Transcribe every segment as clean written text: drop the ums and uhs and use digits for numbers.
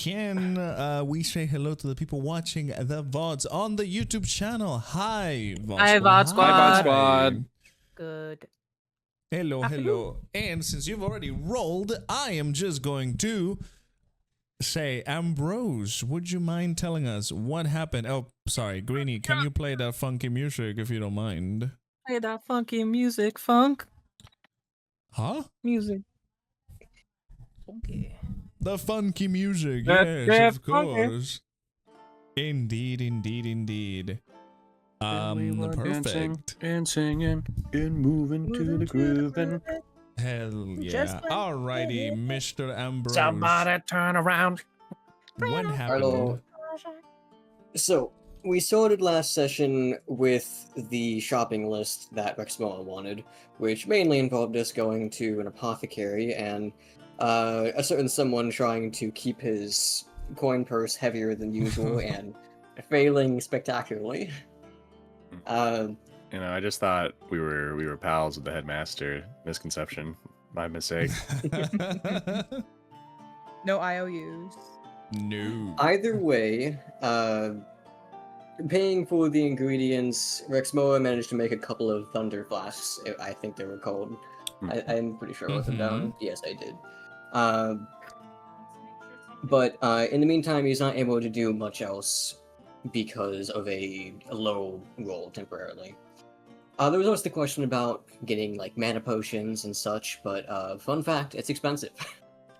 can we say hello to the people watching the VODs on the YouTube channel? Hi, VOD Hi, VOD Squad. Hi, VOD Squad. Good. Hello, Afternoon. hello. And since you've already rolled, I am just going to say, Ambrose, would you mind telling us what happened? Oh, sorry, Greenie, can you play that funky music if you don't mind? Play that funky music, funk Huh? music. Funky. The funky music, That's yes, of funky. course. Indeed, indeed, indeed. We were Perfect. and singing and moving to the groove. And Hell Just yeah. like Alrighty, Mr. Ambrose. somebody turn around. What happened? Hello. So, we started last session with the shopping list that Rexmoa wanted, which mainly involved us going to an apothecary and a certain someone trying to keep his coin purse heavier than usual and failing spectacularly. I just thought we were pals with the headmaster. Misconception. My mistake. No IOUs. No. Either way, paying for the ingredients, Rexmoa managed to make a couple of thunder flasks, I think they were called. I'm pretty sure I wrote them down. Yes, I did. But in the meantime, he's not able to do much else because of a low roll temporarily. There was also the question about getting like mana potions and such, but fun fact, it's expensive.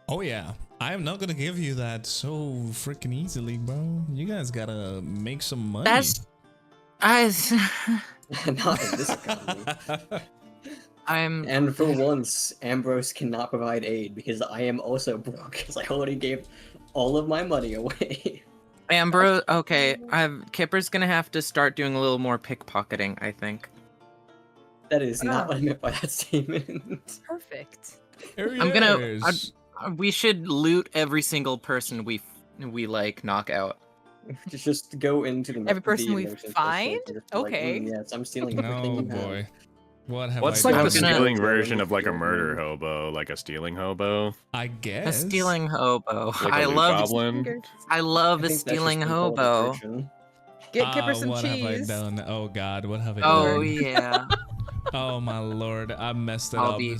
Oh yeah, I am not gonna give you that so freaking easily, bro. You guys gotta make some money. Not Not in this economy. I'm. And for once, Ambrose cannot provide aid because I am also broke because I already gave all of my money away. Ambrose. Okay, Kipper's gonna have to start doing a little more pickpocketing, I think. That is not what I meant by that statement. Perfect. I'm gonna. We should loot every single person we like knock out. Just go into the Every person we merchant find? district and just be like, Okay. yes, I'm stealing everything Oh you have. boy. What have What's I like done? the gonna- stealing version of like a murder hobo, like a stealing hobo? I A guess. stealing hobo. Like I a loot love. goblin? I love I a think that's just stealing been called a hobo. version. Get Kipper some what have I cheese. done? Oh god, what have I Oh done? yeah. Oh my lord, I messed it I'll up. be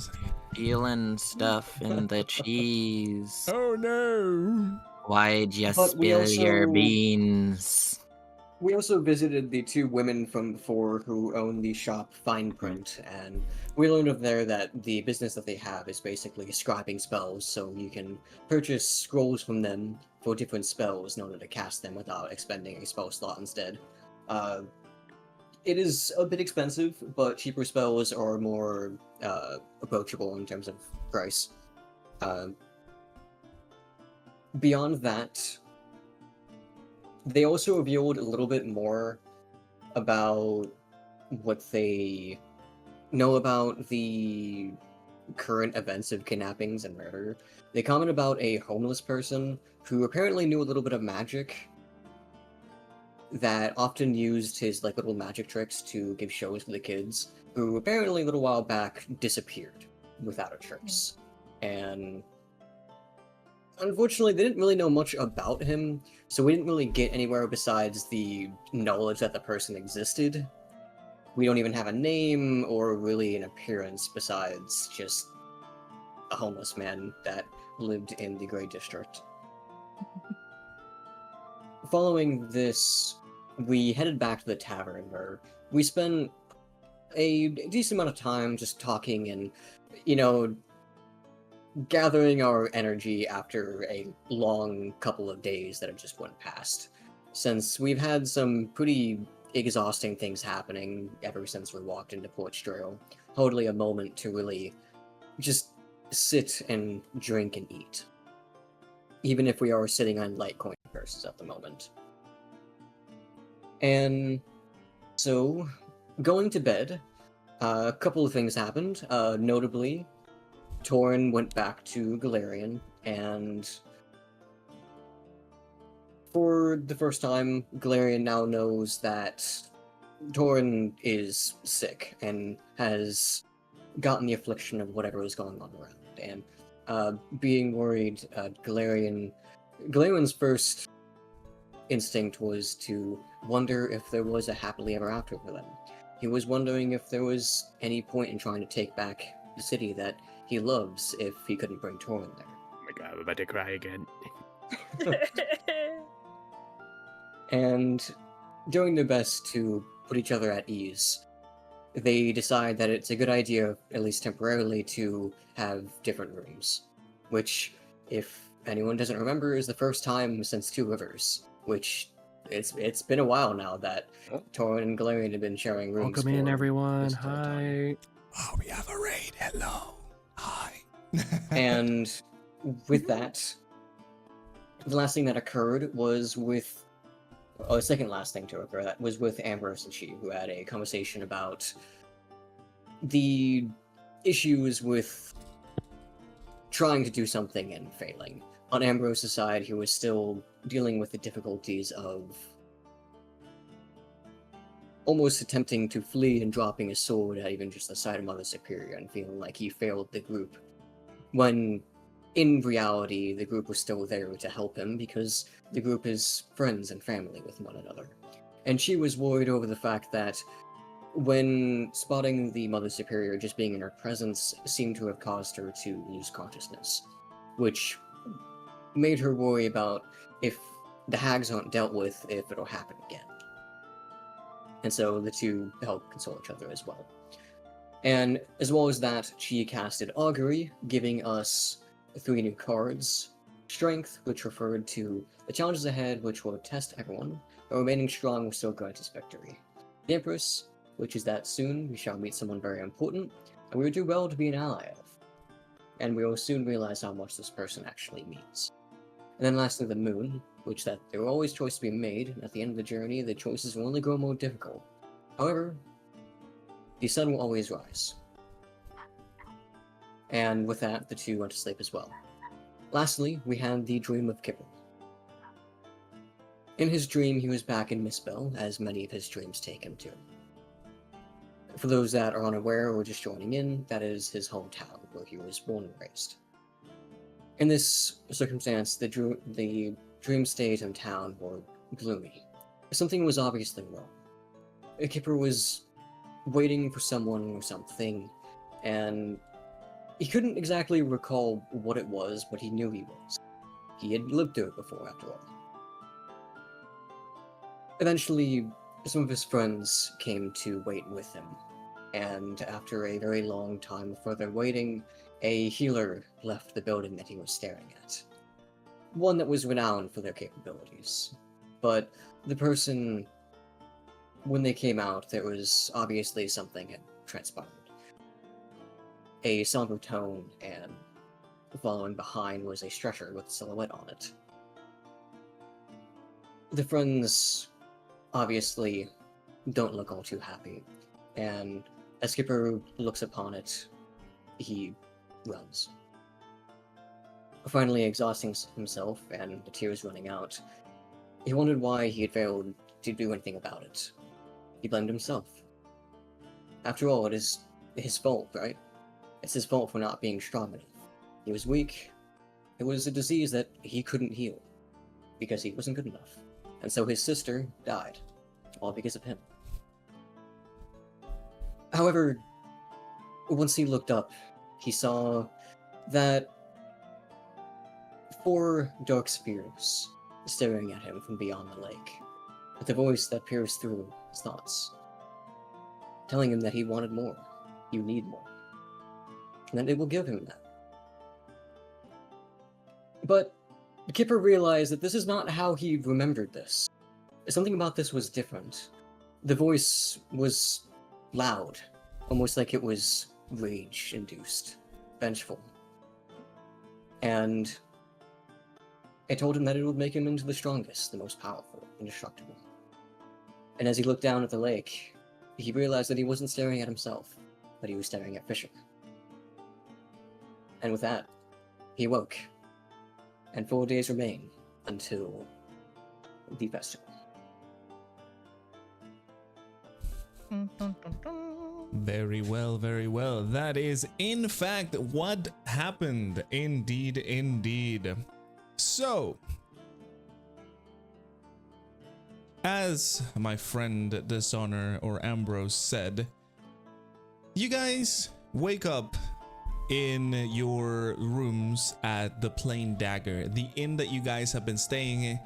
stealing stuff in the cheese. Oh no. Why'd you But we spill your also- beans? We also visited the two women from before who own the shop Fine Print, and we learned of there that the business that they have is basically scribing spells, so you can purchase scrolls from them for different spells in order to cast them without expending a spell slot instead. It is a bit expensive, but cheaper spells are more approachable in terms of price. Beyond that, they also revealed a little bit more about what they know about the current events of kidnappings and murder. They comment about a homeless person who apparently knew a little bit of magic that often used his like little magic tricks to give shows for the kids, who apparently a little while back disappeared without a trace. And unfortunately, they didn't really know much about him, so we didn't really get anywhere besides the knowledge that the person existed. We don't even have a name or really an appearance besides just a homeless man that lived in the Grey District. Following this, we headed back to the tavern where we spent a decent amount of time just talking and, gathering our energy after a long couple of days that have just went past. Since we've had some pretty exhausting things happening ever since we walked into Portstrail, hardly a moment to really just sit and drink and eat. Even if we are sitting on light coin purses at the moment. And so, going to bed, a couple of things happened. Notably, Taurin went back to Galarian, and for the first time, Galarian now knows that Taurin is sick and has gotten the affliction of whatever is going on around. And being worried, Galarian Glawen's first instinct was to wonder if there was a happily ever after for them. He was wondering if there was any point in trying to take back the city that he loves if he couldn't bring Taurin there. Oh my god, I'm about to cry again. And doing their best to put each other at ease, they decide that it's a good idea, at least temporarily, to have different rooms. Which, if anyone doesn't remember, is the first time since Two Rivers, which it's been a while now that Taurin and Galarian have been sharing rooms. Welcome in, for everyone. this whole time. Hi. Oh, we have a raid. Hello. Hi. And with that, the last thing that occurred was with the second last thing to occur, that was with Ambrose and she, who had a conversation about the issues with trying to do something and failing. On Ambrose's side, he was still dealing with the difficulties of almost attempting to flee and dropping his sword at even just the sight of Mother Superior and feeling like he failed the group, when in reality the group was still there to help him because the group is friends and family with one another. And she was worried over the fact that when spotting the Mother Superior, just being in her presence seemed to have caused her to lose consciousness, which made her worry about if the hags aren't dealt with, if it'll happen again. And so the two help console each other as well. And as well as that, she casted Augury, giving us 3 new cards. Strength, which referred to the challenges ahead, which will test everyone, but remaining strong will still grant us victory. The Empress, which is that soon we shall meet someone very important, and we will do well to be an ally of. And we will soon realize how much this person actually means. And then lastly, the Moon, which that there are always choices to be made, and at the end of the journey, the choices will only grow more difficult. However, the sun will always rise. And with that, the two went to sleep as well. Lastly, we had the dream of Kipper. In his dream, he was back in Misspell, as many of his dreams take him to. For those that are unaware or just joining in, that is his hometown, where he was born and raised. In this circumstance, the dream state and town were gloomy. Something was obviously wrong. Kipper was waiting for someone or something, and he couldn't exactly recall what it was, but he knew he was. He had lived through it before, after all. Eventually, some of his friends came to wait with him, and after a very long time of further waiting, a healer left the building that he was staring at. One that was renowned for their capabilities. But the person, when they came out, there was obviously something had transpired. A somber tone, and following behind was a stretcher with a silhouette on it. The friends obviously don't look all too happy, and as Kipper looks upon it, he runs. Finally exhausting himself and the tears running out, he wondered why he had failed to do anything about it. He blamed himself. After all, it is his fault, right? It's his fault for not being strong enough. He was weak. It was a disease that he couldn't heal, because he wasn't good enough. And so his sister died, all because of him. However, once he looked up, he saw that 4 dark spheres staring at him from beyond the lake, with a voice that pierced through his thoughts, telling him that he wanted more. You need more. And that it will give him that. But Kipper realized that this is not how he remembered this. Something about this was different. The voice was loud, almost like it was rage-induced, vengeful. And it told him that it would make him into the strongest, the most powerful, indestructible. And as he looked down at the lake, he realized that he wasn't staring at himself, but he was staring at Fisher. And with that, he woke, and 4 days remain until the festival. Very well, very well. That is, in fact, what happened. Indeed, indeed. So, as my friend Dishonor or Ambrose said, you guys wake up in your rooms at the Plain Dagger, the inn that you guys have been staying in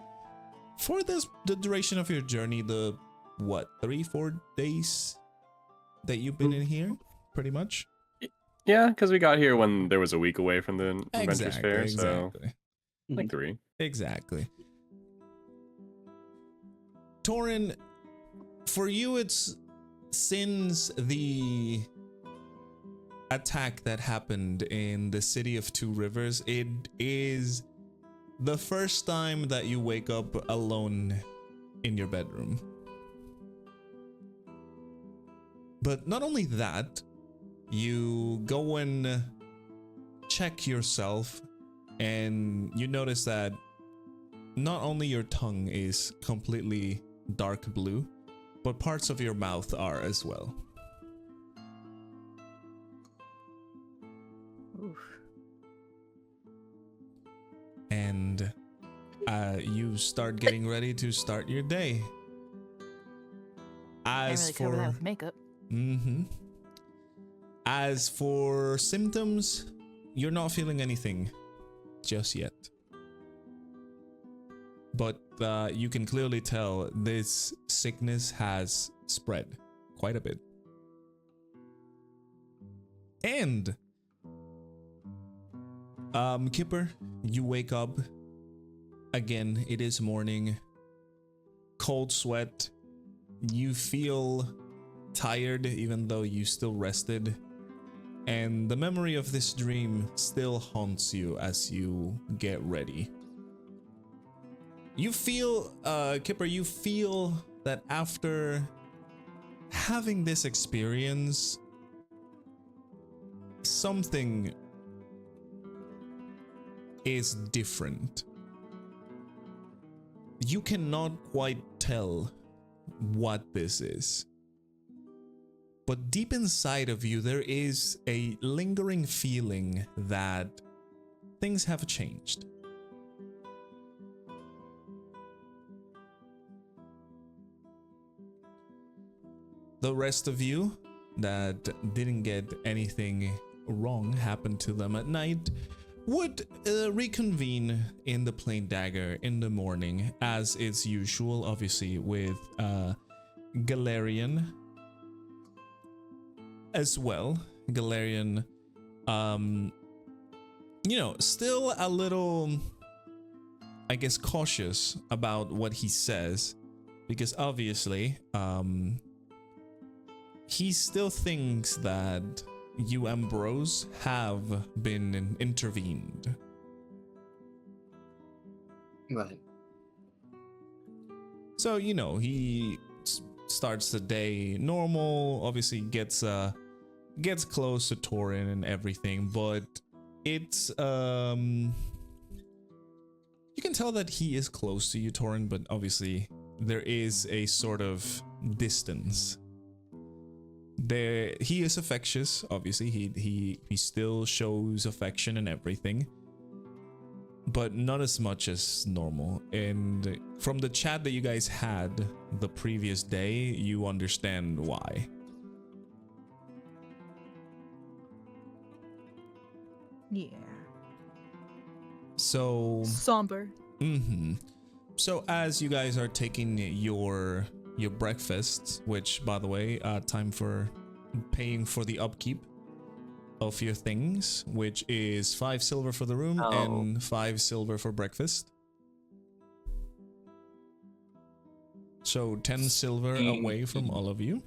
for the duration of your journey, the what, 3-4 days that you've been in here, pretty much. Yeah, because we got here when there was a week away from the Adventures Fair, so like 3. Exactly. Taurin, for you, it's since the attack that happened in the city of Two Rivers, it is the first time that you wake up alone in your bedroom. But not only that, you go and check yourself and you notice that not only your tongue is completely dark blue, but parts of your mouth are as well. Oof. And you start getting ready to start your day. Can't As really cover that for with makeup. As for symptoms, you're not feeling anything just yet. But you can clearly tell this sickness has spread quite a bit. And Kipper, you wake up. Again, it is morning. Cold sweat. You feel tired even though you still rested. And the memory of this dream still haunts you as you get ready. You feel, Kipper, you feel that after having this experience, something is different. You cannot quite tell what this is. But deep inside of you, there is a lingering feeling that things have changed. The rest of you that didn't get anything wrong happen to them at night would reconvene in the Plain Dagger in the morning, as is usual, obviously with Galarian as well. Galarian, you know, still a little, I guess, cautious about what he says, because obviously, he still thinks that you, Ambrose, have been intervened. Right. So, you know, he starts the day normal, obviously gets close to Taurin and everything, but it's you can tell that he is close to you, Taurin, but obviously there is a sort of distance. He is affectious, obviously. He still shows affection and everything, but not as much as normal. And from the chat that you guys had the previous day, you understand why. Yeah. So Somber. So as you guys are taking your breakfasts, which, by the way, time for paying for the upkeep of your things, which is 5 silver for the room and 5 silver for breakfast. So 10 silver away from all of you.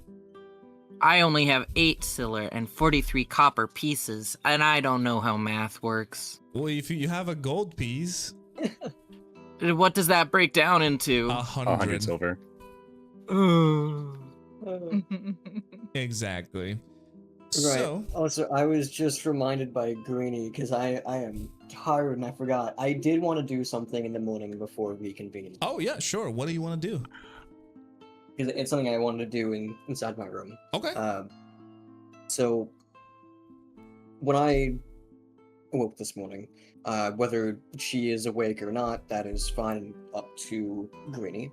I only have 8 silver and 43 copper pieces, and I don't know how math works. Well, if you have a gold piece, What does that break down into? 100 silver. Exactly. Right. So, Also, I was just reminded by Greenie, because I am tired and I forgot. I did want to do something in the morning before we convened. oh yeah, sure. What do you want to do? Because it's something I wanted to do inside my room. Okay. So, when I awoke this morning, whether she is awake or not, that is fine, up to Greenie.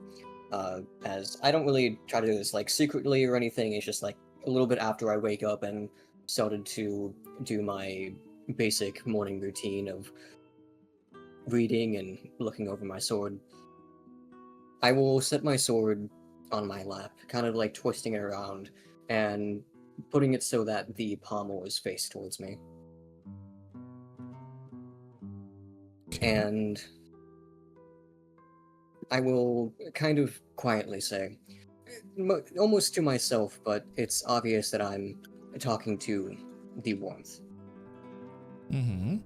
As I don't really try to do this like secretly or anything. It's just like a little bit after I wake up and started to do my basic morning routine of reading and looking over my sword. I will set my sword on my lap, kind of like twisting it around and putting it so that the pommel is faced towards me. And I will kind of quietly say, almost to myself, but it's obvious that I'm talking to the warmth. Mm-hmm.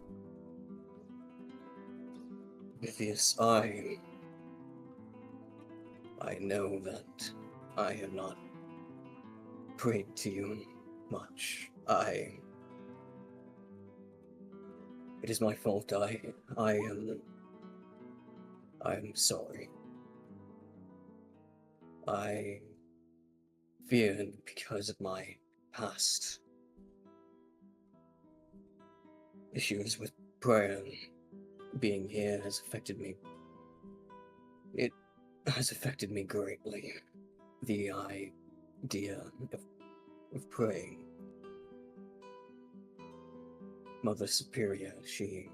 This I know that I have not prayed to you much. It is my fault. I am sorry. I fear because of my past issues with prayer and being here has affected me. It has affected me greatly. The idea of praying. Mother Superior, she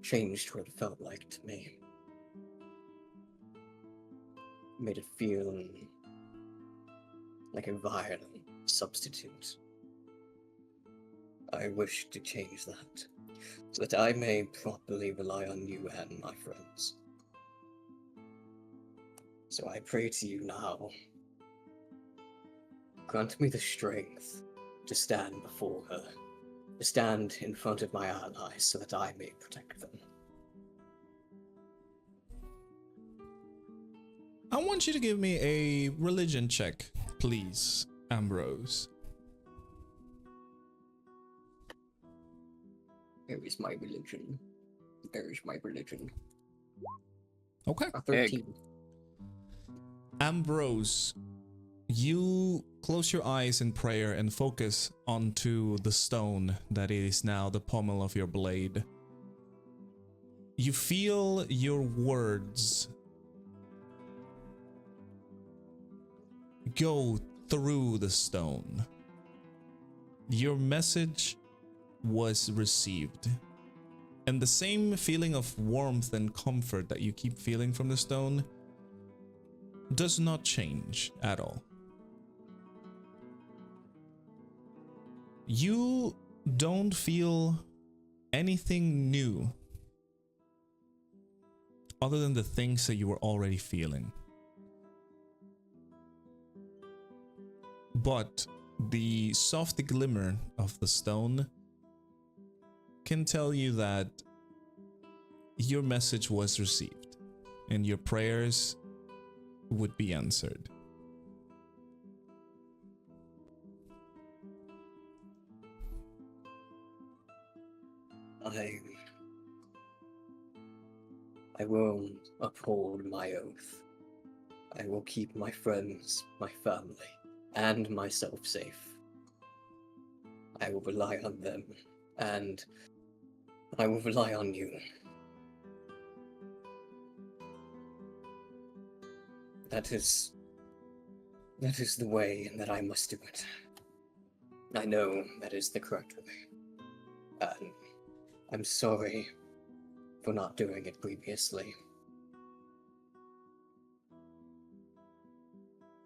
changed what it felt like to me. Made it feel like a violent substitute. I wish to change that, so that I may properly rely on you and my friends. So I pray to you now. Grant me the strength to stand before her, to stand in front of my allies so that I may protect them. I want you to give me a religion check, please, Ambrose. Where is my religion? Where is my religion? Okay. A 13. Ambrose, you close your eyes in prayer and focus onto the stone that is now the pommel of your blade. You feel your words go through the stone. Your message was received. And the same feeling of warmth and comfort that you keep feeling from the stone does not change at all. You don't feel anything new other than the things that you were already feeling. But the soft glimmer of the stone can tell you that your message was received and your prayers would be answered. I will uphold my oath. I will keep my friends, my family, and myself safe. I will rely on them, and I will rely on you. That is the way that I must do it. I know that is the correct way. And I'm sorry for not doing it previously.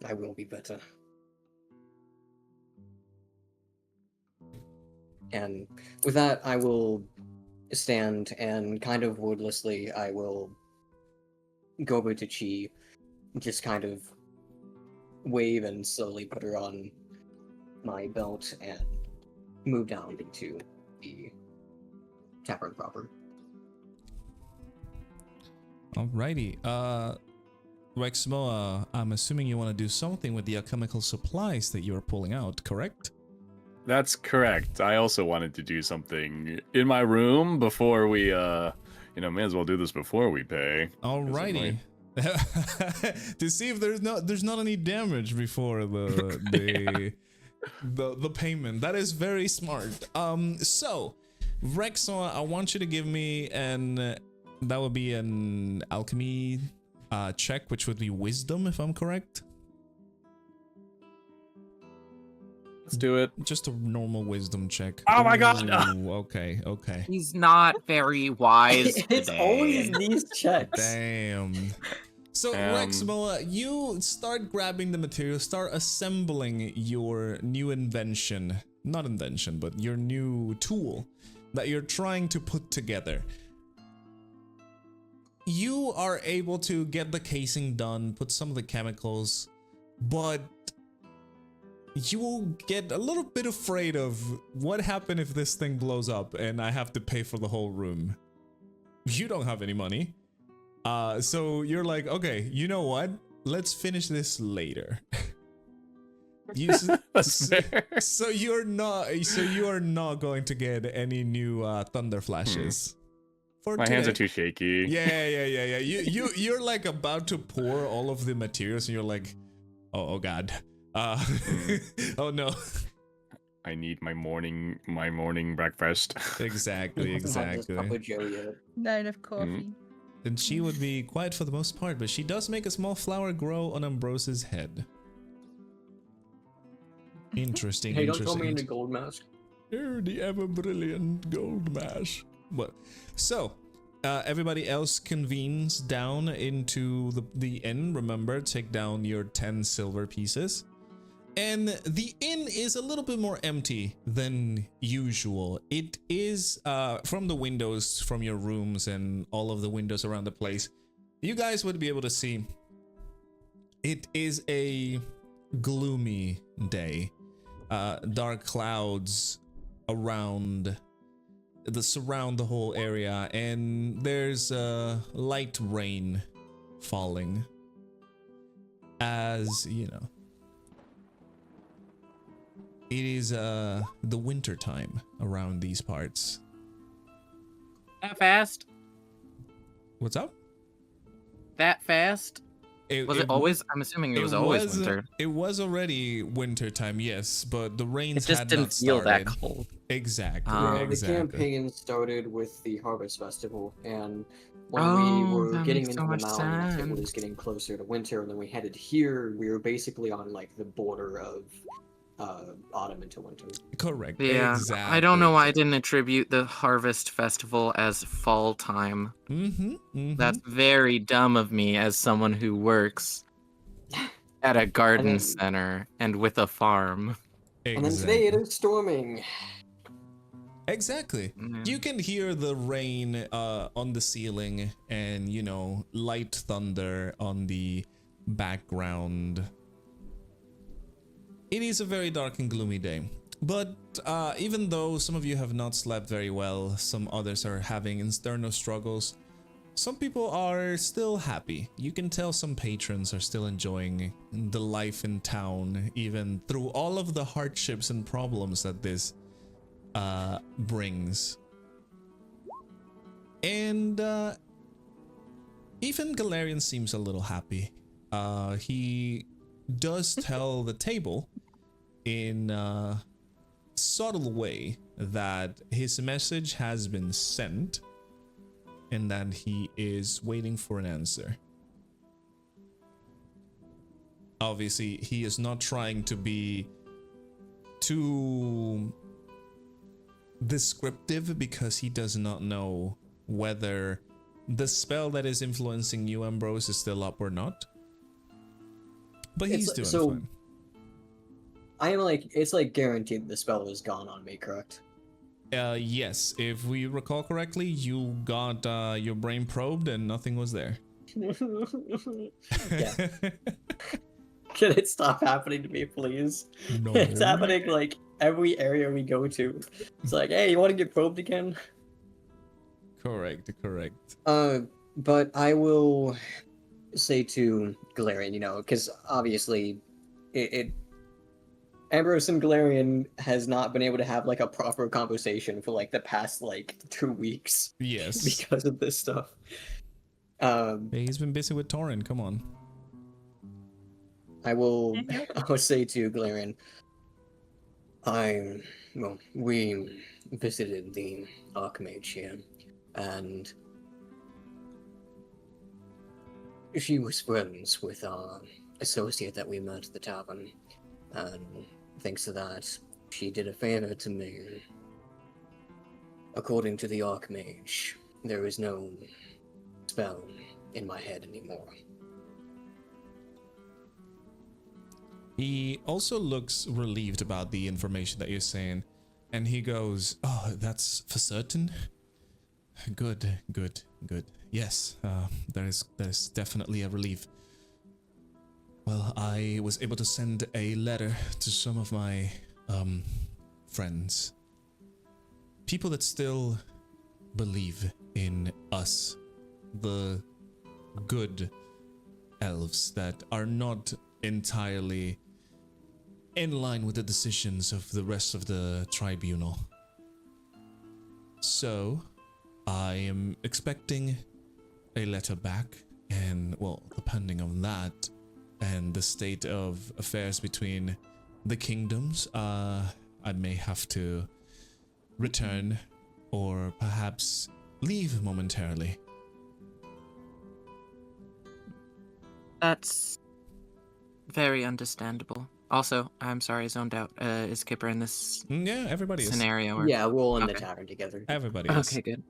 I will be better. And with that, I will stand and kind of wordlessly, I will go over to Chi, just kind of wave and slowly put her on my belt and move down into the tavern proper. Alrighty. Rexmoa, I'm assuming you want to do something with the alchemical supplies that you're pulling out, correct? That's correct. I also wanted to do something in my room before we, may as well do this before we pay. Alrighty. To see if there's not any damage before the payment. That is very smart. So Rexmoa, I want you to give me that would be an alchemy check, which would be wisdom, if I'm correct. Let's do it. Just a normal wisdom check. Oh my god! Ooh, okay, okay. He's not very wise It's today. always these checks. Damn. So, Rexmoa, you start grabbing the material, start assembling your new invention. Not invention, but your new tool that you're trying to put together. You are able to get the casing done, put some of the chemicals, but you will get a little bit afraid of what happens if this thing blows up and I have to pay for the whole room. You don't have any money. So you're like, okay, you know what? Let's finish this later. So you are not going to get any new thunder flashes. For My today. hands are too shaky. Yeah. You're like about to pour all of the materials, and you're like, oh god, oh no. I need my morning breakfast. Exactly. Cup of Joe yet. Not enough coffee. And she would be quiet for the most part, but she does make a small flower grow on Ambrose's head. Interesting. Hey, don't call me in a gold mask. You're the ever brilliant gold mask. But so, everybody else convenes down into the inn. Remember, take down your 10 silver pieces. And the inn is a little bit more empty than usual. It is from the windows from your rooms and all of the windows around the place. You guys would be able to see it is a gloomy day. Dark clouds surround the whole area, and there's light rain falling, as you know. It is the winter time around these parts. That fast? What's up? That fast? Was it always? I'm assuming it was always winter. It was already winter time, yes, but the rains It just had didn't not feel started. that cold. Exactly. Yeah, exactly. the campaign started with the Harvest Festival, and when we Oh, were that getting makes into so the much mountains, it sense. was getting closer to winter, and then we headed here. We were basically on like the border of autumn into winter. Correct. Yeah, Exactly. I don't know why I didn't attribute the Harvest Festival as fall time. That's very dumb of me as someone who works at a garden center and with a farm. And then today it is storming. Exactly. You can hear the rain on the ceiling and, you know, light thunder on the background. It is a very dark and gloomy day. But even though some of you have not slept very well, some others are having internal struggles, some people are still happy. You can tell some patrons are still enjoying the life in town, even through all of the hardships and problems that this brings. And even Galarian seems a little happy. He does tell the table in a subtle way that his message has been sent and that he is waiting for an answer. Obviously, he is not trying to be too descriptive because he does not know whether the spell that is influencing you, Ambrose, is still up or not. But he's doing fine. It's like guaranteed the spell is gone on me, correct? Yes, if we recall correctly, you got your brain probed and nothing was there. Yeah. Can it stop happening to me, please? No. It's happening like every area we go to. It's like, hey, you want to get probed again? Correct. But I will say to Galarian, you know, because obviously Ambrose and Galarian has not been able to have like a proper conversation for like the past like 2 weeks. Yes. Because of this stuff. He's been busy with Taurin, come on. I will say to Galarian, we visited the Archmage here, and She was friends with our associate that we met at the tavern, and thanks to that, she did a favor to me. According to the Archmage, there is no spell in my head anymore. He also looks relieved about the information that you're saying, and he goes, "Oh, that's for certain? Good, good, good. Yes, there is definitely a relief. Well, I was able to send a letter to some of my friends. People that still believe in us, the good elves that are not entirely in line with the decisions of the rest of the tribunal. So, I am expecting a letter back, and, well, depending on that and the state of affairs between the kingdoms, I may have to return or perhaps leave momentarily." That's very understandable. Also, I'm sorry, I zoned out. Is Kipper in this Yeah, everybody is. scenario? Or... Yeah, we're all in the Okay. tavern together. Everybody is. Okay, good.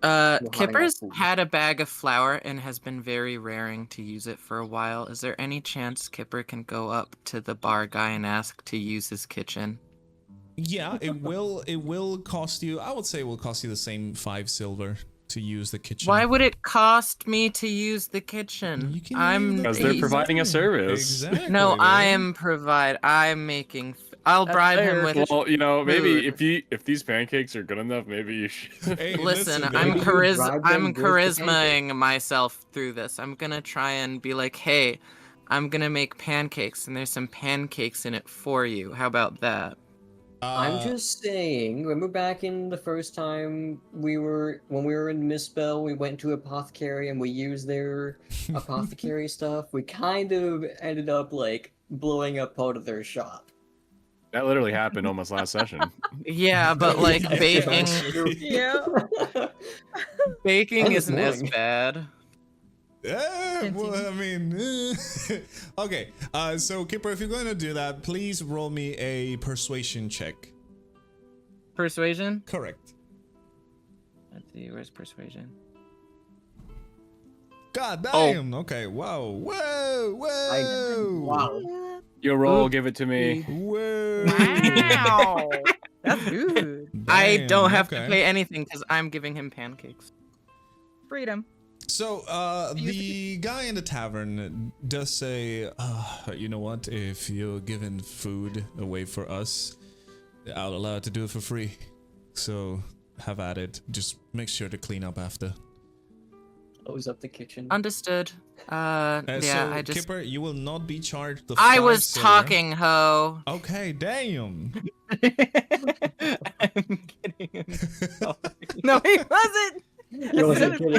having Kipper's our food. had a bag of flour and has been very raring to use it for a while. Is there any chance Kipper can go up to the bar guy and ask to use his kitchen? Yeah, it will cost you, I would say it will cost you the same 5 silver to use the kitchen. Why would it cost me to use the kitchen? You can I'm use the- Because they're providing a service. Exactly. No, I man. am I'm making. I'll That's bribe him fair. with. Well, maybe food. if these pancakes are good enough, maybe you should. Hey, Listen, man. I'm Maybe you bribe them I'm with the charismaing myself through this. I'm gonna try and be like, hey, I'm gonna make pancakes, and there's some pancakes in it for you. How about that? I'm just saying, remember back in the first time when we were in Misspell, we went to Apothecary and we used their apothecary stuff. We kind of ended up like blowing up part of their shop. That literally happened almost last session. Yeah, but like Yeah, baking, that's true. Yeah. baking And this isn't as morning. bad. Yeah, well, I mean, okay. So Kipper, if you're going to do that, please roll me a persuasion check. Persuasion? Correct. Let's see, where's persuasion? God Oh. damn. Okay. Whoa. Whoa. Whoa. Wow. Your roll, give it to me. Whoa. Wow. That's good. I Damn, don't have to okay. pay anything because I'm giving him pancakes. Freedom. So, Use the guy in the tavern does say, you know what? If you're giving food away for us, I'll allow it to do it for free. So, have at it. Just make sure to clean up after. Close up the kitchen. Understood. Yeah, So, I just. Kipper, you will not be charged the I 5 was silver. talking, ho. Okay, damn. I'm kidding. I'm sorry. No, he wasn't. He wasn't I said kidding. it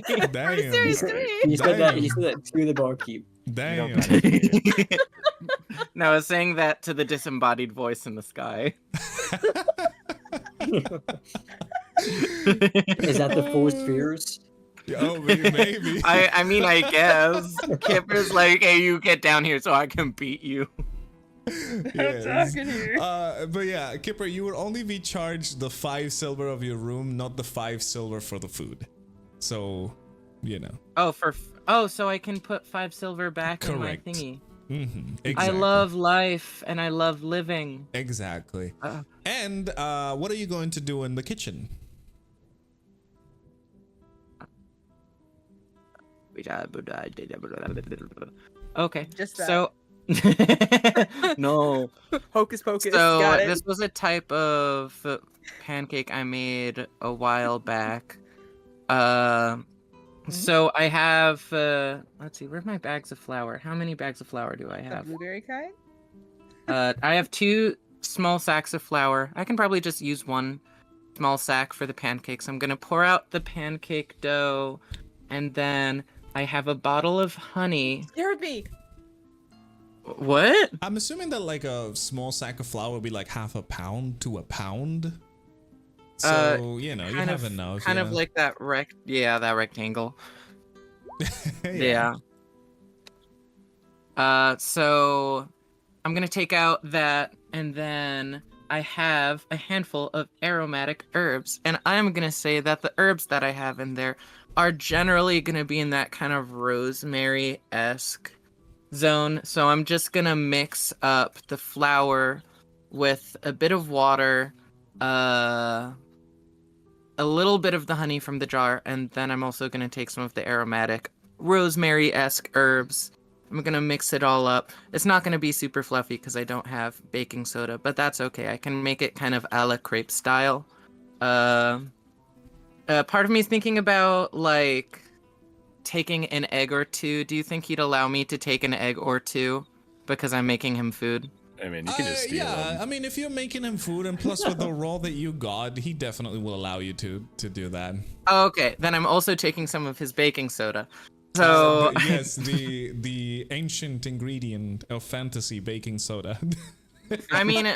three. Damn. I'm serious, three. He said that. Damn. He said that to the barkeep. Damn. No, I was saying that to the disembodied voice in the sky. Is that the Four Spheres? Oh, maybe. I mean, I guess. Kipper's like, hey, you get down here so I can beat you. Yes. talking here. But yeah, Kipper, you will only be charged the 5 silver of your room, not the 5 silver for the food. So, you know. Oh, so I can put 5 silver back Correct. in my thingy. Mm-hmm. I Exactly. love life and I love living. Exactly. Uh, And what are you going to do in the kitchen? Okay. Just that. So no. Hocus pocus. So Got it. this was a type of pancake I made a while back. So I have let's see, where's my bags of flour? How many bags of flour do I The have? blueberry kind? I have 2 small sacks of flour. I can probably just use 1 small sack for the pancakes. I'm gonna pour out the pancake dough, and then I have a bottle of honey. Scared me. What? I'm assuming that like a small sack of flour will be like half a pound to a pound. So, you know, you have enough. Kind yeah. of like that that rectangle. Yeah. So I'm gonna take out that, and then I have a handful of aromatic herbs, and I'm gonna say that the herbs that I have in there are generally gonna be in that kind of rosemary-esque zone. So I'm just gonna mix up the flour with a bit of water, a little bit of the honey from the jar, and then I'm also gonna take some of the aromatic rosemary-esque herbs. I'm gonna mix it all up. It's not gonna be super fluffy because I don't have baking soda, but that's okay. I can make it kind of a la crepe style. Part of me is thinking about like taking an egg or two. Do you think he'd allow me to take an egg or two because I'm making him food? I mean, you can just steal yeah, them. I mean, if you're making him food, and plus with the roll that you got, he definitely will allow you to do that. Oh, okay, then I'm also taking some of his baking soda. So yes, the ancient ingredient of fantasy baking soda. I mean,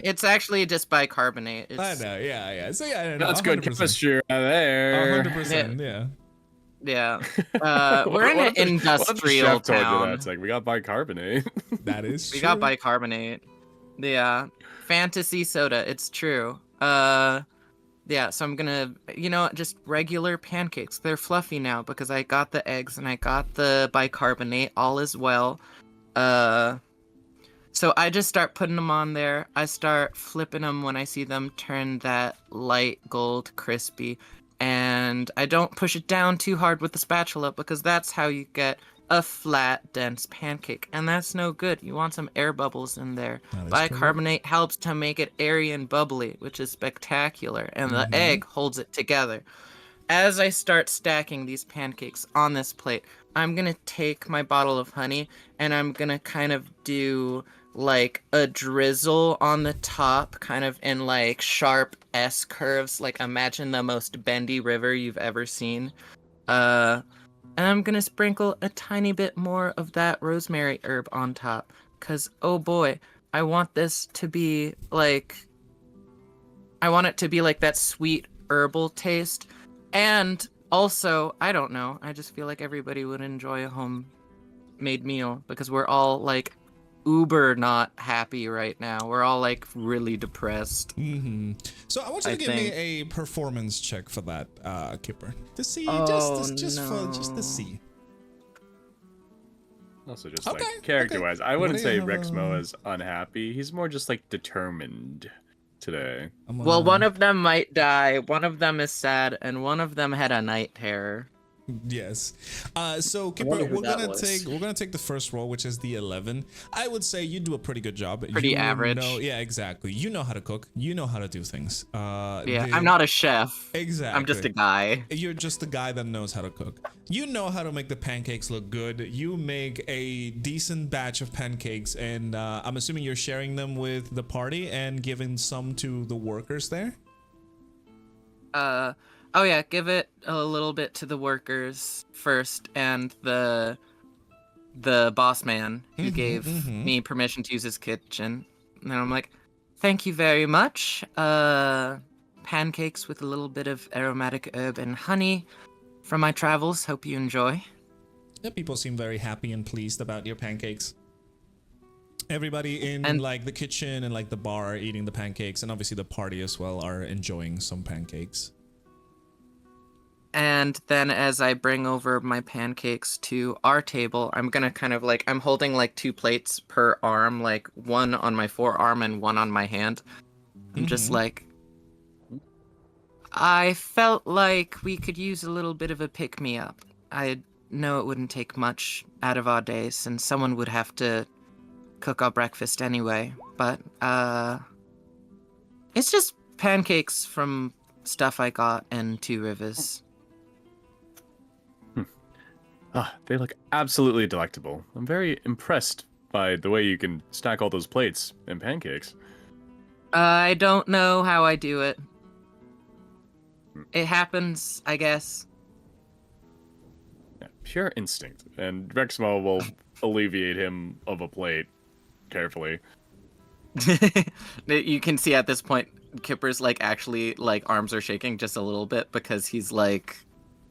it's actually just bicarbonate. It's, I know, yeah. So yeah, no, That's good 100%. chemistry there. 100%, yeah. Yeah. We're in an What if the industrial chef told you that? town. It's like, we got bicarbonate. That is We true. got bicarbonate. Yeah. Fantasy soda, it's true. Yeah, so I'm gonna, just regular pancakes. They're fluffy now because I got the eggs and I got the bicarbonate all as well. So I just start putting them on there. I start flipping them when I see them turn that light gold crispy. And I don't push it down too hard with the spatula because that's how you get a flat, dense pancake. And that's no good. You want some air bubbles in there. That is Bicarbonate helps to make it airy and bubbly, which is spectacular. And the egg holds it together. As I start stacking these pancakes on this plate, I'm going to take my bottle of honey and I'm going to kind of do like a drizzle on the top, kind of in like sharp S curves. Like imagine the most bendy river you've ever seen. And I'm going to sprinkle a tiny bit more of that rosemary herb on top. Because, oh boy, I want this to be like... I want it to be like that sweet herbal taste. And also, I don't know, I just feel like everybody would enjoy a homemade meal. Because we're all like uber not happy right now. We're all like really depressed. So I want you to give me a performance check for that, Kipper. To see, just to see. Also, just Okay, like character-wise, I What wouldn't do say you have, Rexmoa is unhappy. He's more just like determined today. Well, one of them might die, one of them is sad, and one of them had a night terror. Yes. So Kipper, wonder who we're that gonna was. take the first roll, which is the 11. I would say you do a pretty good job. Pretty You average. yeah, exactly. You know how to cook. You know how to do things. Yeah, I'm not a chef. Exactly. I'm just a guy. You're just the guy that knows how to cook. You know how to make the pancakes look good. You make a decent batch of pancakes, and I'm assuming you're sharing them with the party and giving some to the workers there. Oh yeah, give it a little bit to the workers first, and the boss man who gave me permission to use his kitchen. And then I'm like, thank you very much. Pancakes with a little bit of aromatic herb and honey from my travels. Hope you enjoy. Yeah, people seem very happy and pleased about your pancakes. Everybody in like the kitchen and like the bar are eating the pancakes, and obviously the party as well are enjoying some pancakes. And then as I bring over my pancakes to our table, I'm gonna kind of like, I'm holding like 2 plates per arm, like one on my forearm and one on my hand. I'm just like, I felt like we could use a little bit of a pick-me-up. I know it wouldn't take much out of our days, and someone would have to cook our breakfast anyway. But, it's just pancakes from stuff I got in 2 Rivers. They look absolutely delectable. I'm very impressed by the way you can stack all those plates and pancakes. I don't know how I do it. It happens, I guess. Yeah, pure instinct. And Rexmoa will alleviate him of a plate carefully. You can see at this point, Kipper's like actually like arms are shaking just a little bit because he's like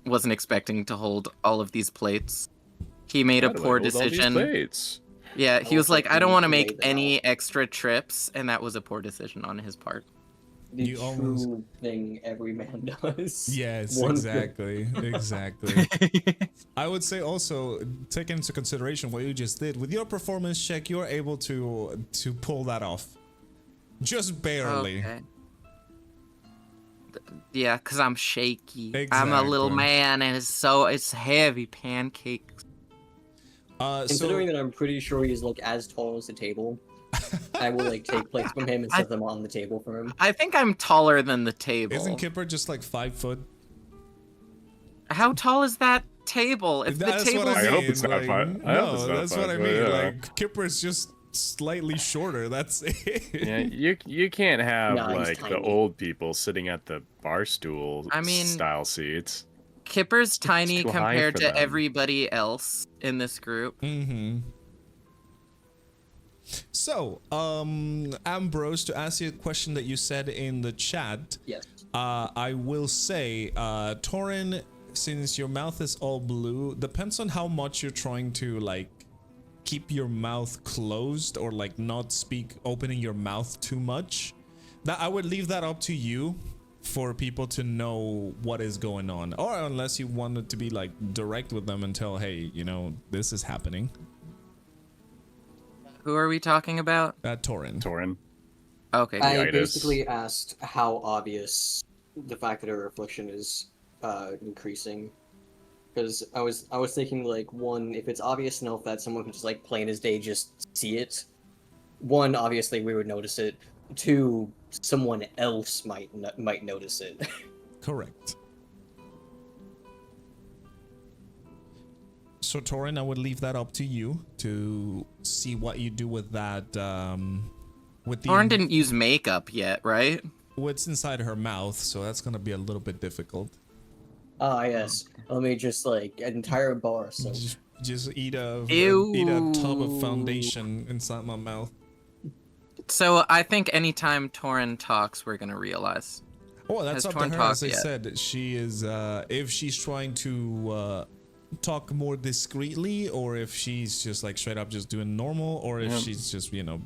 wasn't expecting to hold all of these plates. He made a Why do I poor hold all these decision. plates? Yeah, he was Also, like, I don't he want to laid make them any out. extra trips, and that was a poor decision on his part. The You true almost- thing every man does. Yes, One exactly. Exactly. I would say also take into consideration what you just did. With your performance check, you're able to pull that off. Just barely. Okay. Yeah, because I'm shaky. I'm a little Exactly. man, and it's heavy pancakes. Considering that I'm pretty sure he's like as tall as the table, I will like take plates from him and set them on the table for him. I think I'm taller than the table. Isn't Kipper just like 5 foot? How tall is that table? If the That's what table, I mean. I hope it's not like, five- I hope no, it's not that's what I 5 mean. foot, yeah. Like Kipper's just slightly shorter. That's it. Yeah, you can't have Nah, he's like the tiny. old people sitting at the bar stool I mean- style seats. Kipper's tiny too high compared for to them. everybody else in this group. Mm-hmm. So, Ambrose, to ask you a question that you said in the chat, Yes. I will say, Taurin, since your mouth is all blue, depends on how much you're trying to like keep your mouth closed or like not speak, opening your mouth too much. That I would leave that up to you for people to know what is going on, or unless you wanted to be like direct with them and tell, hey, you know, this is happening. Who are we talking about? Taurin. Taurin. Okay. I Itis. basically asked how obvious the fact that her affliction is increasing. Because I was thinking like, one, if it's obvious enough that someone can just like plain as day just see it, one, obviously we would notice it. Two, someone else might notice it. Correct. So Taurin, I would leave that up to you to see what you do with that. With the Lauren didn't use makeup yet, right? what's inside her mouth, so that's gonna be a little bit difficult. Ah, yes. Let me just like an entire bar. So Just eat a Ew. tub of foundation inside my mouth. So I think anytime Taurin talks, we're gonna realize. Oh, that's Has up to Taurin her. talked As I yet? said, she is. If she's trying to talk more discreetly, or if she's just like straight up just doing normal, or if Yeah. she's just you know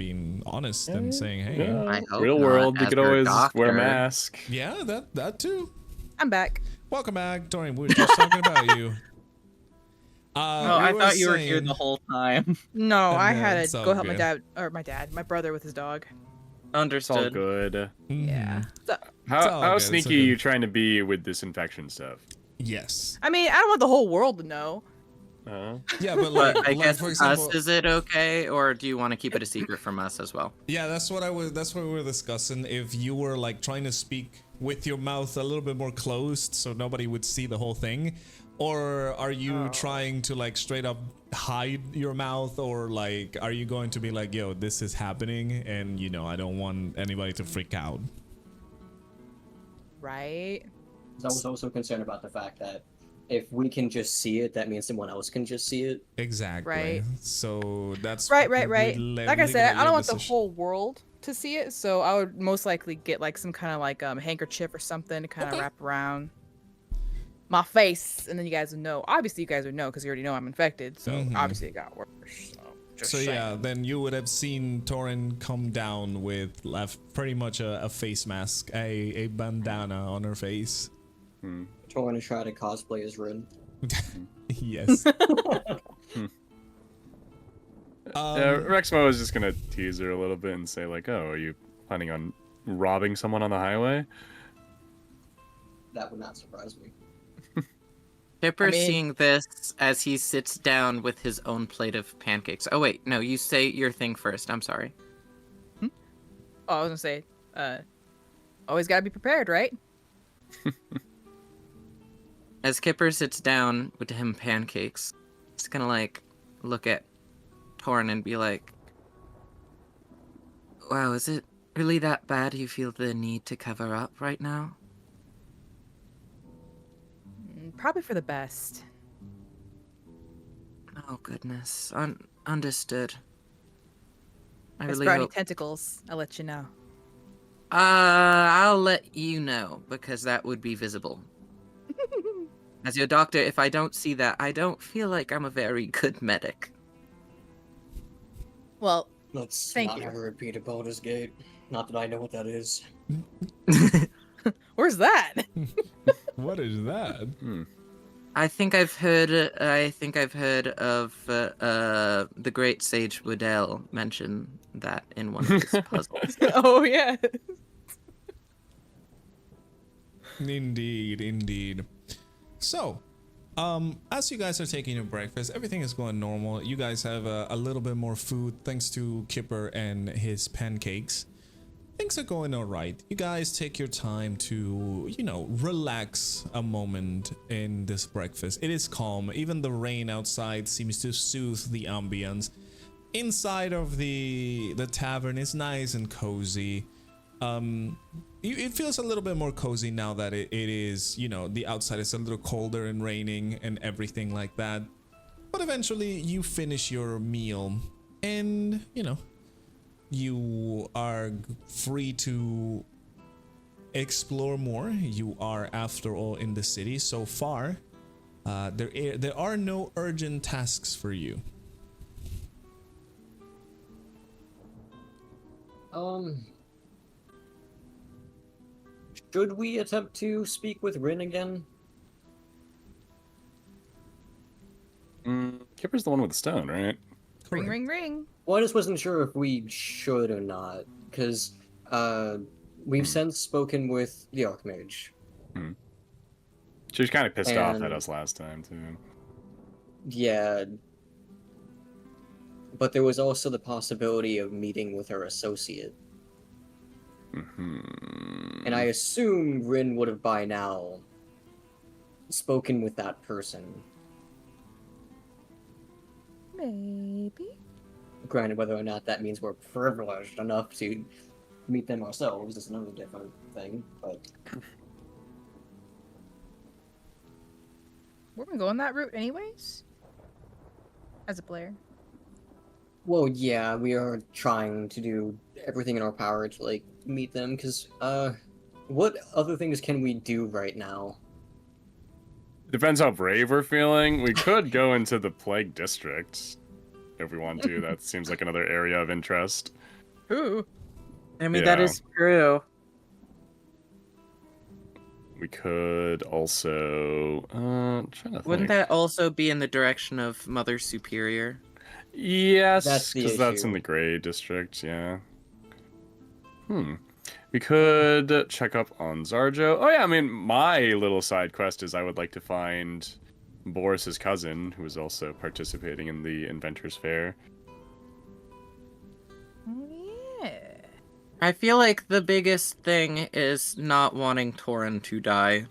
honest and saying, hey, Yeah, I hope real not, world, you as could her always wear doctor. a mask. yeah, that too. I'm back. Welcome back, Taurin. We were just talking about you. Oh, I thought you were here saying- the whole time. No, I No, had it's to all go help good. my brother with his dog. It's all Understood. good. Mhm. Yeah. So, How all how good, it's all sneaky good. are you trying to be with disinfection stuff? Yes. I mean, I don't want the whole world to know. Yeah, but like, But I like, guess for example, us, is it okay, or do you want to keep it a secret from us as well? yeah, that's what we were discussing. If you were like trying to speak with your mouth a little bit more closed so nobody would see the whole thing, or are you trying to like straight up hide your mouth, or like are you going to be like, yo, this is happening and you know I don't want anybody to freak out? Right? I was also concerned about the fact that if we can just see it, that means someone else can just see it. Exactly. Right. So that's Right. we Like I leave it said, at I your don't want the decision. whole world to see it, so I would most likely get like some kind of like handkerchief or something to kind of Okay. wrap around my face, and then you guys would know. Obviously, you guys would know because you already know I'm infected, so Mhm. obviously it got worse. So, just So saying. yeah, then you would have seen Taurin come down with pretty much a face mask, a bandana on her face. Trying to try to cosplay as Rin. Yes. Rexmoa is just gonna tease her a little bit and say like, "Oh, are you planning on robbing someone on the highway?" That would not surprise me. Kipper I mean- seeing this as he sits down with his own plate of pancakes. Oh wait, no, you say your thing first. I'm sorry. Oh, I was gonna say, always gotta be prepared, right? As Kipper sits down with him pancakes, he's gonna like look at Taurin and be like, "Wow, is it really that bad? You feel the need to cover up right now?" Probably for the best. Oh goodness, understood. I If I really sprout any hope. tentacles, I'll let you know. I'll let you know because that would be visible. As your doctor, if I don't see that, I don't feel like I'm a very good medic. Well, Let's Thank not you. have a repeat of Baldur's Gate. Not that I know what that is. where's that? What is that? I think I've heard. Of the great sage Waddell mention that in one of his puzzles. Oh yeah. Indeed, indeed. So, as you guys are taking your breakfast, everything is going normal. You guys have a little bit more food thanks to Kipper and his pancakes. Things are going all right. You guys take your time to, relax a moment in this breakfast. It is calm. Even the rain outside seems to soothe the ambience. Inside of the tavern is nice and cozy. It feels a little bit more cozy now that it is, the outside is a little colder and raining and everything like that. But eventually you finish your meal and, you are free to explore more. You are, after all, in the city so far. There are no urgent tasks for you. Should we attempt to speak with Rin again? Kipper's the one with the stone, right? Ring, ring, ring. Well, I just wasn't sure if we should or not, because we've since spoken with the Archmage. She was kind of pissed off at And- us last time, too. Yeah. But there was also the possibility of meeting with her associate. And I assume Rin would have by now spoken with that person. Maybe. Granted, whether or not that means we're privileged enough to meet them ourselves is another different thing, but... We're gonna go on that route anyways. As a player. Well, yeah, we are trying to do everything in our power to, meet them, because, what other things can we do right now? Depends how brave we're feeling. We could go into the Plague District if we want to. That seems like another area of interest. Ooh. I mean, that is true. We could also... trying to Wouldn't think. that also be in the direction of Mother Superior? Yes, That's the because that's in issue. the Grey District, yeah. We could check up on Zarjo. Oh yeah, I mean, my little side quest is I would like to find Boris's cousin, who is also participating in the Inventors Fair. Yeah. I feel like the biggest thing is not wanting Taurin to die.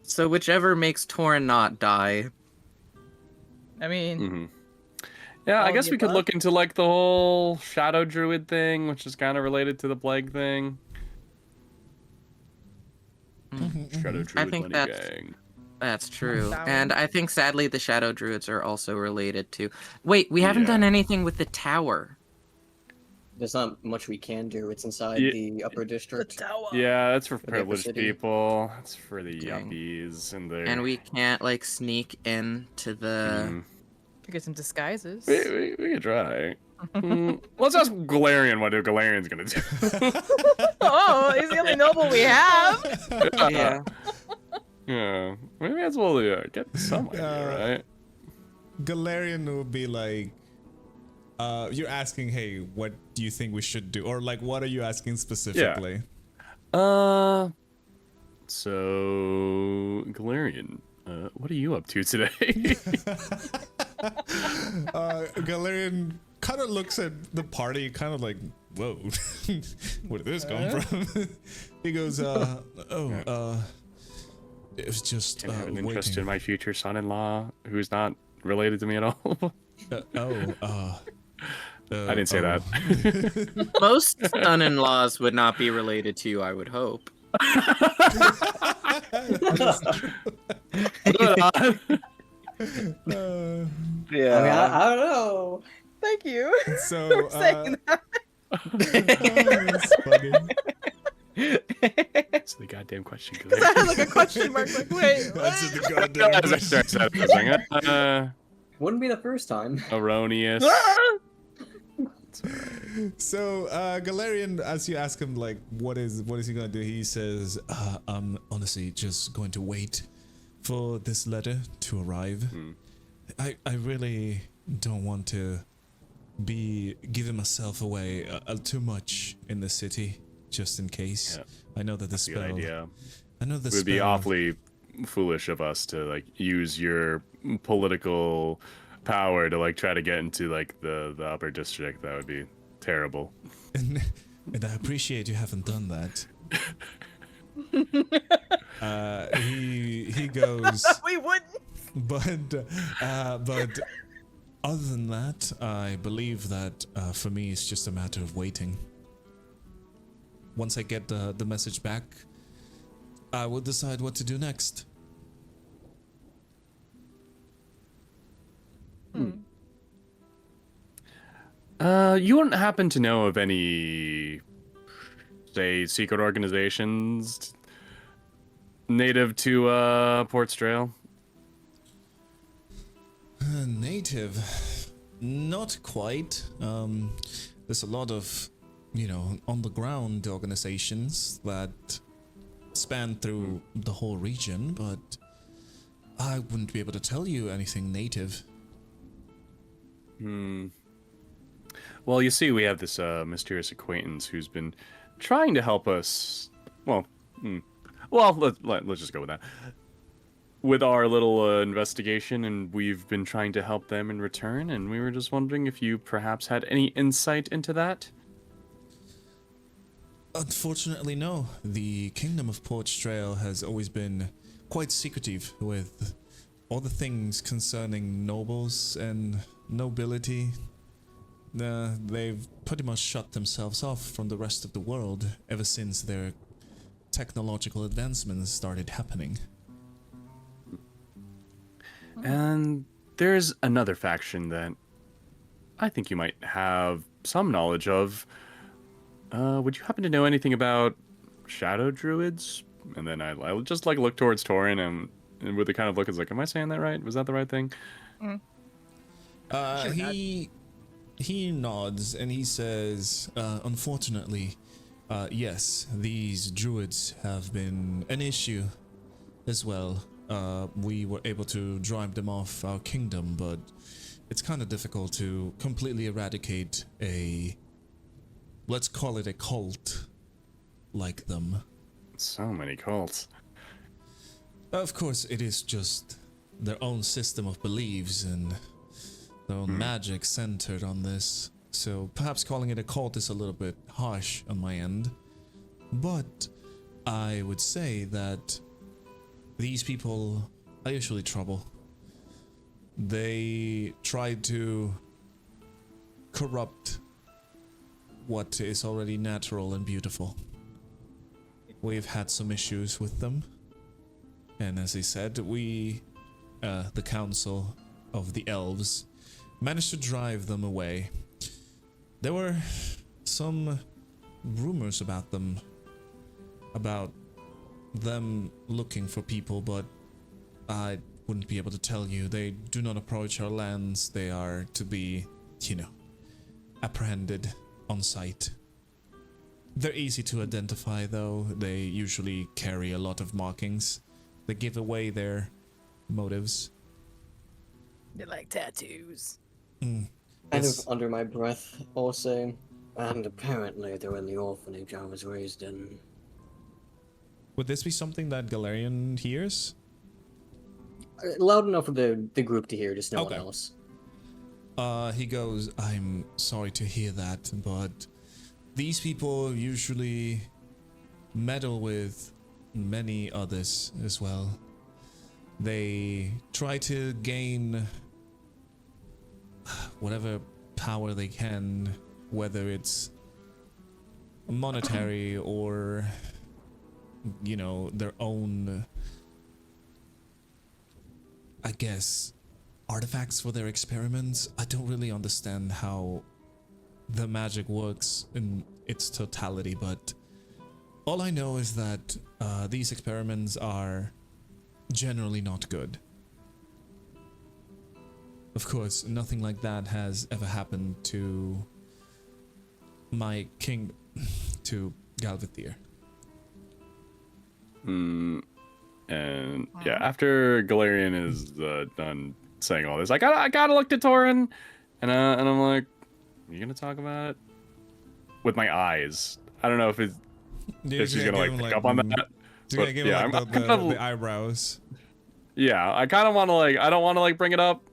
So whichever makes Taurin not die. I mean, Mm-hmm. Yeah, All I of guess the we could above? look into the whole Shadow Druid thing, which is kind of related to the Plague thing. Shadow Druid think Money that's- Gang. That's true. That And one. I think sadly the Shadow Druids are also related to... Wait, we haven't done anything with the tower. There's not much we can do. It's inside Yeah. the upper the district. tower. Yeah, that's for the upper privileged city. people. That's for the Dang. yuppies and their... And we can't, sneak into the... Mm. Figure some disguises. We could try. Let's ask Galarian what Galarian's gonna do. Oh, he's the only noble we have. Yeah. Yeah, we may as well get some idea, right? Galarian will be like, you're asking, hey, what do you think we should do? Or what are you asking specifically? So Galarian, what are you up to today? Galarian kind of looks at the party, kind of like, whoa, where did this come from? He goes, it was just I have an interest waiting. in my future son-in-law, who's not related to me at all. I I didn't say that. Most son-in-laws would not be related to you, I would hope. I mean, I don't know. Thank you So, for saying that. that's funny. That's the goddamn question. Because I had like a question mark. Like, wait, That's what? the goddamn As I started saying, I was like, Wouldn't be the first time. erroneous. It's all right. So, Galarian, as you ask him, like, what is he gonna do? He says, I'm honestly just going to wait for this letter to arrive. I really don't want to be giving myself away too much in the city, just in case. Yeah. I know that the That's a good spell. idea. I know the It would be spell- awfully foolish of us to like use your political power to like try to get into like the upper district. That would be terrible. and I appreciate you haven't done that. He goes. We wouldn't. But other than that, I believe that for me it's just a matter of waiting. Once I get the message back, I will decide what to do next. You wouldn't happen to know of any, say, secret organizations native to Port Strail? Native, not quite. There's a lot of, on the ground organizations that span through the whole region, but I wouldn't be able to tell you anything native. Well, you see, we have this mysterious acquaintance who's been trying to help us. Well, let's just go with that. With our little investigation, and we've been trying to help them in return, and we were just wondering if you perhaps had any insight into that? Unfortunately, no. The Kingdom of Port Strail has always been quite secretive with all the things concerning nobles and nobility. They've pretty much shut themselves off from the rest of the world ever since their technological advancements started happening. And there's another faction that I think you might have some knowledge of. Would you happen to know anything about shadow druids? And then I just like look towards Taurin and with the kind of look, it's like, am I saying that right? Was that the right thing? He nods and he says, unfortunately, yes, these druids have been an issue as well. We were able to drive them off our kingdom, but it's kind of difficult to completely eradicate let's call it a cult like them. So many cults. Of course, it is just their own system of beliefs and their own magic centered on this. So perhaps calling it a cult is a little bit harsh on my end. But I would say that these people are usually trouble. They try to corrupt what is already natural and beautiful. We've had some issues with them. And as I said, we, the Council of the Elves, managed to drive them away. There were some rumors about them looking for people, but I wouldn't be able to tell you. They do not approach our lands. They are to be, apprehended on sight. They're easy to identify, though. They usually carry a lot of markings that give away their motives. They're like tattoos. Kind Yes. of under my breath, also. And apparently they're in the orphanage I was raised in. Would this be something that Galarian hears? Loud enough for the group to hear, just no one Okay. else. He goes, I'm sorry to hear that, but these people usually meddle with many others as well. They try to gain whatever power they can, whether it's monetary or, their own, I guess, artifacts for their experiments. I don't really understand how the magic works in its totality, but All I know is that these experiments are generally not good. Of course, nothing like that has ever happened to my king, to Galvathier. And yeah, after Galarian is done saying all this, I gotta look to Taurin, and I'm like, are you gonna talk about it? With my eyes. I don't know if she's gonna like pick up on that. But, give yeah, like the eyebrows. Yeah, I kind of want to like, I don't want to like bring it up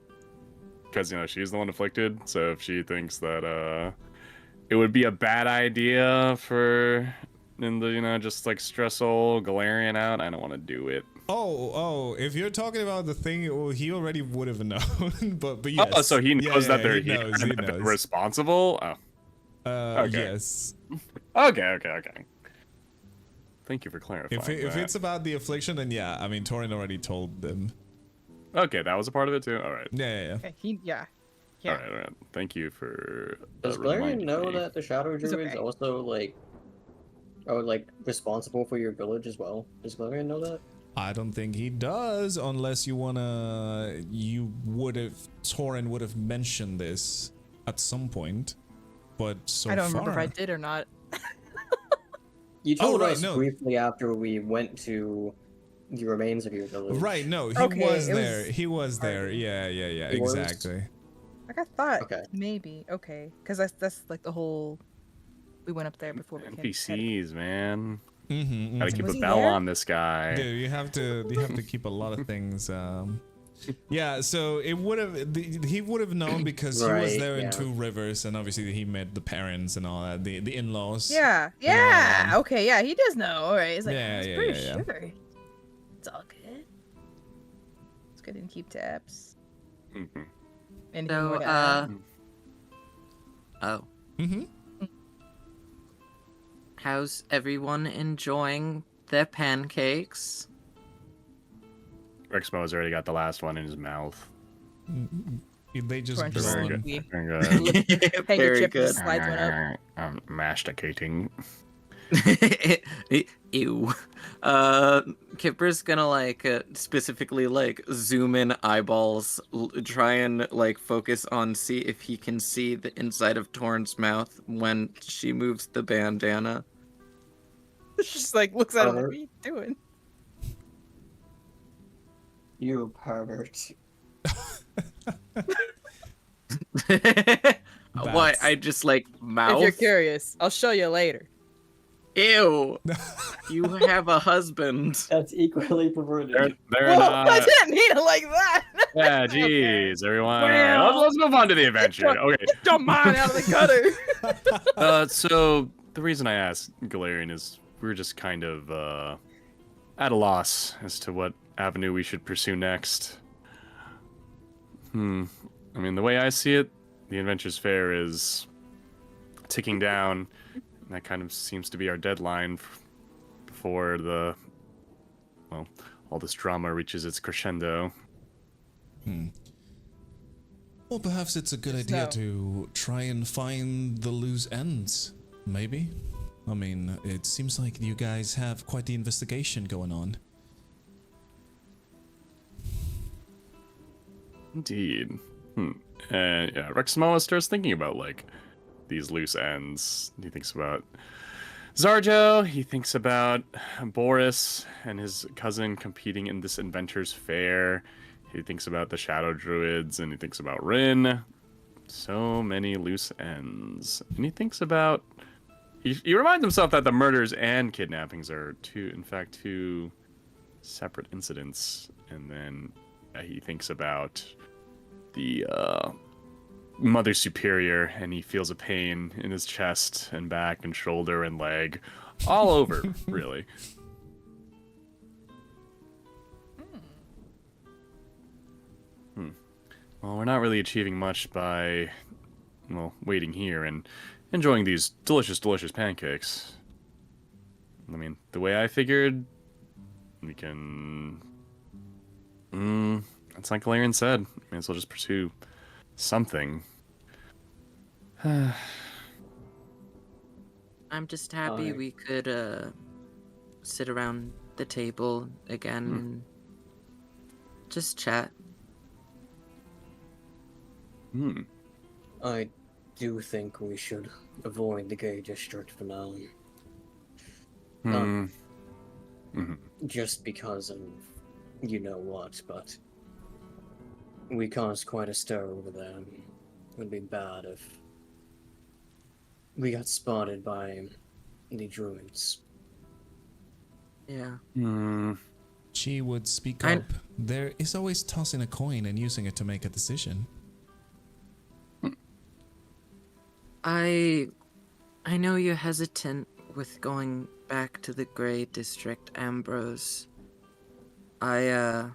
because she's the one afflicted. So if she thinks that it would be a bad idea for just like stress old Galarian out, I don't want to do it. Oh, if you're talking about the thing, well, he already would have known, but yes. Oh, so he knows that they're he they're responsible? Oh. Okay. Yes. Okay. Thank you for clarifying. If it's about the affliction, then yeah, I mean, Taurin already told them. Okay, that was a part of it too? Alright. Yeah. Okay, yeah. Alright. Thank you for Does Galarian know me. that the Shadow Druids okay. also are responsible for your village as well? Does Galarian know that? I don't think he does, unless Taurin would have mentioned this at some point. But so far, I don't remember if I did or not. You told right, us no. briefly after we went to the remains of your village. Right, no, he Okay, was it there. was- He was there. Yeah, He was? exactly. Like I thought, Okay. maybe. Okay, because that's like the whole. We went up there before we came. NPCs, man. Mm-hmm, Gotta keep Was a he bell there? on this guy. Dude, you have to keep a lot of things. Yeah, so he would have known because he was Right, there in yeah. Two Rivers, and obviously he met the parents and all that, the in-laws. Yeah. Okay, yeah, he does know. All right, it's like Yeah, it's yeah, pretty yeah. sure. It's all good. It's good to keep tabs. Mhm. Anything So, more to add? oh, Mm-hmm. how's everyone enjoying their pancakes? Rexmoa's already got the last one in his mouth. They just Torrent just Very gone. good. sleepy. Very good. Very Handkerchief good. just slides one up. I'm masticating. Ew. Kipper's gonna specifically zoom in eyeballs, try and focus on see if he can see the inside of Torrent's mouth when she moves the bandana. Just looks at him like, what are you doing? You pervert. What? I just mouth. If you're curious, I'll show you later. Ew. You have a husband. That's equally perverted. They're Whoa, not. I didn't mean it like that. Yeah, jeez, everyone. Well, Let's move on to the adventure. Okay. Get your mind out of the gutter. So the reason I asked Galarian is we're just kind of at a loss as to what avenue we should pursue next. I mean, the way I see it, the Adventures Fair is ticking down. And that kind of seems to be our deadline before all this drama reaches its crescendo. Well, perhaps it's a good idea to try and find the loose ends. Maybe. I mean, it seems like you guys have quite the investigation going on. Indeed. And yeah, Rexmoa starts thinking about these loose ends. He thinks about Zarjo, he thinks about Boris and his cousin competing in this Inventors Fair. He thinks about the Shadow Druids, and he thinks about Rin. So many loose ends. And he thinks about... He reminds himself that the murders and kidnappings are two separate incidents. And then he thinks about the Mother Superior, and he feels a pain in his chest and back and shoulder and leg. All over, really. Well, we're not really achieving much by, waiting here and enjoying these delicious, delicious pancakes. I mean, the way I figured, we can... It's like Galarian said. May as well just pursue something. I'm just happy we could sit around the table again and just chat. I do think we should avoid the gay district for now. Just because of you know what, but we caused quite a stir over there. It would be bad if we got spotted by the druids. Yeah. She would speak up. There is always tossing a coin and using it to make a decision. I know you're hesitant with going back to the Grey District, Ambrose. I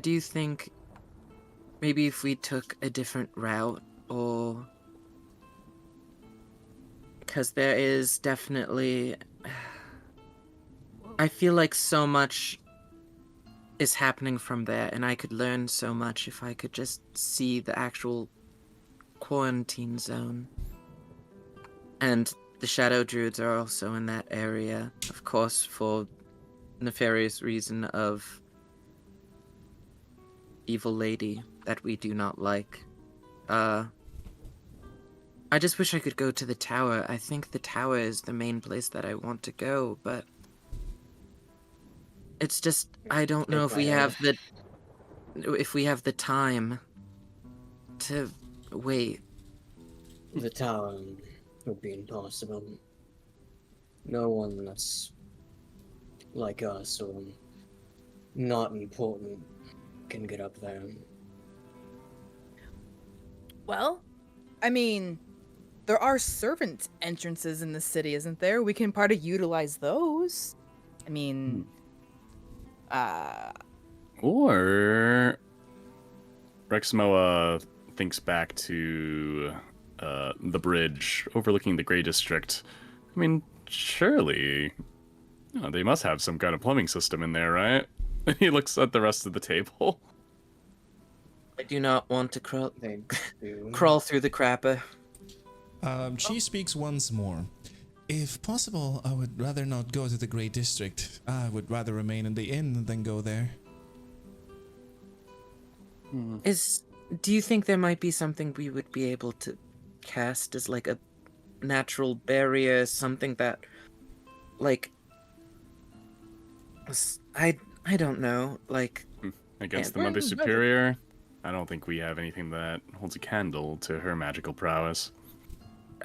do think maybe if we took a different route, or because there is definitely, I feel like so much is happening from there, and I could learn so much if I could just see the actual quarantine zone. And the Shadow Druids are also in that area, of course, for nefarious reason of evil lady that we do not like. I just wish I could go to the tower. I think the tower is the main place that I want to go, but it's just I don't know if we have the time to wait. The tower would be impossible. No one that's like us or not important can get up there. Well, I mean, there are servant entrances in the city, isn't there? We can part of utilize those. I mean, Or Rexmoa thinks back to the bridge overlooking the Grey District. I mean, surely they must have some kind of plumbing system in there, right? He looks at the rest of the table. I do not want to crawl They through the crapper. She speaks once more. If possible, I would rather not go to the Grey District. I would rather remain in the inn than go there. Do you think there might be something we would be able to cast as like a natural barrier, something that, like, I don't know, like Against the Mother Superior, I don't think we have anything that holds a candle to her magical prowess.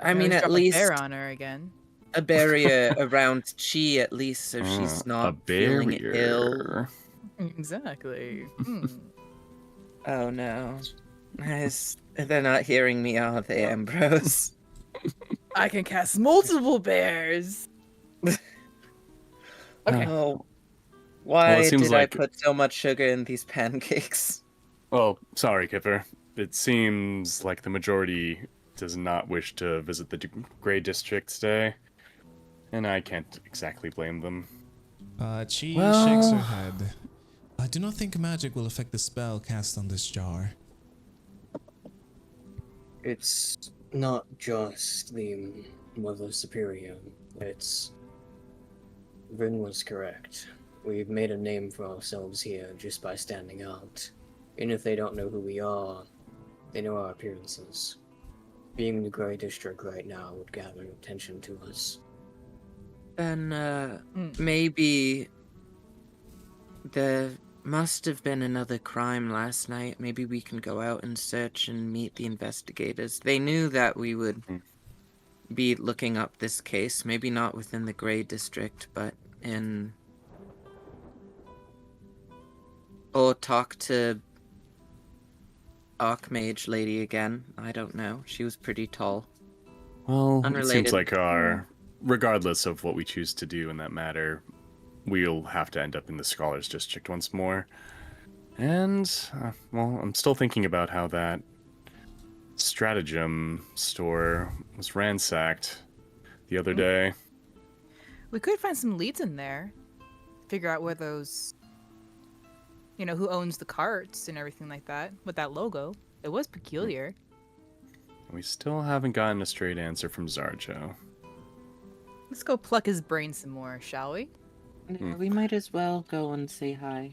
I mean, Let's at drop least a bear on her again. a barrier around Chi, at least, so she's not feeling ill. Exactly. Oh no. They're not hearing me, are they, Ambrose? I can cast multiple bears. Okay. Oh. Why seems did like- I put so much sugar in these pancakes? Oh, sorry, Kipper. It seems like the majority does not wish to visit the Grey District today, and I can't exactly blame them. She shakes her head. I do not think magic will affect the spell cast on this jar. It's not just the Mother Superior. It's... Vin was correct. We've made a name for ourselves here just by standing out. Even if they don't know who we are, they know our appearances. Being in the Grey District right now would gather attention to us. Then, maybe there must have been another crime last night. Maybe we can go out and search and meet the investigators. They knew that we would be looking up this case. Maybe not within the Grey District, but in... Or talk to Archmage Lady again. I don't know. She was pretty tall. Well, Unrelated. it seems like regardless of what we choose to do in that matter, we'll have to end up in the Scholars District once more. And, well, I'm still thinking about how that stratagem store was ransacked the other day. We could find some leads in there. Figure out where those... You know, who owns the carts and everything like that with that logo. It was peculiar. We still haven't gotten a straight answer from Zarjo. Let's go pluck his brain some more, shall we? Yeah, we might as well go and say hi.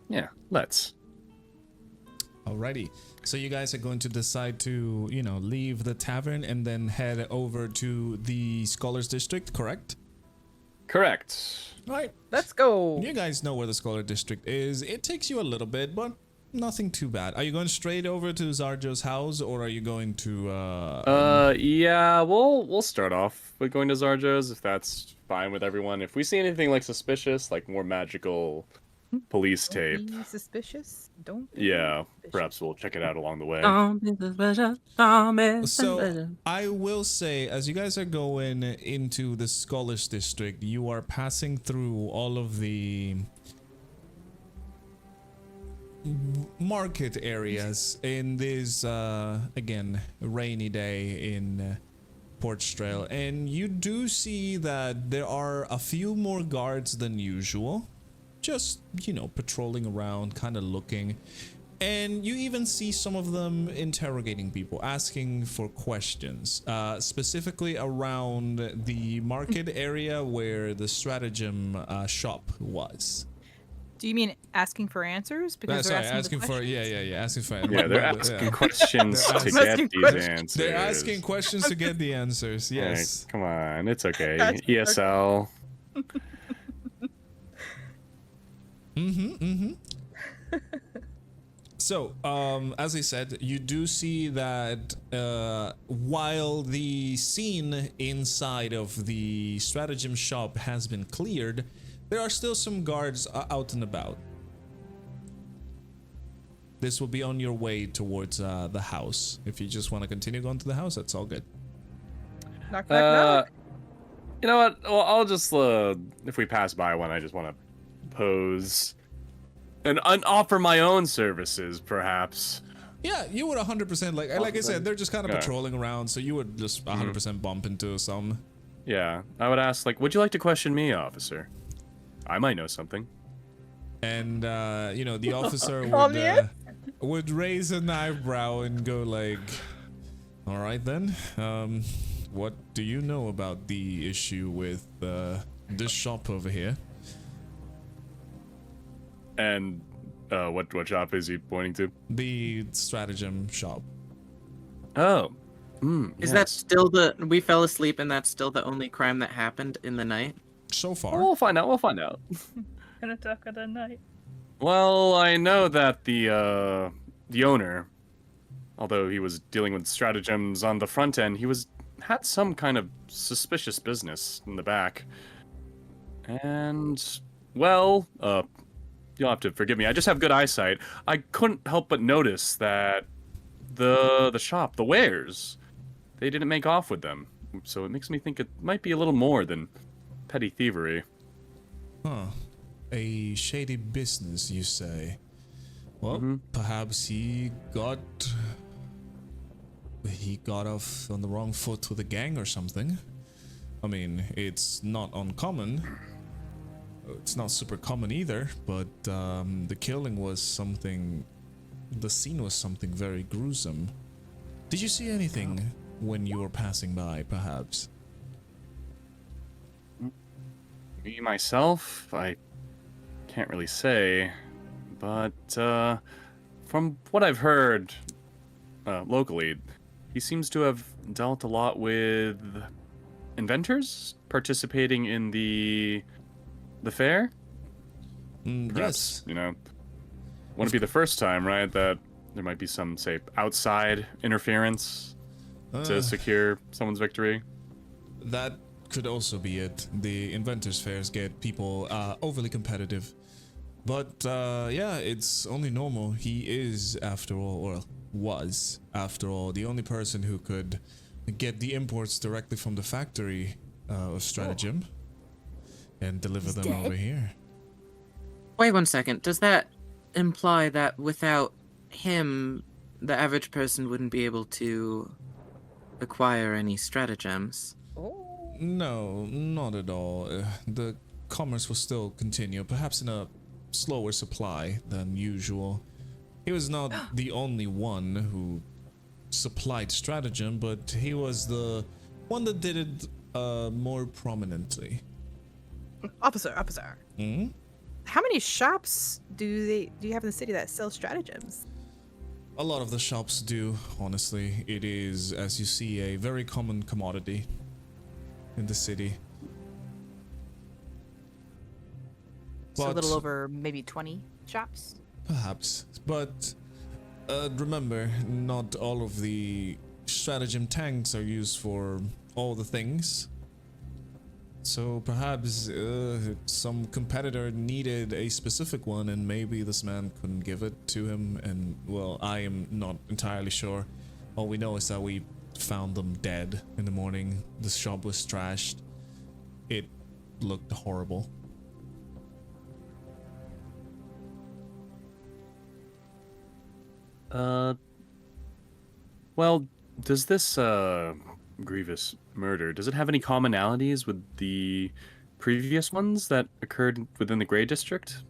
Yeah, let's. Alrighty. So you guys are going to decide to, you know, leave the tavern and then head over to the Scholars District, correct? Correct. Alright. Let's go. You guys know where the Scholar District is. It takes you a little bit, but nothing too bad. Are you going straight over to Zarjo's house, or are you going to Yeah, we'll start off with going to Zarjo's if that's fine with everyone. If we see anything like suspicious, like more magical police tape, Don't be suspicious. Don't. Be yeah, suspicious. perhaps we'll check it out along the way. So I will say, as you guys are going into the Scholars District, you are passing through all of the market areas in this again rainy day in Portstrail, and you do see that there are a few more guards than usual, just, you know, patrolling around, kind of looking. And you even see some of them interrogating people, asking for questions, specifically around the market area where the stratagem shop was. Do you mean asking for answers? Because they're Asking the for questions? asking for Yeah, they're asking questions They're to asking get these questions. answers. They're asking questions to get the answers. Like, Yes. come on, it's okay. That's ESL. So, as I said, you do see that while the scene inside of the stratagem shop has been cleared, there are still some guards out and about. This will be on your way towards the house. If you just want to continue going to the house, that's all good. Knock, knock, knock. You know what? Well, I'll just if we pass by one, I just want to pose and offer my own services, perhaps. Yeah, you would 100% like I said, they're just kind of Yeah. patrolling around, so you would just 100% bump into some. Yeah, I would ask, like, would you like to question me, officer? I might know something. And you know, the officer would raise an eyebrow and go like, all right then, what do you know about the issue with this shop over here? And what shop is he pointing to? The stratagem shop. Oh. Is that still we fell asleep and that's still the only crime that happened in the night? So far. We'll find out. We'll find out. Gonna talk at the night. Well, I know that the owner, although he was dealing with stratagems on the front end, had some kind of suspicious business in the back. And, well, you'll have to forgive me. I just have good eyesight. I couldn't help but notice that the shop, the wares, they didn't make off with them. So it makes me think it might be a little more than petty thievery. Huh. A shady business, you say? Well, perhaps he got off on the wrong foot with a gang or something. I mean, it's not uncommon. It's not super common either, but the killing was something. The scene was something very gruesome. Did you see anything when you were passing by, perhaps? Me, myself, I can't really say, but from what I've heard locally, he seems to have dealt a lot with inventors participating in the fair. Yes. Perhaps, you know, wouldn't be the first time, right, that there might be some, say, outside interference to secure someone's victory. That could also be it. The inventors fairs get people overly competitive. But yeah, it's only normal. He is, after all, or was, after all, the only person who could get the imports directly from the factory of Stratagem and deliver them over here. Wait 1 second. Does that imply that without him, the average person wouldn't be able to acquire any stratagems? No, not at all. The commerce will still continue, perhaps in a slower supply than usual. He was not the only one who supplied stratagem, but he was the one that did it more prominently. Officer. Hmm? How many shops do you have in the city that sell stratagems? A lot of the shops do, honestly. It is, as you see, a very common commodity in the city. So a But- little over maybe 20 shops. Perhaps, but remember, not all of the stratagem tanks are used for all the things. So perhaps some competitor needed a specific one, and maybe this man couldn't give it to him. And well, I am not entirely sure. All we know is that we found them dead in the morning. The shop was trashed. It looked horrible. Well, does this grievous murder, does it have any commonalities with the previous ones that occurred within the Grey District?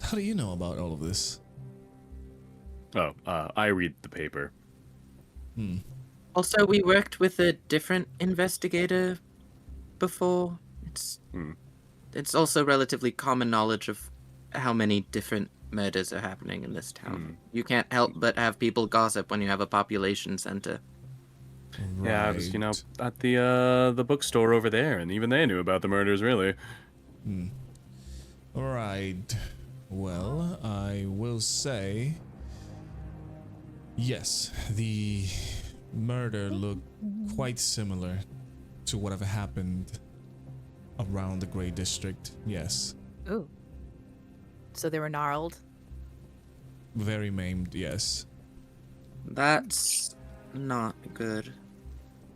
How do you know about all of this? Oh, I read the paper. Also, we worked with a different investigator before. It's also relatively common knowledge of how many different murders are happening in this town. You can't help but have people gossip when you have a population center. Yeah, I was, at the bookstore over there, and even they knew about the murders, really. Alright. Well, I will say... Yes, the murder looked quite similar to whatever happened around the Grey District. Yes. Ooh. So they were gnarled. Very maimed, yes. That's not good.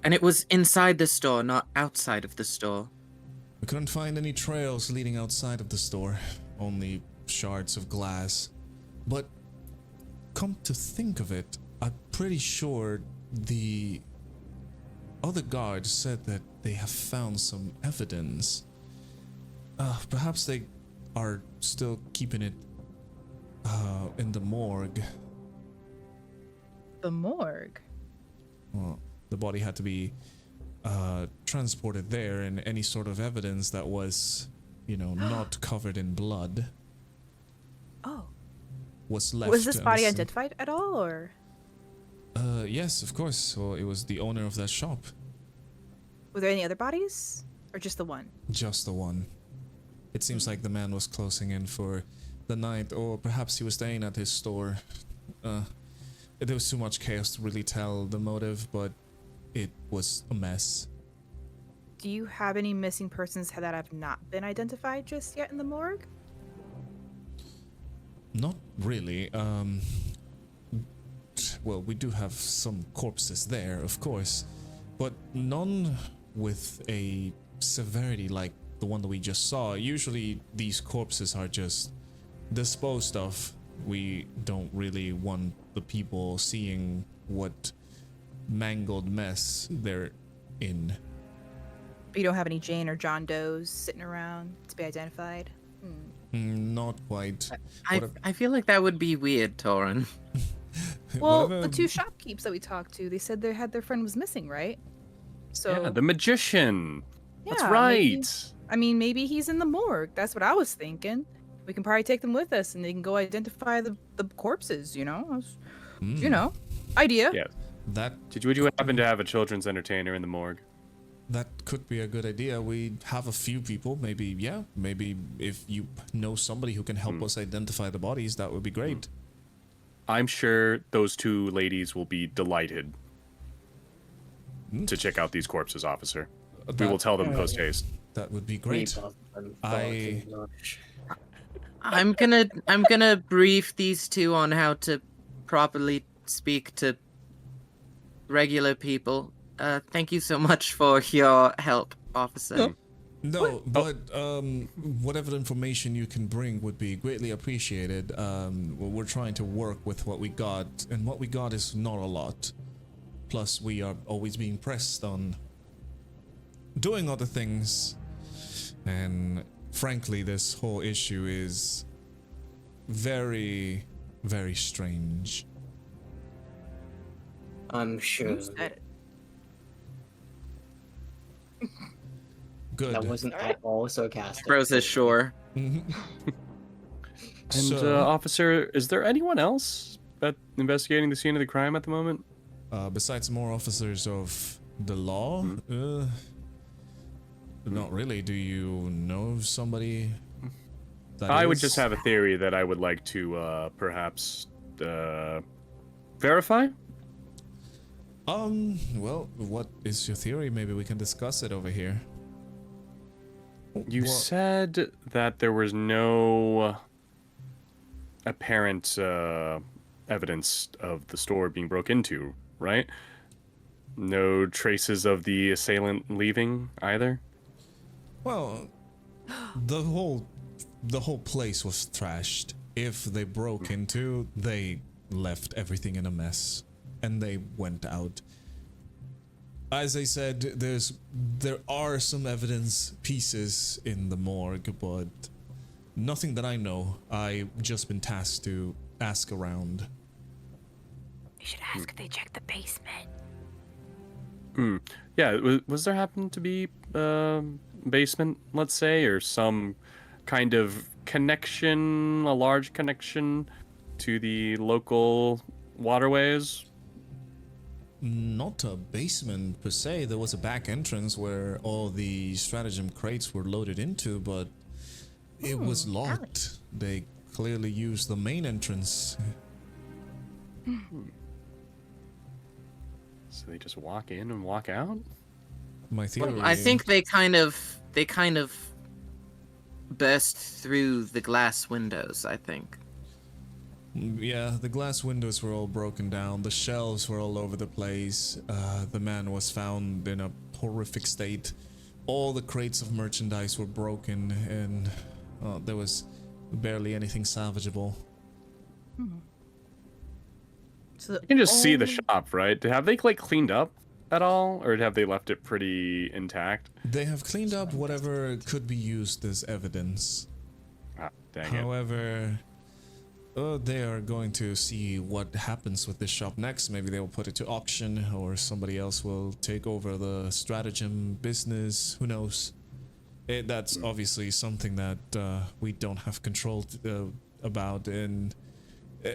And it was inside the store, not outside of the store. We couldn't find any trails leading outside of the store, only shards of glass. But come to think of it, I'm pretty sure the other guards said that they have found some evidence. Perhaps they are still keeping it in the morgue. The morgue? Well, the body had to be transported there, and any sort of evidence that was, not covered in blood Oh. was left. Was this on body the identified at all, or? Yes, of course. So it was the owner of that shop. Were there any other bodies? Or just the one? Just the one. It seems like the man was closing in for the night, or perhaps he was staying at his store. There was too much chaos to really tell the motive, but it was a mess. Do you have any missing persons that have not been identified just yet in the morgue? Not really. Well, we do have some corpses there, of course, but none with a severity like the one that we just saw. Usually these corpses are just disposed of. We don't really want the people seeing what mangled mess they're in. But you don't have any Jane or John Does sitting around to be identified? Not quite. I feel like that would be weird, Taurin. Well, Whatever- the two shopkeepers that we talked to, they said they had their friend was missing, right? So Yeah, the magician. That's yeah, right. maybe he's in the morgue. That's what I was thinking. We can probably take them with us, and they can go identify the corpses. Idea. Yeah. That Would you happen to have a children's entertainer in the morgue? That could be a good idea. We have a few people. Maybe if you know somebody who can help us identify the bodies, that would be great. I'm sure those two ladies will be delighted to check out these corpses, officer. We will tell them post haste. That would be great. I'm gonna brief these two on how to properly speak to regular people. Thank you so much for your help, officer. No, but whatever information you can bring would be greatly appreciated. We're trying to work with what we got, and what we got is not a lot. Plus, we are always being pressed on doing other things, and frankly, this whole issue is very, very strange. I'm sure. Who said it? Good. That wasn't at all sarcastic. Ambrose is sure. And So, officer, is there anyone else investigating the scene of the crime at the moment? besides more officers of the law, not really. Do you know somebody? I would just have a theory that I would like to perhaps verify. Well, what is your theory? Maybe we can discuss it over here. You said that there was no apparent evidence of the store being broke into, right? No traces of the assailant leaving either? Well, the whole place was trashed. If they broke into, they left everything in a mess, and they went out. As I said, there are some evidence pieces in the morgue, but nothing that I know. I've just been tasked to ask around. You should ask if they checked the basement. Yeah, was there happen to be basement, let's say, or some kind of connection, a large connection to the local waterways? Not a basement per se. There was a back entrance where all the stratagem crates were loaded into, but it was locked. They clearly used the main entrance. So they just walk in and walk out? My theory. I think they kind of burst through the glass windows, I think. Yeah, the glass windows were all broken down. The shelves were all over the place. The man was found in a horrific state. All the crates of merchandise were broken, and there was barely anything salvageable. So You can just see the shop, right? Have they cleaned up at all, or have they left it pretty intact? They have cleaned up whatever could be used as evidence. Ah, dang it. However, they are going to see what happens with this shop next. Maybe they will put it to auction, or somebody else will take over the stratagem business. Who knows? That's obviously something that we don't have control about, and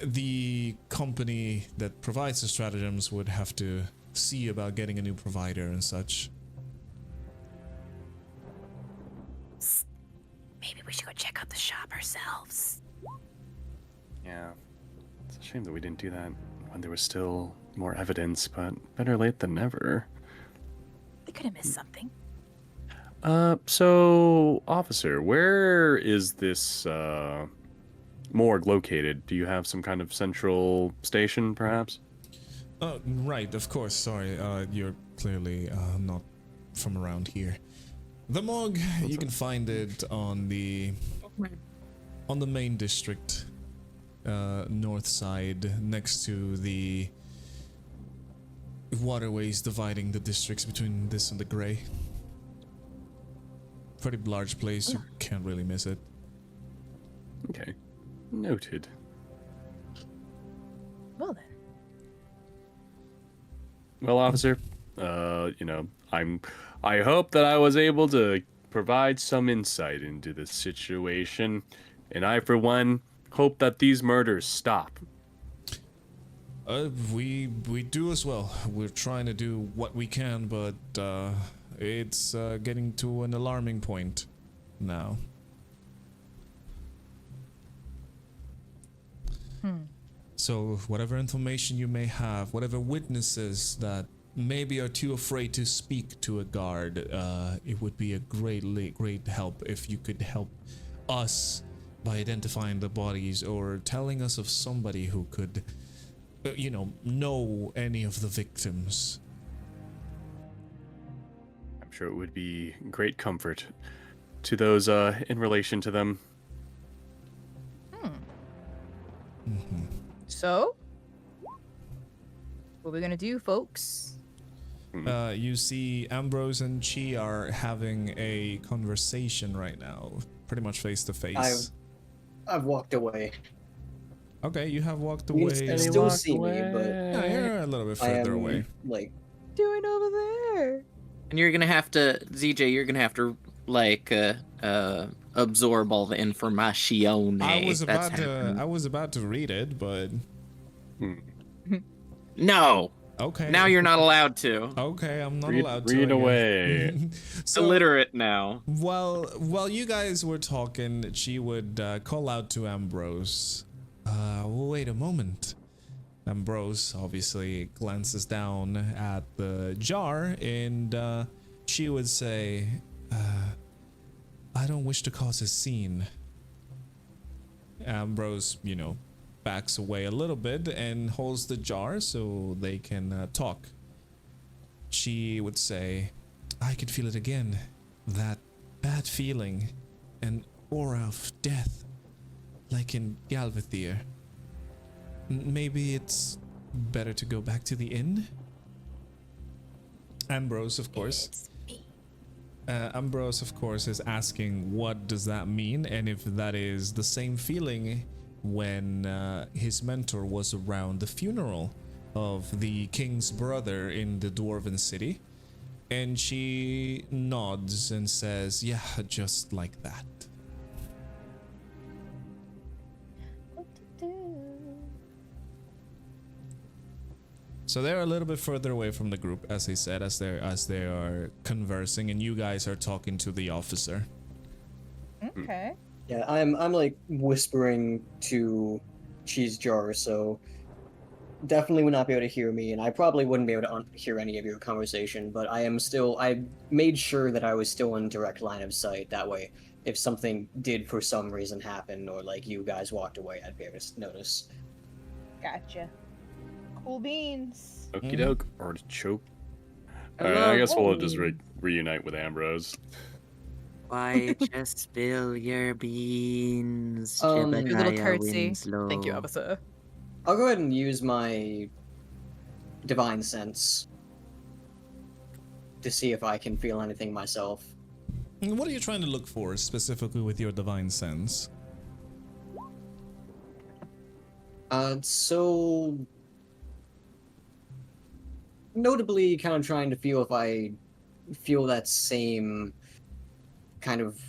the company that provides the stratagems would have to see about getting a new provider and such. maybe we should go check out the shop ourselves. Yeah. It's a shame that we didn't do that when there was still more evidence, but better late than never. We could have missed something. So, officer, where is this morgue located? Do you have some kind of central station, perhaps? Right, of course, sorry, you're clearly not from around here. The morgue, you can find it on the main district, north side, next to the waterways dividing the districts between this and the gray. Pretty large place, you can't really miss it. Okay. Noted. Well then. Well, officer, I hope that I was able to provide some insight into the situation, and I, for one, hope that these murders stop. We do as well. We're trying to do what we can, but it's getting to an alarming point now. So whatever information you may have, whatever witnesses that maybe are too afraid to speak to a guard, it would be a great help if you could help us by identifying the bodies or telling us of somebody who could, know any of the victims. I'm sure it would be great comfort to those in relation to them. So, what are we gonna do, folks? You see Ambrose and Chi are having a conversation right now, pretty much face to face. I've walked away. Okay, you have walked You away. can still see me, but Yeah, you're a little bit I further am away. like Doing over there. And you're gonna have to, ZJ. You're gonna have to like absorb all the information. I was that's about to. happening. I was about to read it, but No. okay. Now you're not allowed to. Okay, I'm not Read, allowed to. read I guess. away. So, Illiterate now. while you guys were talking, she would call out to Ambrose. Wait a moment. Ambrose obviously glances down at the jar and she would say, I don't wish to cause a scene. Ambrose, backs away a little bit and holds the jar so they can talk. She would say, I could feel it again. That bad feeling, an aura of death, like in Galvathier. Maybe it's better to go back to the inn? Ambrose, of course. Ambrose, of course, is asking what does that mean, and if that is the same feeling when his mentor was around the funeral of the king's brother in the Dwarven city. And she nods and says, yeah, just like that. So they're a little bit further away from the group, as he said, as they are conversing, and you guys are talking to the officer. Okay. Yeah, I'm like whispering to Cheese Jar, so definitely would not be able to hear me, and I probably wouldn't be able to hear any of your conversation, but I made sure that I was still in direct line of sight. That way, if something did for some reason happen, or like you guys walked away, I'd be able to notice. Gotcha. Cool beans. Okie doke. Artichoke. Hello. I guess we'll just reunite with Ambrose. Why just spill your beans? Your little Jebediah curtsy. Winslow. Thank you, officer. I'll go ahead and use my divine sense to see if I can feel anything myself. And what are you trying to look for specifically with your divine sense? So notably kind of trying to feel if I feel that same kind of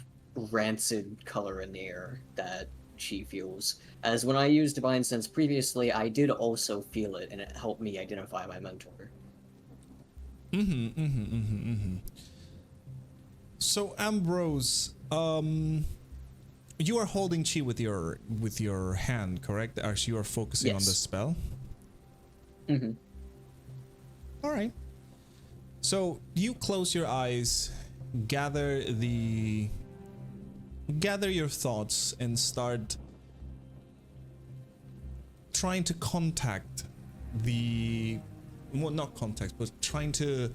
rancid color in the air that she feels. As when I used divine sense previously, I did also feel it, and it helped me identify my mentor. So Ambrose, you are holding chi with your hand, correct? As you are focusing on the Yes. spell. Mm-hmm. All right. So you close your eyes, gather your thoughts, and start trying to contact not contact, but trying to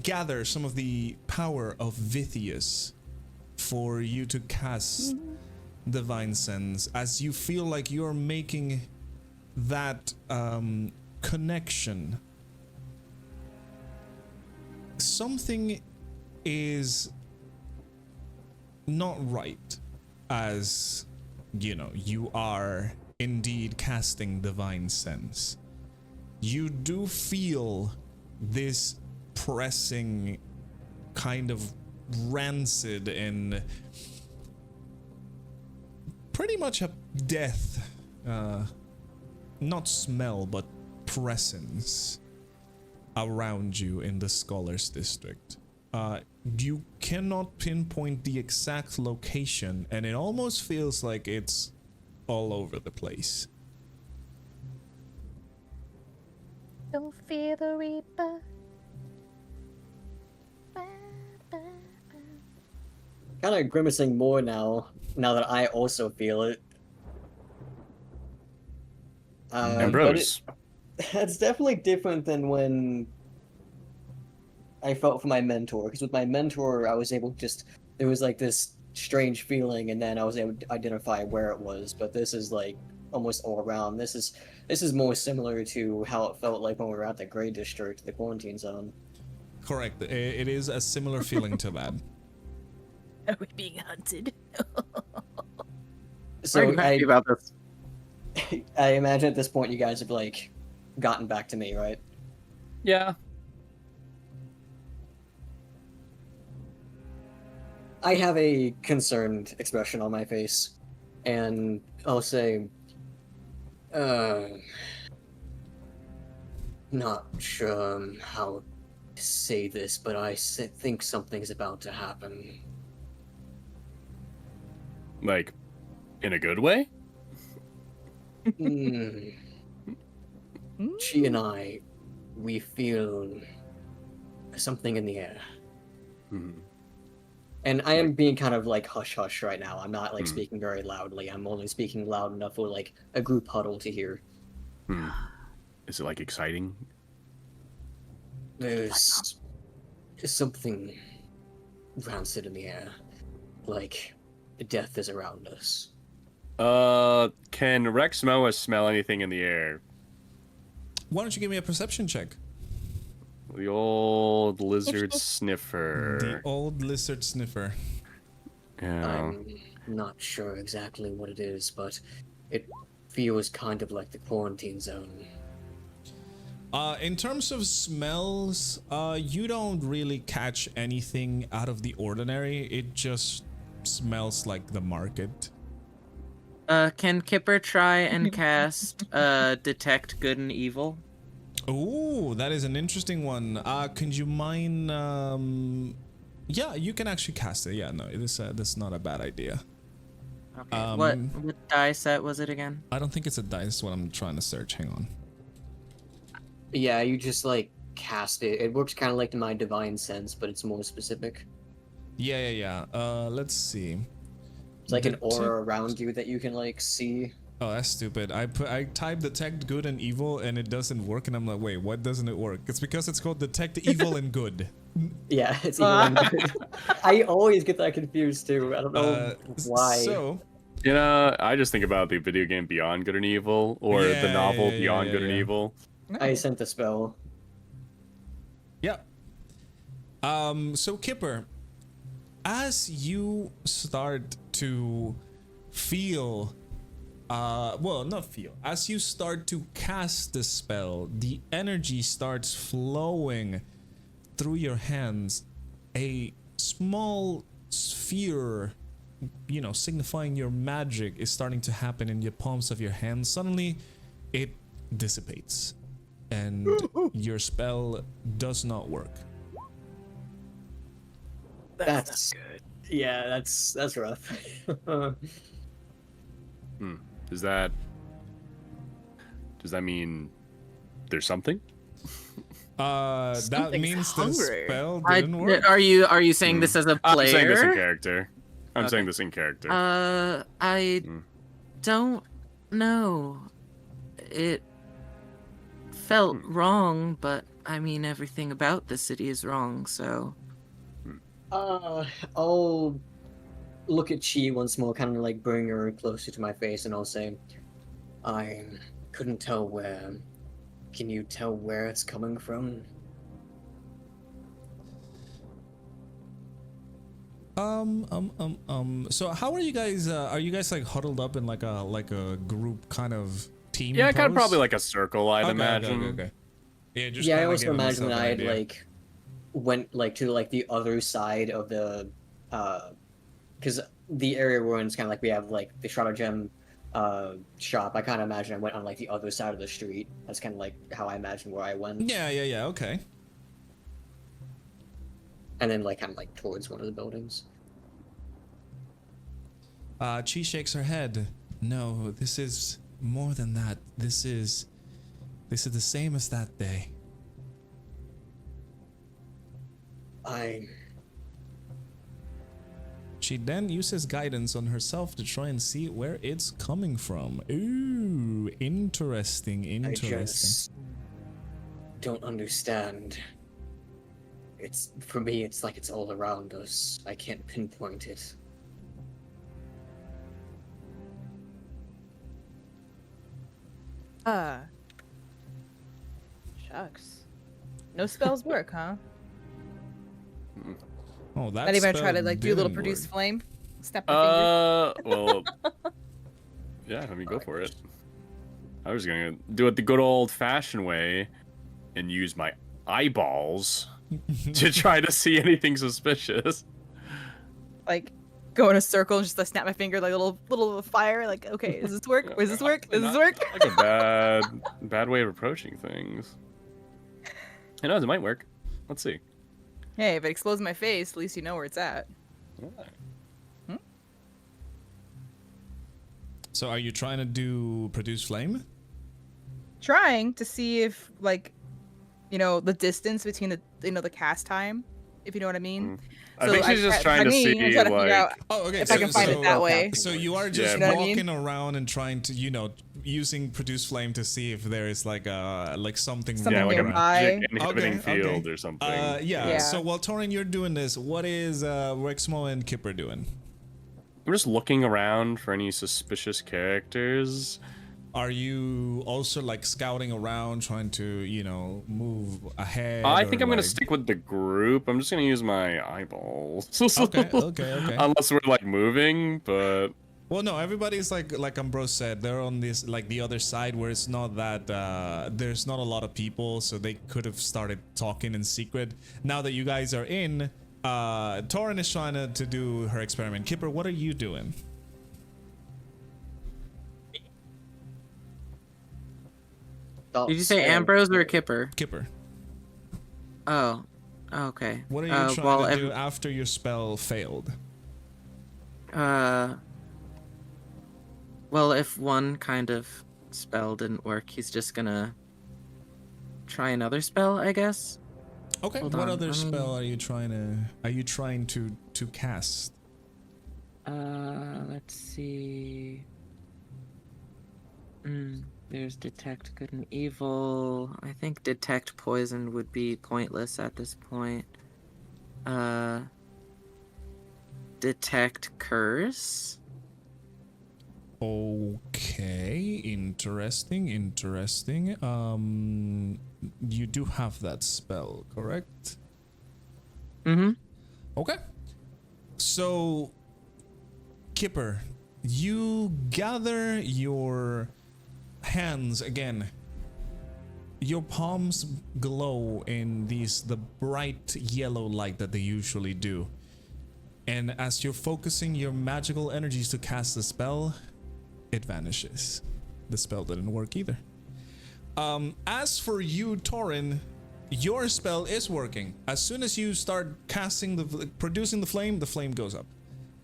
gather some of the power of Vithius for you to cast divine sense, as you feel like you're making that connection. Something is not right, as you are indeed casting divine sense. You do feel this pressing kind of rancid and pretty much a death, not smell, but presence around you in the Scholars District. You cannot pinpoint the exact location, and it almost feels like it's all over the place. Don't fear the reaper. Kind of grimacing more now that I also feel it. Ambrose. That's definitely different than when I felt for my mentor, because with my mentor, I was able to there was like this strange feeling, and then I was able to identify where it was, but this is like almost all around. This is more similar to how it felt like when we were at the Grey District, the quarantine zone. Correct. It is a similar feeling to that. Are we being hunted? So I'm happy about this. I imagine at this point you guys have like gotten back to me, right? Yeah. I have a concerned expression on my face, and I'll say, not sure how to say this, but think something's about to happen. Like, in a good way? She and I, we feel something in the air. And I am being kind of like hush hush right now. I'm not like speaking very loudly. I'm only speaking loud enough for like a group huddle to hear. Is it like exciting? There's something rancid in the air. Like death is around us. Can Rexmoa smell anything in the air? Why don't you give me a perception check? The old lizard sniffer. The old lizard sniffer. Yeah. I'm not sure exactly what it is, but it feels kind of like the quarantine zone. In terms of smells, you don't really catch anything out of the ordinary. It just smells like the market. Can Kipper try and cast detect good and evil? Oh, that is an interesting one. Could you mind? Yeah, you can actually cast it. Yeah, no, that's not a bad idea. Okay. What die set was it again? I don't think it's a dice. That's what I'm trying to search. Hang on. Yeah, you just like cast it. It works kind of like my divine sense, but it's more specific. Yeah. Let's see. It's like an aura around you that you can like see. Oh, that's stupid. I type detect good and evil and it doesn't work, and I'm like, wait, what doesn't it work? It's because it's called detect evil and good. Yeah, it's evil and good. I always get that confused too. I don't know why. So, You know, I just think about the video game Beyond Good and Evil, or the novel Beyond Good and Evil. I sent the spell. Yeah. So Kipper, as you start to feel, well, not feel, as you start to cast the spell, the energy starts flowing through your hands. A small sphere, you know, signifying your magic is starting to happen in your palms of your hands. Suddenly, it dissipates, and your spell does not work. That's good. Yeah, that's rough. Does that mean there's something? That means the hungry. spell didn't work. Are you saying this as a player? I'm saying this in character. I'm saying this in character. I don't know. It felt wrong, but I mean everything about the city is wrong, so. I'll look at Chi once more, kind of like bring her closer to my face, and I'll say, I couldn't tell where. Can you tell where it's coming from? So how are you guys? Are you guys like huddled up in like a group kind of team? Yeah, kind of pose? probably like a circle, I'd imagine. Okay. Yeah, just Yeah, I kinda also giving imagine myself that an I'd idea. like went like to like the other side of the because the area we're in is kind of like we have like the Shroud Gem shop. I kind of imagine I went on like the other side of the street. That's kind of like how I imagine where I went. Yeah. Okay. And then like kind of like towards one of the buildings. Chi shakes her head. No, this is more than that. This is the same as that day. She then uses guidance on herself to try and see where it's coming from. Ooh, interesting. I just don't understand. It's for me. It's like it's all around us. I can't pinpoint it. Shucks. No spells work, huh? Oh, that Not even spell try to like do a little didn't produce work. flame. Snap my finger. Well, yeah, I mean, go for it. I was gonna do it the good old-fashioned way and use my eyeballs to try to see anything suspicious. like go in a circle and just snap my finger like a little fire. Like, okay, does this work? Does this work? Does this work? Like a bad way of approaching things. Who knows? It might work. Let's see. Hey, if it explodes in my face, at least you know where it's at. So are you trying to produce flame? Trying to see if like, the distance between the cast time, if you know what I mean. I think she's just trying to see I'm trying to figure out Oh, okay. if I can find it that way. So you are just You know what I mean? walking around and trying to, using produce flame to see if there is like something Something like a nearby. magic inhibiting field or something. Yeah. So while Taurin, you're doing this, what is Rexmoa and Kipper doing? I'm just looking around for any suspicious characters. Are you also like scouting around, trying to, move ahead? I think I'm gonna like... stick with the group. I'm just gonna use my eyeballs. Okay. Unless we're like moving, but Well, no, everybody's like Ambrose said, they're on this like the other side where it's not that there's not a lot of people, so they could have started talking in secret. Now that you guys are in, Taurin is trying to do her experiment. Kipper, what are you doing? Did you say Ambrose or Kipper? Kipper, Oh, okay. what are you trying well, to do after your spell failed? Well, if one kind of spell didn't work, he's just gonna try another spell, I guess. Okay, Hold what on, other I mean- spell are you trying to cast? Let's see. There's detect good and evil. I think detect poison would be pointless at this point. Detect curse. Okay, interesting. You do have that spell, correct? Mm-hmm. Okay. So, Kipper, you gather your hands again. Your palms glow in the bright yellow light that they usually do. And as you're focusing your magical energies to cast the spell, it vanishes. The spell didn't work either. As for you, Taurin, your spell is working. As soon as you start producing the flame goes up.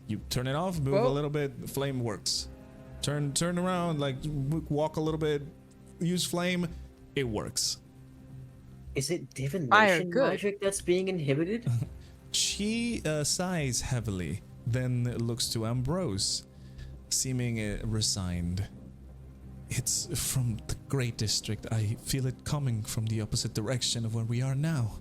You turn it off, move a little bit, the flame works. Turn around, like walk a little bit, use flame, it works. Is it Fire, divination good. magic that's being inhibited? She sighs heavily, then looks to Ambrose, seeming resigned. It's from the Great District. I feel it coming from the opposite direction of where we are now.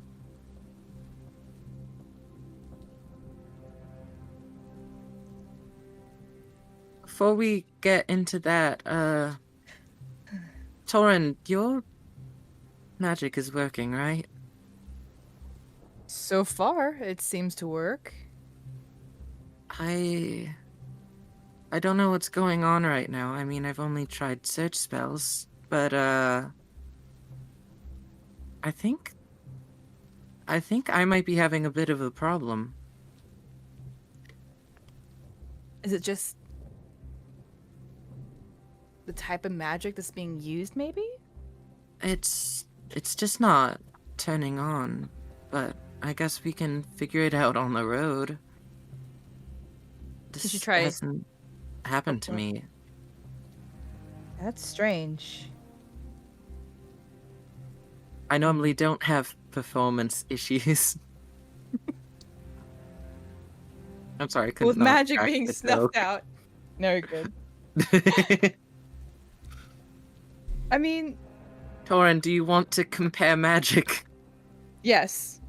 Before we get into that, Taurin, your magic is working, right? So far, it seems to work. I don't know what's going on right now. I mean, I've only tried search spells, but I think I might be having a bit of a problem. Is it just the type of magic that's being used, maybe? It's just not turning on, but I guess we can figure it out on the road. Did you try- hasn't happened to me. That's strange. I normally don't have performance issues. I'm sorry, I couldn't With not magic crack being the snuffed joke. out. No, you're good. I mean, Taurin, do you want to compare magic? yes.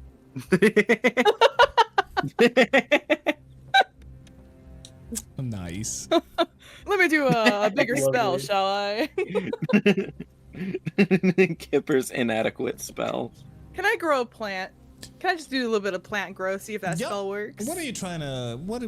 Nice. Let me do a bigger spell, Lovely. shall I? Kipper's inadequate spell. Can I grow a plant? Can I just do a little bit of plant growth, see if that Yep. spell works? What are you trying to what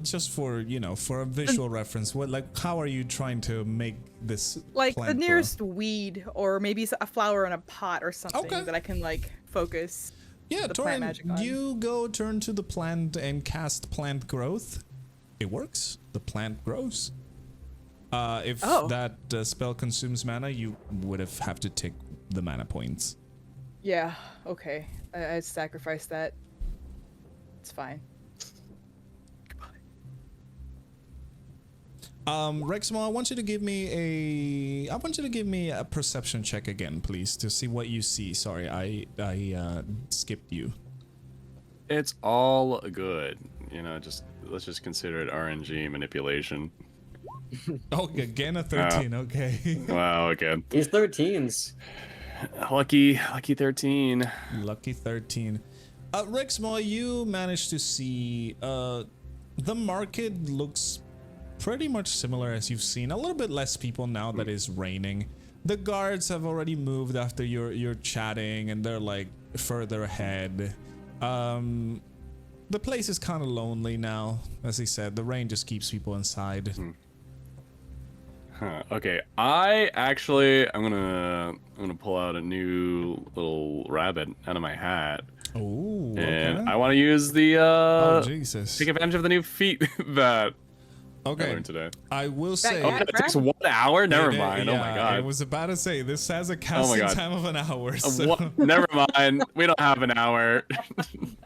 just for for a visual reference, how are you trying to make this Like the plant grow? nearest weed, or maybe a flower in a pot or something Okay. that I can like focus. Yeah, the plant Taurin, magic on. you go turn to the plant and cast plant growth. It works. The plant grows. If Oh. that spell consumes mana, you would have to take the mana points. Yeah, okay. I sacrificed that. It's fine. Rexmoa, I want you to give me a perception check again, please, to see what you see. Sorry, I skipped you. It's all good. You know, let's just consider it RNG manipulation. Oh, again a 13. Okay. Wow, okay. These 13s. Lucky 13. Lucky 13. Rexmoa, you managed to see the market looks pretty much similar as you've seen. A little bit less people now that it's raining. The guards have already moved after you're chatting, and they're like further ahead. The place is kind of lonely now. As he said, the rain just keeps people inside. Huh, okay, I'm gonna pull out a new little rabbit out of my hat. Oh, And okay. I want to use the Oh, Jesus. take advantage of the new feat that I Okay, learned today. I will That say. Oh, cat it takes friend? 1 hour? Never It- mind. Oh yeah, my I god. was about to say this has a casting God. time of an hour. So. Never mind. We don't have an hour.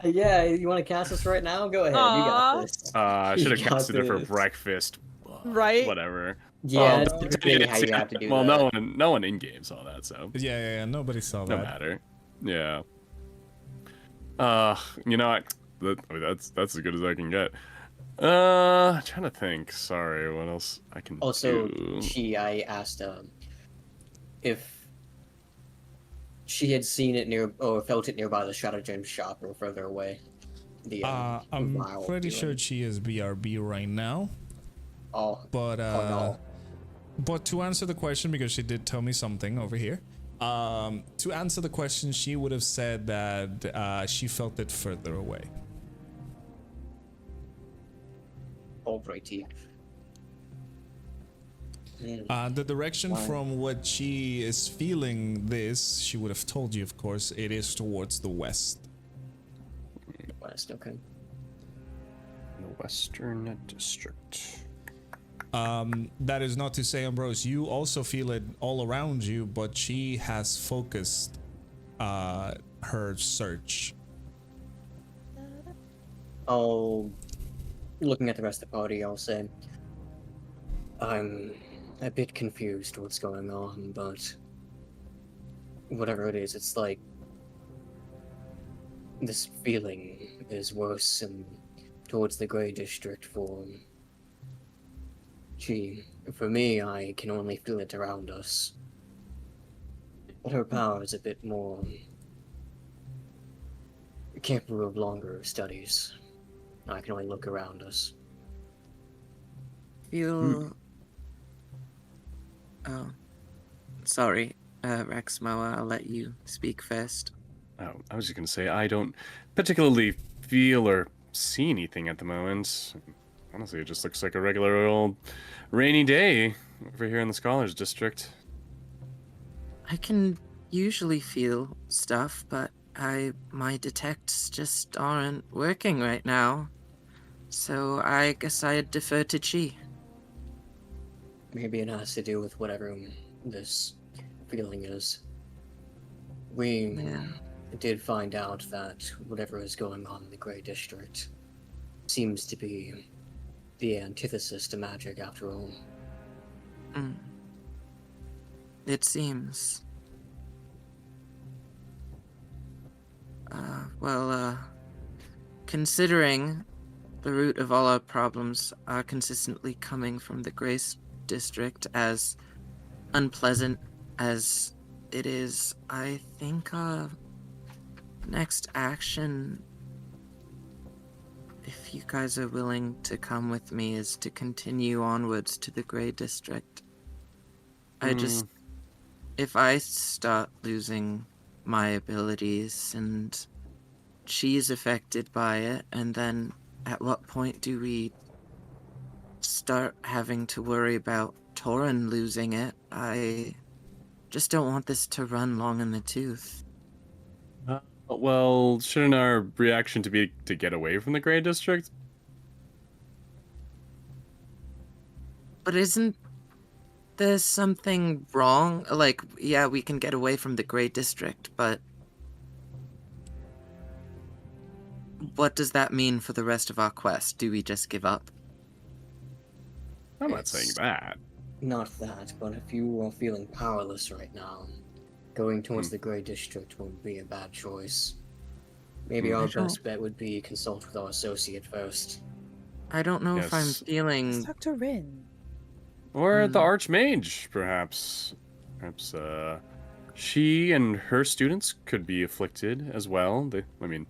Yeah, you want to cast this right now? Go ahead. You Aw. got this. I should have You got casted it for this. breakfast. Right? Whatever. Yeah, Oh, that's typically how you have to do well, that. no one in game saw that, so Yeah. Nobody saw no that. matter. Yeah. You know, that's as good as I can get. Trying to think. Sorry, what else I can Also, do? I asked if she had seen it near or felt it nearby the stratagem shop or further away. I'm vial pretty doing- sure she is BRB right now. Oh, But no. but to answer the question, because she did tell me something over here. To answer the question, she would have said that she felt it further away. Alrighty. The direction Wow. from what she is feeling this, she would have told you, of course, it is towards the west. West, okay. The Western District. That is not to say, Ambrose, you also feel it all around you, but she has focused her search. Looking at the rest of the party, I'll say, I'm a bit confused what's going on, but whatever it is, it's like this feeling is worse and towards the Grey District for me, I can only feel it around us. But her power is a bit more capable of longer studies. I can only look around us. Feel. Oh. Sorry, Rexmoa, I'll let you speak first. Oh, I was just gonna say I don't particularly feel or see anything at the moment. Honestly, it just looks like a regular old rainy day over here in the Scholars District. I can usually feel stuff, but my detects just aren't working right now. So I guess I'd defer to Chi. Maybe it has to do with whatever this feeling is. We Yeah. did find out that whatever is going on in the Grey District seems to be the antithesis to magic after all. Mm. It seems. Considering the root of all our problems are consistently coming from the Grace District, as unpleasant as it is, I think our next action, if you guys are willing to come with me, is to continue onwards to the Grey District. If I start losing my abilities and she's affected by it, and then at what point do we start having to worry about Taurin losing it? I just don't want this to run long in the tooth. Well, shouldn't our reaction to be to get away from the Grey District? But isn't there something wrong? Like, yeah, we can get away from the Grey District, but what does that mean for the rest of our quest? Do we just give up? I'm not saying It's that. not that, but if you are feeling powerless right now, going towards the Grey District would be a bad choice. Maybe our best bet would be consult with our associate first. I don't know if I'm Yes. feeling... Let's talk to Rin. Or the Archmage, perhaps. Perhaps, she and her students could be afflicted as well. I mean,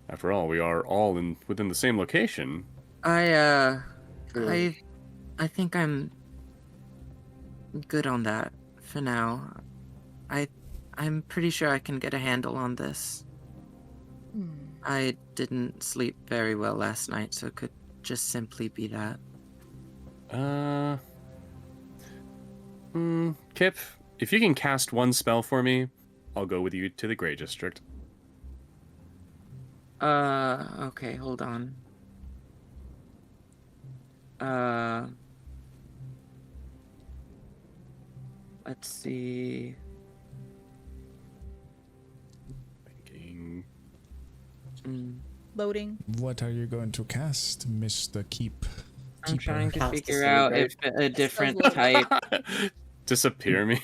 after all, we are all within the same location. I True. think I'm good on that for now. I'm pretty sure I can get a handle on this. I didn't sleep very well last night, so it could just simply be that. Kip, if you can cast one spell for me, I'll go with you to the Grey District. Okay, hold on. Let's see. Thinking. Loading. What are you going to cast, Mr. Keep? I'm trying to Cast figure the out same if a different like- type Disappear me.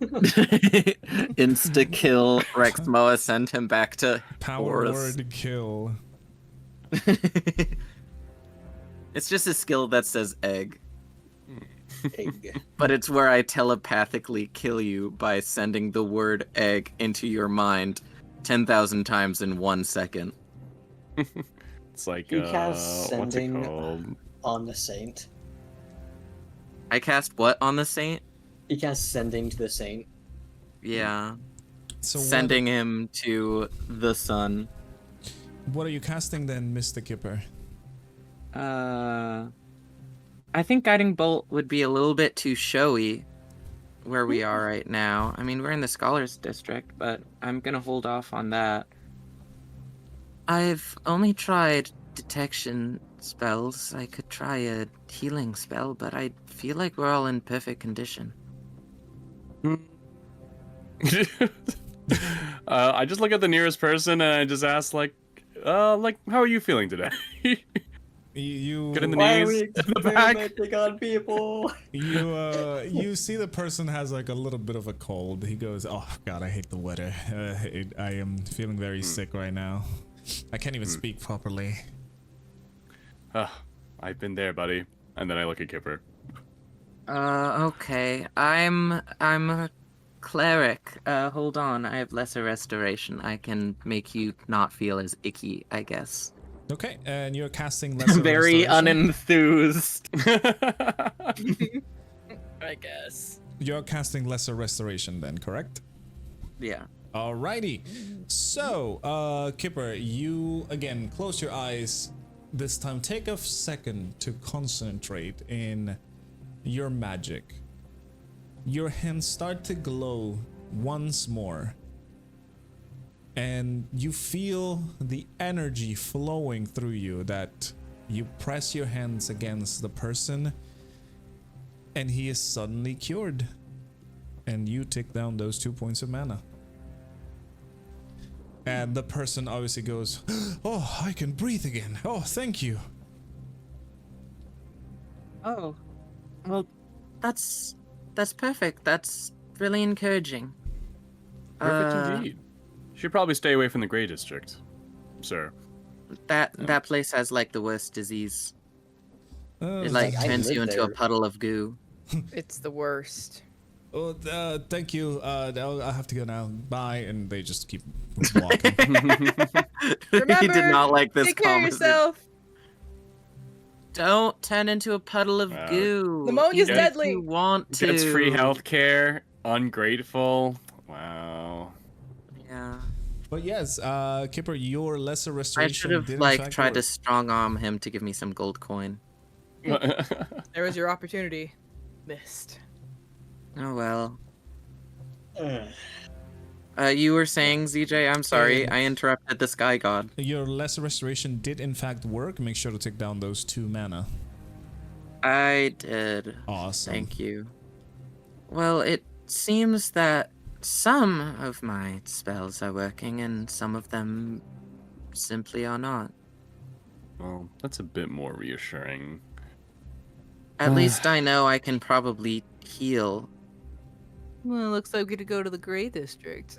insta kill Rexmoa, send him back to Power Horus. word kill. It's just a skill that says egg, Egg. but it's where I telepathically kill you by sending the word egg into your mind 10,000 times in 1 second. It's like, You cast what's it sending- called? On the Saint. I cast what on the saint? He casts Sending to the Saint. Yeah. So Sending him to the sun. What are you casting then, Mr. Kipper? I think Guiding Bolt would be a little bit too showy where we are right now. I mean, we're in the Scholars District, but I'm gonna hold off on that. I've only tried detection spells. I could try a healing spell, but I feel like we're all in perfect condition. I just look at the nearest person and I just ask, like, how are you feeling today? You Good in the Why are knees, we in the back. experimenting on people? you see the person has like a little bit of a cold. He goes, "Oh God, I hate the weather. I am feeling very sick right now. I can't even speak properly." I've been there, buddy. And then I look at Kipper. Okay. I'm a cleric. Hold on. I have lesser restoration. I can make you not feel as icky, I guess. Okay, and you're casting lesser Very restoration. unenthused. I guess. You're casting lesser restoration then, correct? Yeah. Alrighty. So, Kipper, you again close your eyes. This time, take a second to concentrate in your magic. Your hands start to glow once more. And you feel the energy flowing through you that you press your hands against the person and he is suddenly cured. And you take down those 2 points of mana. And the person obviously goes, "Oh, I can breathe again. Oh, thank you." Oh. Well, that's perfect. That's really encouraging. Perfect indeed. Should probably stay away from the Grey District, sir. That place has like the worst disease. It like I turns you live into a there. puddle of goo. It's the worst. Oh, thank you. I'll have to go now. Bye. And they just keep walking. Remember, He did not like this take care of conversation. yourself. Don't turn into a puddle of goo. Pneumonia's Even if deadly. You want to. Gets free healthcare. Ungrateful. Wow. Yeah. But yes, Kipper, your lesser I restoration should have did in like fact tried to work. strong arm him to give me some gold coin. There was your opportunity. Missed. Oh well. You were saying, ZJ, I'm sorry, And- I interrupted the Sky God. Your lesser restoration did in fact work. Make sure to take down those 2 mana. I did. Awesome. Thank you. Well, it seems that some of my spells are working and some of them simply are not. Well, that's a bit more reassuring. At least I know I can probably heal. Well, looks like we could go to the Gray District.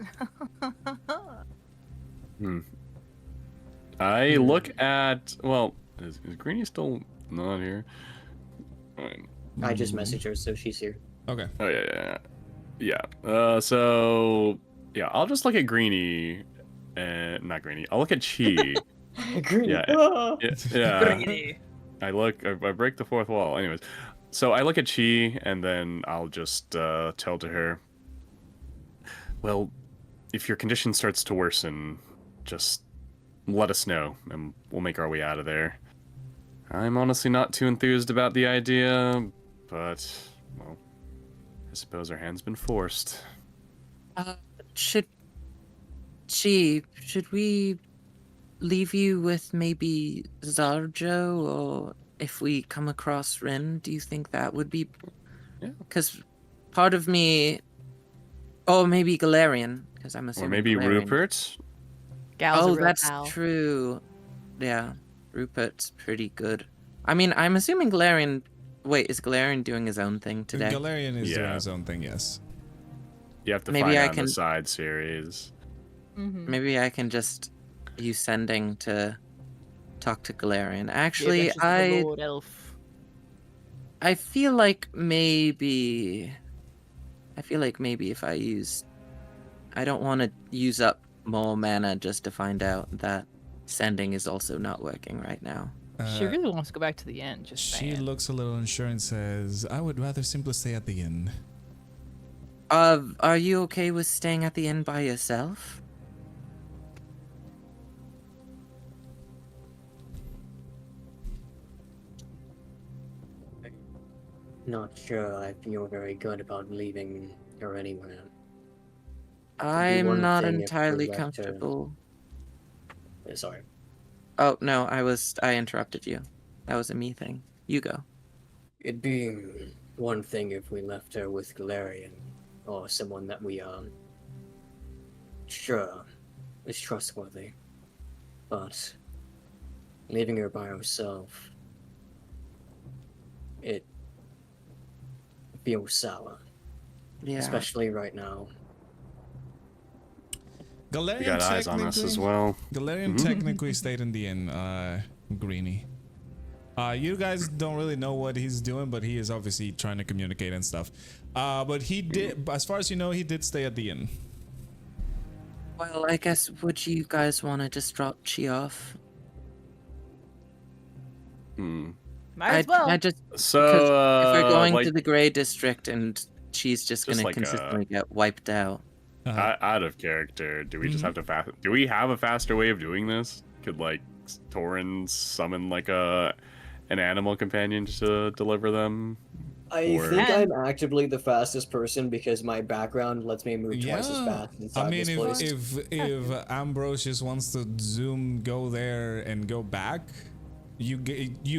I look at. Well, is Greenie still not here? Fine. I just messaged her, so she's here. Okay. Oh yeah. So yeah, I'll just look at Greenie, and not Greenie. I'll look at Chi. Green. Yeah. Ah! Yeah. I break the fourth wall. Anyways, so I look at Chi, and then I'll just tell to her. Well, if your condition starts to worsen, just let us know, and we'll make our way out of there. I'm honestly not too enthused about the idea, but, well, I suppose our hand's been forced. Should we leave you with maybe Zarjo, or if we come across Rin, do you think that would be... Yeah. Because part of me... Oh, maybe Galarian, because I'm assuming Or maybe Galarian. Rupert? Gal's a Oh, real that's pal. true. Yeah, Rupert's pretty good. I mean, I'm assuming Galarian... Wait, is Galarian doing his own thing today? Galarian is doing Yeah. his own thing, yes. You have to Maybe find I out in can- the side series. Mm-hmm. Maybe I can just use sending to talk to Galarian. The Actually, Adventures of the Lord Elf. I feel like maybe if I use... I don't want to use up more mana just to find out that sending is also not working right now. She really wants to go back to the end. Just She saying. looks a little unsure and says, I would rather simply stay at the inn. Are you okay with staying at the inn by yourself? Not sure I feel very good about leaving her anywhere. I'm one not thing if we entirely left her- comfortable. Sorry. Oh, no, I interrupted you. That was a me thing. You go. It'd be one thing if we left her with Galarian, or someone that we sure is trustworthy. But leaving her by herself, it feels sour, Yeah. especially right now. Galarian We got eyes on us as well. Galarian technically stayed in the inn, Greenie. You guys don't really know what he's doing, but he is obviously trying to communicate and stuff. But he did, as far as you know, he did stay at the inn. Well, I guess, would you guys want to just drop Chi off? Hmm. Might as well. I just... So, Because if we're going like, to the Gray District and she's just going to like, consistently get wiped out. out of character, do we just have to do we have a faster way of doing this? Could like Taurin summon like an animal companion to deliver them? I Or- think Yeah. I'm actively the fastest person because my background lets me move twice as Yeah. fast inside I mean, this place. if Ambrose just wants to zoom, go there, and go back, you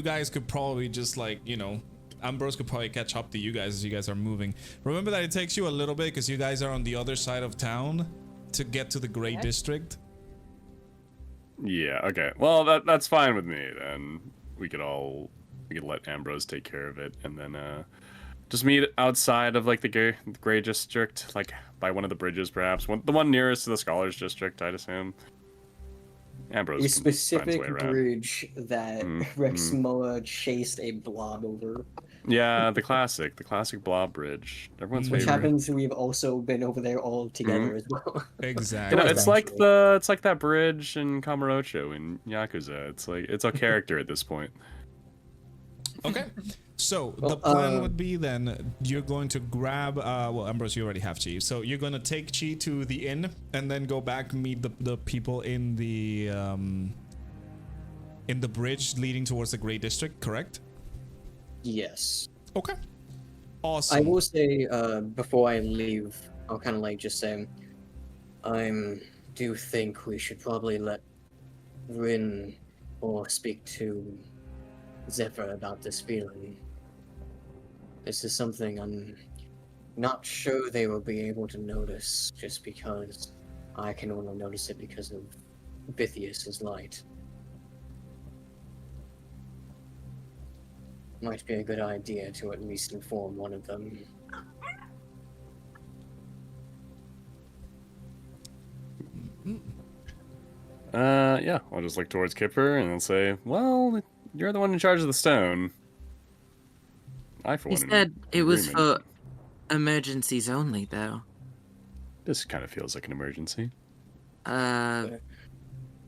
guys could probably just like, you know, Ambrose could probably catch up to you guys as you guys are moving. Remember that it takes you a little bit because you guys are on the other side of town to get to the Gray Yeah. District. Yeah. Okay. Well, that's fine with me. Then we could let Ambrose take care of it, and then just meet outside of like the Gray District, like by one of the bridges, perhaps the one nearest to the Scholars District, I'd assume. Ambrose A can find his specific way around. bridge that Rexmoa chased a blob over. Yeah, the classic blob bridge. Everyone's Which favorite. happens, we've also been over there all together as well. Exactly. You know, Right. it's like that bridge in Kamurocho in Yakuza. It's a character at this point. Okay. So Well, the plan would be then you're going to grab well, Ambrose, you already have Chi, so you're gonna take Chi to the inn and then go back meet the people in the bridge leading towards the Gray District, correct? Yes. Okay. I Awesome. will say, before I leave, I'll kind of like just say, I do think we should probably let Rin or speak to Zephyr about this feeling. This is something I'm not sure they will be able to notice, just because I can only notice it because of Vithius's light. Might be a good idea to at least inform one of them. Yeah, I'll just look towards Kipper and then say, well, you're the one in charge of the stone. I, for He one, am said in it was agreement. for emergencies only, though. This kind of feels like an emergency.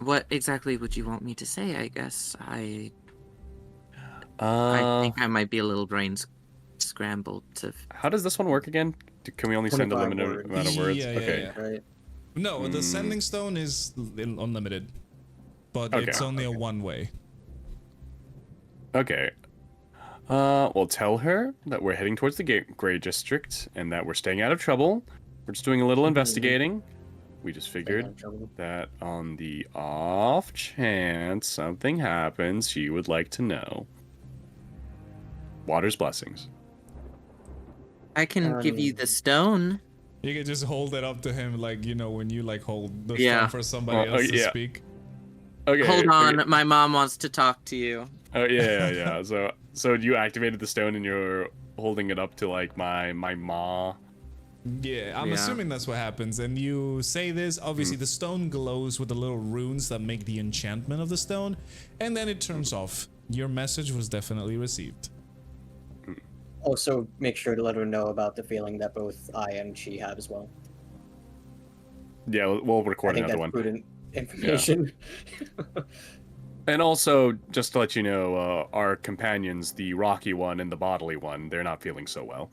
What exactly would you want me to say? I guess I Uh, think I might be a little scrambled to. how does this one work again? Can we only send a 25 limited words. amount of words? Yeah, yeah, Okay. yeah. Right? No, the sending stone is unlimited, but Okay. it's only a one-way. Okay. We'll tell her that we're heading towards the Gray District and that we're staying out of trouble. We're just doing a little investigating. We just figured that on the off chance something happens, she would like to know. Water's blessings. I can give you the stone. You can just hold it up to him, like, you know, when you like hold the Yeah. stone for somebody else to yeah. speak. Okay. Hold on, Okay. my mom wants to talk to you. Oh yeah. So you activated the stone and you're holding it up to like my maw. Yeah, I'm Yeah. assuming that's what happens. And you say this, obviously Mm. the stone glows with the little runes that make the enchantment of the stone, and then it turns off. Your message was definitely received. Also, make sure to let her know about the feeling that both I and she have as well. Yeah, we'll I record think another that's one. prudent information. And also, just to let you know, our companions, the rocky one and the bodily one, they're not feeling so well.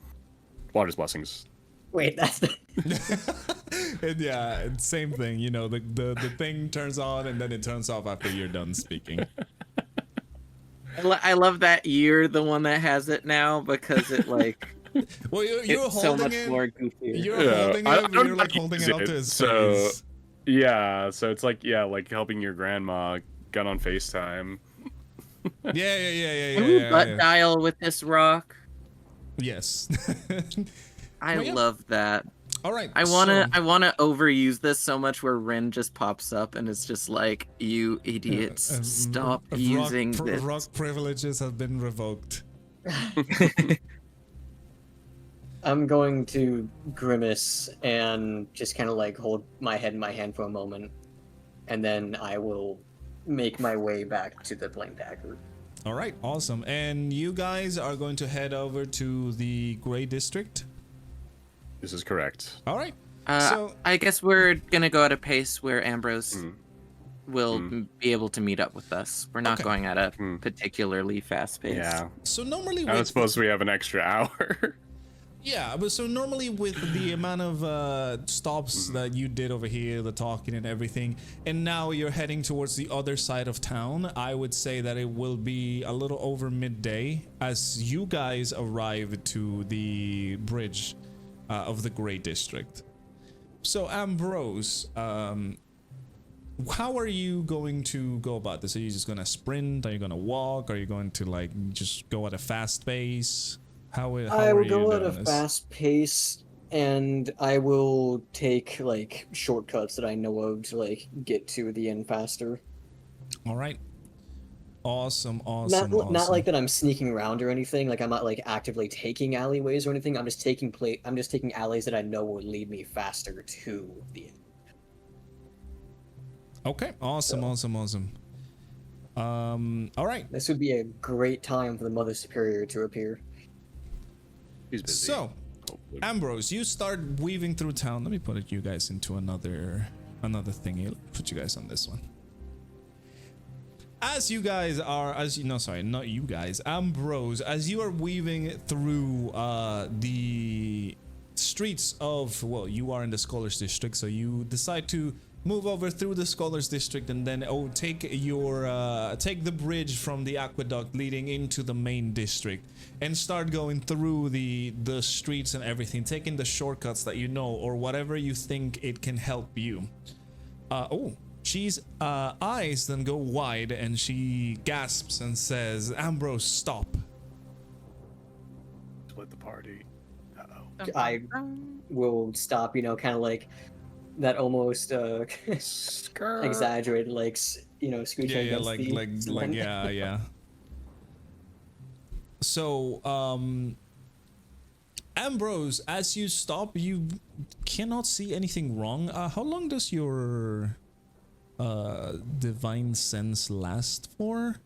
Water's blessings. Wait, that's the... And yeah, it's same thing. You know, the thing turns on and then it turns off after you're done speaking. I love that you're the one that has it now because it like Well, you're it's holding so much it. more goofier. You're Yeah, holding I it, but don't you're like use holding it up to his so- face. Yeah, so it's like, like helping your grandma get on FaceTime. Yeah. Can we butt dial with this rock? Yes. I Well, yeah. love that. All right. I wanna overuse this so much where Rin just pops up and it's just like, you idiots, stop using this. Rock privileges have been revoked. I'm going to grimace and just kind of like hold my head in my hand for a moment, and then I will make my way back to the plane dagger. All right, awesome. And you guys are going to head over to the Gray District. This is correct. All right. I guess we're gonna go at a pace where Ambrose will be able to meet up with us. We're not Okay. going at a particularly fast pace. Yeah. So normally I don't with suppose we have an extra hour. yeah, but so normally with the amount of stops that you did over here, the talking and everything, and now you're heading towards the other side of town, I would say that it will be a little over midday as you guys arrive to the bridge of the Gray District. So Ambrose, how are you going to go about this? Are you just gonna sprint? Are you gonna walk? Are you going to like just go at a fast pace? How I are will you go at a doing this? fast pace, and I will take like shortcuts that I know of to like get to the end faster. All right. Awesome. Not like that I'm sneaking around or anything. Like I'm not like actively taking alleyways or anything. I'm just taking alleys that I know will lead me faster to the end. Okay. Awesome. All right. This would be a great time for the Mother Superior to appear. He's busy. So, Hopefully. Ambrose, you start weaving through town. Let me put you guys into another thingy. Let me put you guys on this one. As you guys are, not you guys, Ambrose, as you are weaving through the streets of, well, you are in the Scholars District, so you decide to move over through the Scholars District, and then take the bridge from the aqueduct leading into the main district, and start going through the streets and everything, taking the shortcuts that you know or whatever you think it can help you. She's eyes then go wide, and she gasps and says, "Ambrose, stop." Split the party. Uh-oh. I will stop, kind of like that almost exaggerated, like, screeching Yeah, against like, the like, cement. yeah. So, Ambrose, as you stop, you cannot see anything wrong. How long does your divine sense last for?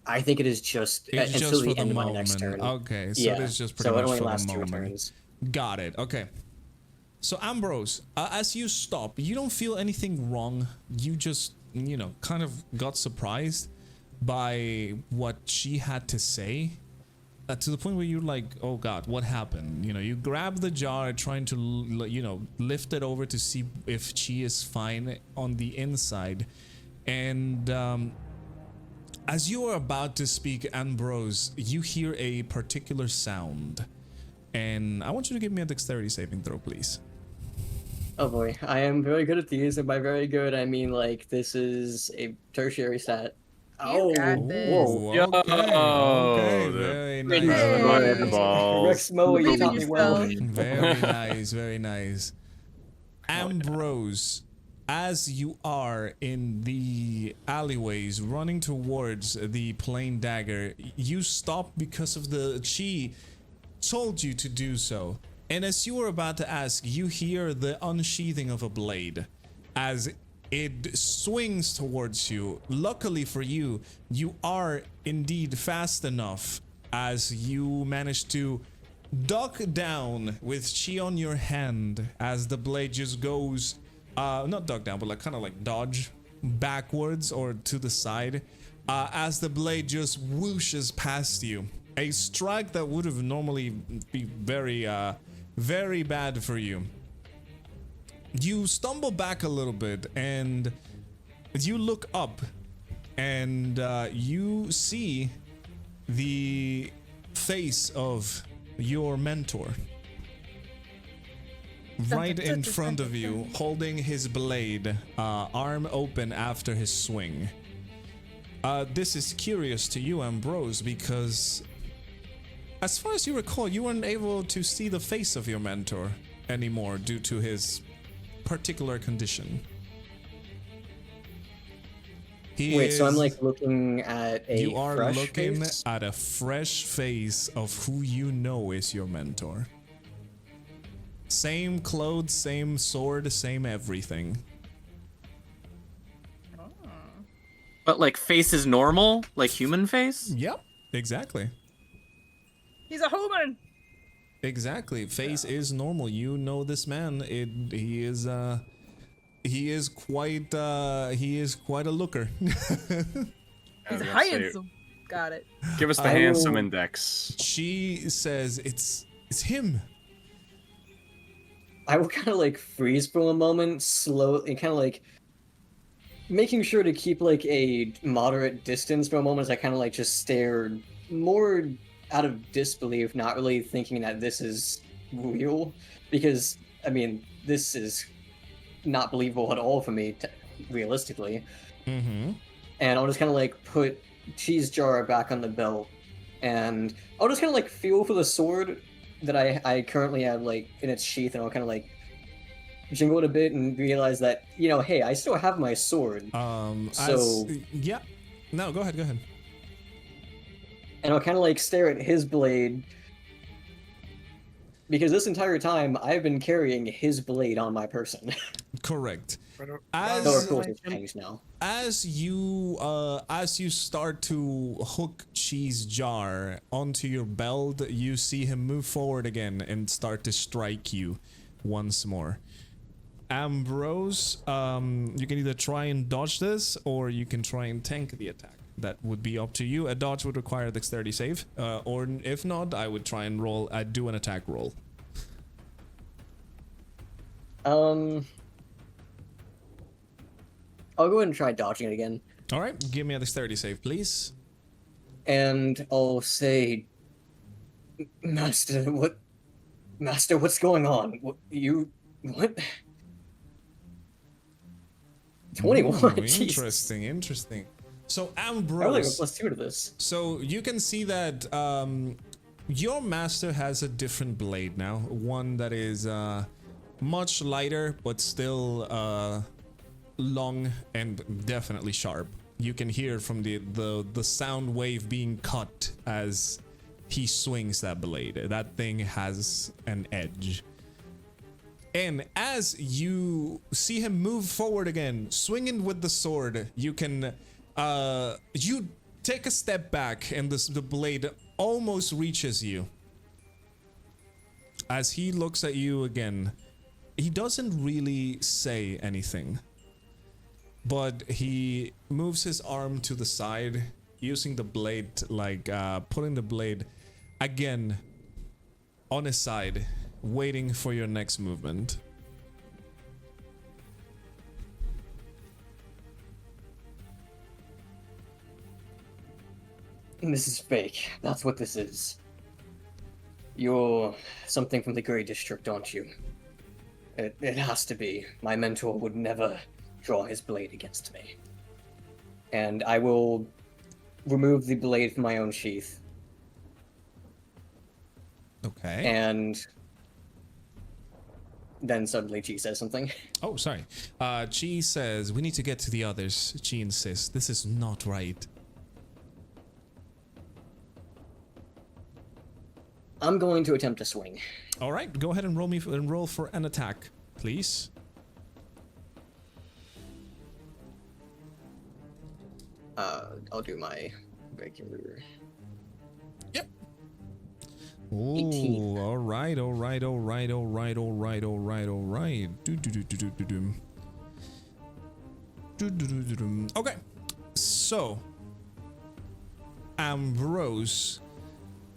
I think it is just It's until just the for the end of my moment. next turn. Okay, so Yeah, it is just pretty so it much only for lasts the 2 moment. turns. Got it. Okay. So Ambrose, as you stop, you don't feel anything wrong. You just, kind of got surprised by what she had to say. To the point where you're like, oh God, what happened? You grab the jar, trying to, lift it over to see if she is fine on the inside. And as you are about to speak, Ambrose, you hear a particular sound. And I want you to give me a dexterity saving throw, please. Oh boy, I am very good at these, and by very good, I mean, like, this is a tertiary stat. You got this. Ooh, Yo, okay, the very Hey. nice. Fireballs. Rexmoa, you Believe in taught me well. yourself. Very nice, very nice. Ambrose, as you are in the alleyways running towards the plain dagger, you stop because of the chi told you to do so. And as you were about to ask, you hear the unsheathing of a blade as it swings towards you. Luckily for you, you are indeed fast enough as you manage to duck down with chi on your hand as the blade just goes, not duck down, but like kind of like dodge backwards or to the side, as the blade just whooshes past you. A strike that would have normally be very, very bad for you. You stumble back a little bit, and you look up, and you see the face of your mentor right in front of you, holding his blade, arm open after his swing. This is curious to you, Ambrose, because as far as you recall, you weren't able to see the face of your mentor anymore due to his particular condition. Wait, so I'm like looking at a You are fresh looking face? at a fresh face of who you know is your mentor. Same clothes, same sword, same everything. But like face is normal, like human face. Yep, exactly. He's a human. Exactly. Face is normal. You know this man. He is quite a looker. He's handsome. Got it. Give us the handsome index. She says it's him. I will kind of like freeze for a moment, slowly, kind of like making sure to keep like a moderate distance for a moment as I kind of like just stare more out of disbelief, not really thinking that this is real, because I mean this is not believable at all for me, realistically. Mm-hmm. And I'll just kind of like put cheese jar back on the belt, and I'll just kind of like feel for the sword that I currently have like in its sheath, and I'll kind of like jingle it a bit and realize that, hey, I still have my sword. Yeah. No, go ahead. And I'll kind of like stare at his blade, because this entire time I've been carrying his blade on my person. Correct. So of course it's changed now. As you start to hook cheese jar onto your belt, you see him move forward again and start to strike you once more. Ambrose, you can either try and dodge this, or you can try and tank the attack. That would be up to you. A dodge would require a dexterity save, or if not, I would try and roll. I'd do an attack roll. I'll go ahead and try dodging it again. All right, give me a dexterity save, please. And I'll say, Master, what's going on? What? 21. Ooh, Jesus. interesting. So I only have a Ambrose, +2 to this. so you can see that your master has a different blade now. One that is much lighter, but still long and definitely sharp. You can hear from the sound wave being cut as he swings that blade. That thing has an edge. And as you see him move forward again, swinging with the sword, you can you take a step back and the blade almost reaches you. As he looks at you again, he doesn't really say anything, but he moves his arm to the side, using the blade, like putting the blade again on his side, waiting for your next movement. This is fake. That's what this is. You're something from the Grey District, aren't you? It has to be. My mentor would never draw his blade against me. And I will remove the blade from my own sheath. Okay. And then suddenly Chi says something. Oh, sorry. Chi says, we need to get to the others. Chi insists, this is not right. I'm going to attempt to swing. All right, go ahead and roll for an attack, please. I'll do my regular. Yep. 18. Ooh, all right. Okay, so Ambrose,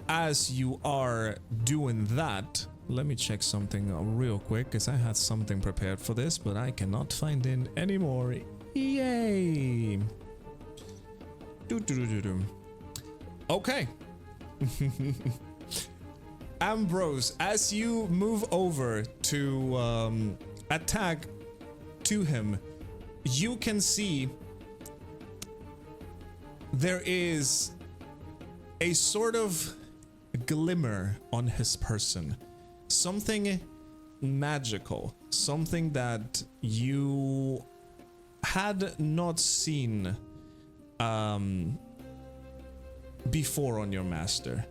as you are doing that, let me check something real quick, because I had something prepared for this, but I cannot find it anymore. Yay! Okay. Ambrose, as you move over to attack to him, you can see there is a sort of glimmer on his person. Something magical. Something that you had not seen before on your master.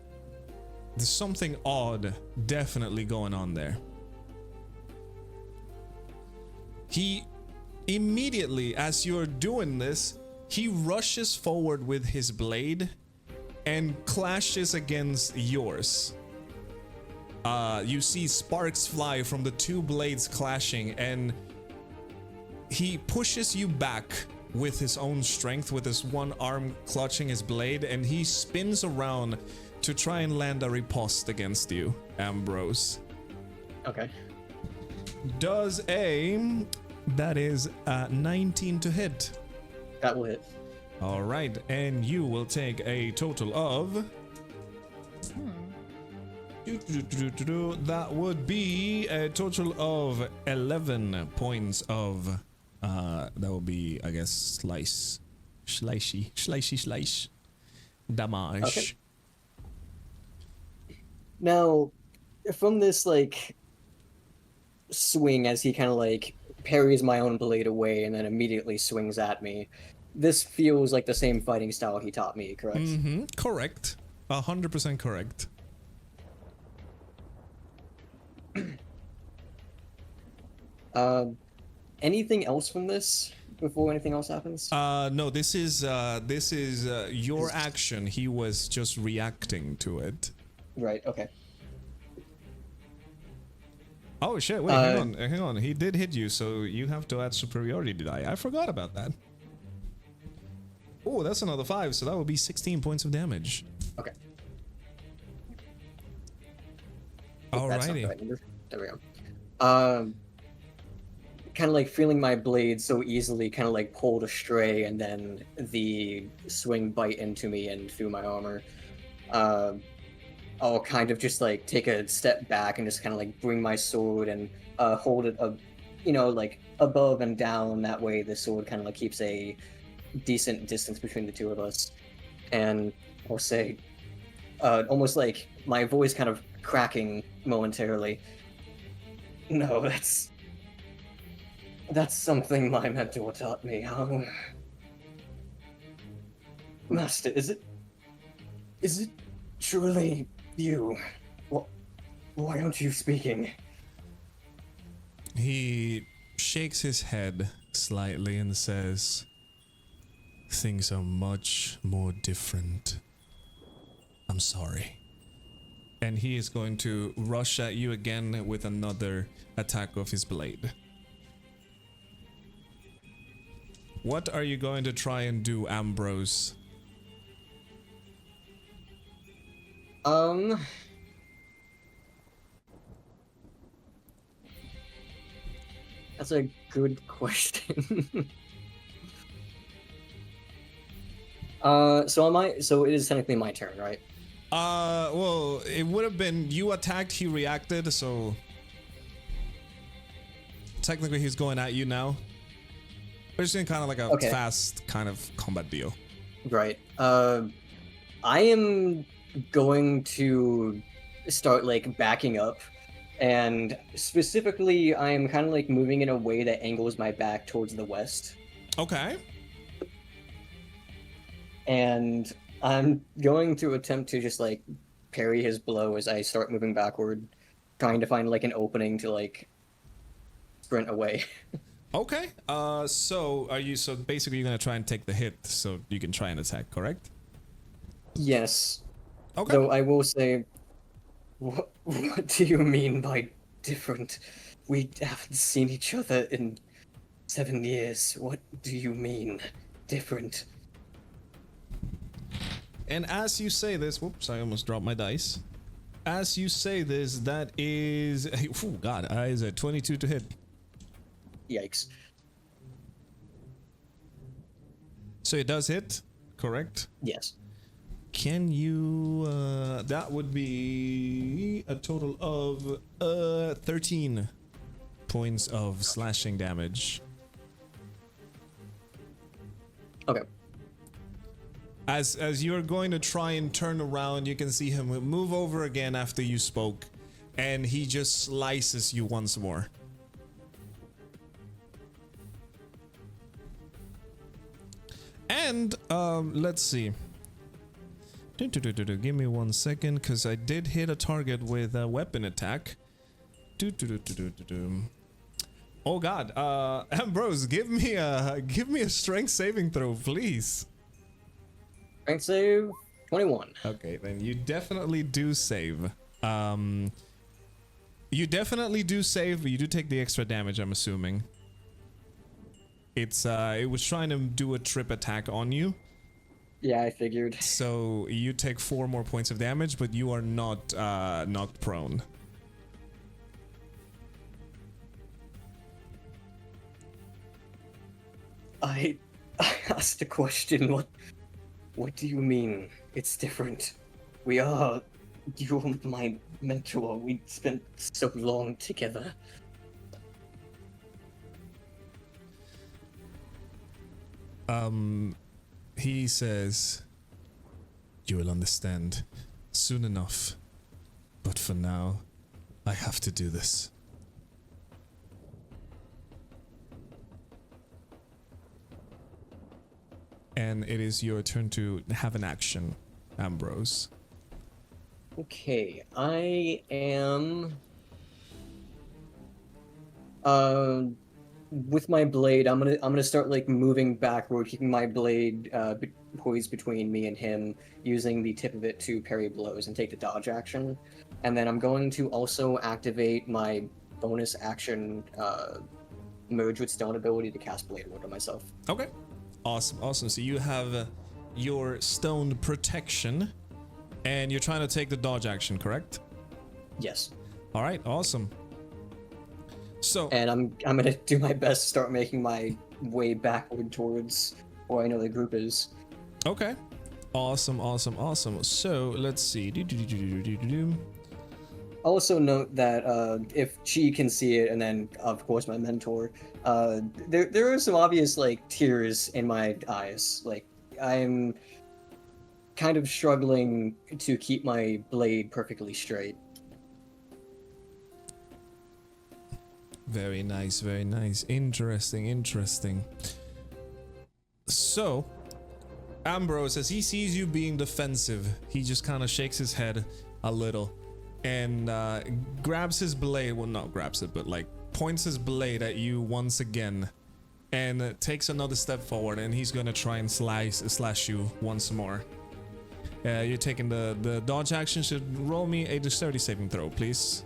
There's something odd definitely going on there. He immediately, as you're doing this, he rushes forward with his blade and clashes against yours. You see sparks fly from the two blades clashing, and he pushes you back with his own strength, with his one arm clutching his blade, and he spins around to try and land a riposte against you, Ambrose. Okay. Does that is 19 to hit. That will hit. All right, and you will take a total of... That would be a total of 11 points of... that would be, I guess, slice damage. Okay. Now, from this, like, swing as he kind of, like, parries my own blade away and then immediately swings at me, this feels like the same fighting style he taught me, correct? Mm-hmm, correct. 100% correct. Anything else from this before anything else happens? No, this is your action. He was just reacting to it. Right, okay. Oh shit, wait, hang on. He did hit you, so you have to add superiority die. I forgot about that. Oh, that's another 5, so that would be 16 points of damage. Okay. Alrighty. That's not the right number. There we go. kind of like feeling my blade so easily kind of like pulled astray, and then the swing bite into me and through my armor, I'll kind of just like take a step back and just kind of like bring my sword and hold it like above and down. That way the sword kind of like keeps a decent distance between the two of us. And I'll say, almost like my voice kind of cracking momentarily, no, that's something my mentor taught me. Master, is it truly you? Why aren't you speaking? He shakes his head slightly and says, things are much more different. I'm sorry. And he is going to rush at you again with another attack of his blade. What are you going to try and do, Ambrose? That's a good question. So it is technically my turn, right? Well, it would have been you attacked, he reacted, so technically he's going at you now. We're just doing kind of like a fast kind of combat deal. Right. I am going to start like backing up, and specifically I am kind of like moving in a way that angles my back towards the west. Okay. And I'm going to attempt to just like parry his blow as I start moving backward, trying to find like an opening to like sprint away. Okay. So basically you're gonna try and take the hit so you can try and attack, correct? Yes. Okay. Though I will say, what do you mean by different? We haven't seen each other in 7 years. What do you mean, different? And as you say this, whoops, I almost dropped my dice. As you say this, that is, oh god, is a 22 to hit. Yikes. So it does hit, correct? Yes. Can you, that would be a total of 13 points of slashing damage. Okay. As you're going to try and turn around, you can see him move over again after you spoke, and he just slices you once more. And let's see. Give me 1 second, because I did hit a target with a weapon attack. Oh god, Ambrose, give me a strength saving throw, please. Strength save 21. Okay, then you definitely do save. You definitely do save, but you do take the extra damage, I'm assuming. It was trying to do a trip attack on you. Yeah, I figured. So you take 4 more points of damage, but you are not knocked prone. I asked a question. What do you mean it's different? You're my mentor. We spent so long together. He says, you will understand soon enough, but for now, I have to do this. And it is your turn to have an action, Ambrose. Okay, I am... with my blade, I'm gonna start like moving backward, keeping my blade poised between me and him, using the tip of it to parry blows and take the dodge action. And then I'm going to also activate my bonus action merge with stone ability to cast Blade Ward on myself. Okay. Awesome. So you have your stone protection, and you're trying to take the dodge action, correct? Yes. All right, awesome. So And I'm gonna do my best to start making my way backward towards where I know the group is. okay, awesome. So let's see. Also note that if she can see it, and then of course my mentor, there are some obvious like tears in my eyes. Like I'm kind of struggling to keep my blade perfectly straight. Very nice. Interesting. So, Ambrose, as he sees you being defensive, he just kind of shakes his head a little and grabs his blade. Well, not grabs it, but like points his blade at you once again and takes another step forward, and he's gonna try and slash you once more. You're taking the dodge action. Should roll me a dexterity saving throw, please.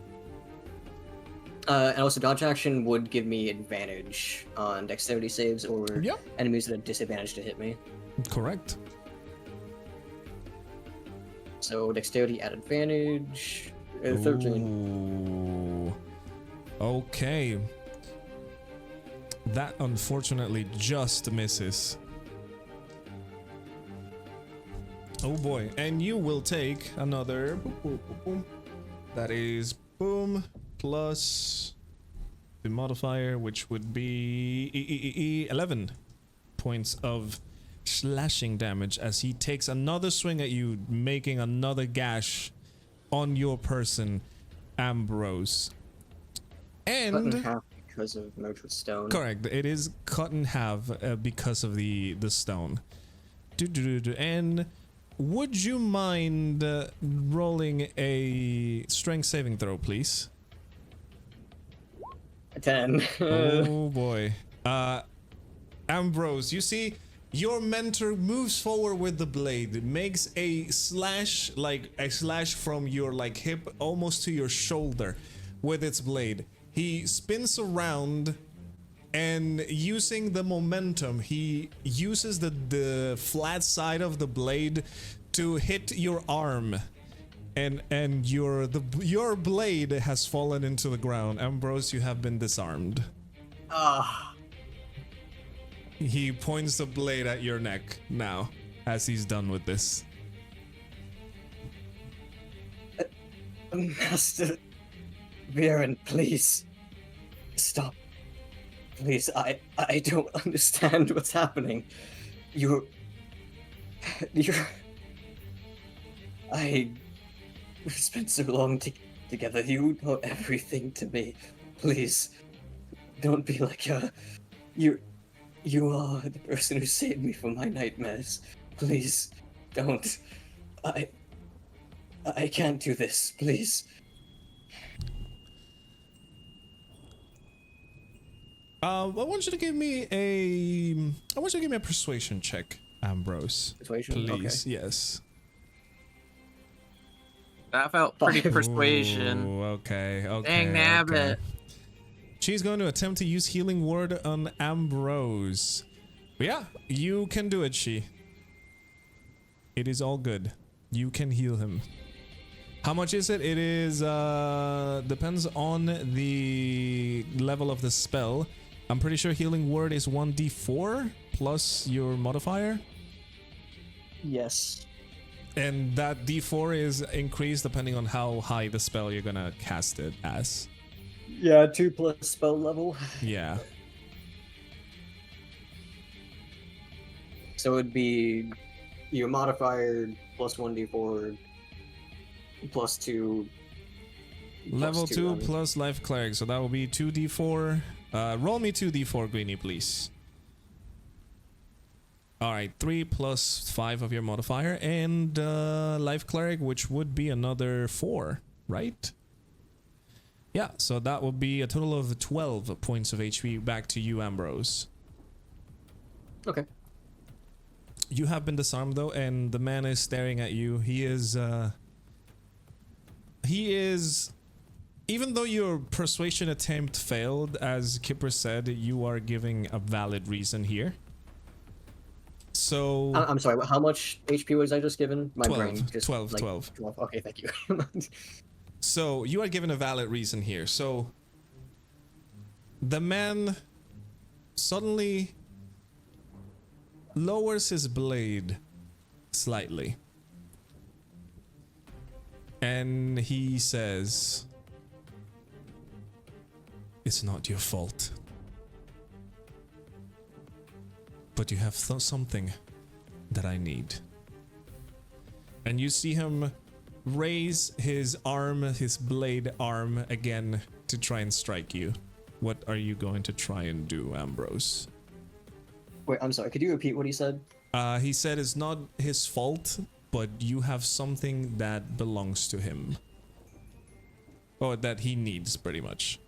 And also, dodge action would give me advantage on dexterity saves or Yep. enemies at a disadvantage to hit me. Correct. So, dexterity at advantage, 13. Ooh. Okay. That unfortunately just misses. Oh boy. And you will take another. That is boom. Plus the modifier, which would be 11 points of slashing damage as he takes another swing at you, making another gash on your person, Ambrose. Cut in And half because of Mildred Stone. correct, it is cut in half because of the stone. And would you mind rolling a strength saving throw, please? 10. Oh boy. Ambrose, you see your mentor moves forward with the blade, makes a slash from your like hip almost to your shoulder with its blade. He spins around and using the momentum, he uses the flat side of the blade to hit your arm. And your blade has fallen into the ground. Ambrose, you have been disarmed. Ah. He points the blade at your neck now, as he's done with this. Master Viren, please. Stop. Please, I don't understand what's happening. You're... We've spent so long together. You know everything to me. Please, don't be like you are the person who saved me from my nightmares. Please, don't. I can't do this. Please. I want you to give me a persuasion check, Ambrose. Persuasion? Please, Okay. yes. That felt pretty Five. persuasion. Ooh, okay. Dang nabbit. She's going to attempt to use healing word on Ambrose. But yeah, you can do it, she. It is all good. You can heal him. How much is it? It is depends on the level of the spell. I'm pretty sure healing word is 1d4 plus your modifier. Yes. And that d4 is increased depending on how high the spell you're gonna cast it as. Yeah, 2 plus spell level. Yeah. So it'd be your modifier plus 1d4 plus 2. Level 2 I mean. plus life cleric, so that will be 2d4. Roll me 2d4, Greenie, please. Alright, 3 plus 5 of your modifier, and life cleric, which would be another 4, right? Yeah, so that would be a total of 12 points of HP back to you, Ambrose. Okay. You have been disarmed though, and the man is staring at you. He is, even though your persuasion attempt failed, as Kipper said, you are giving a valid reason here. So I'm sorry, how much HP was I just given? My 12, brain just 12, like, 12. Okay, thank you. So you are given a valid reason here. So the man suddenly lowers his blade slightly. And he says, "It's not your fault. But you have something that I need." And you see him raise his arm, his blade arm again to try and strike you. What are you going to try and do, Ambrose? Wait, I'm sorry. Could you repeat what he said? He said it's not his fault, but you have something that belongs to him. Or that he needs, pretty much.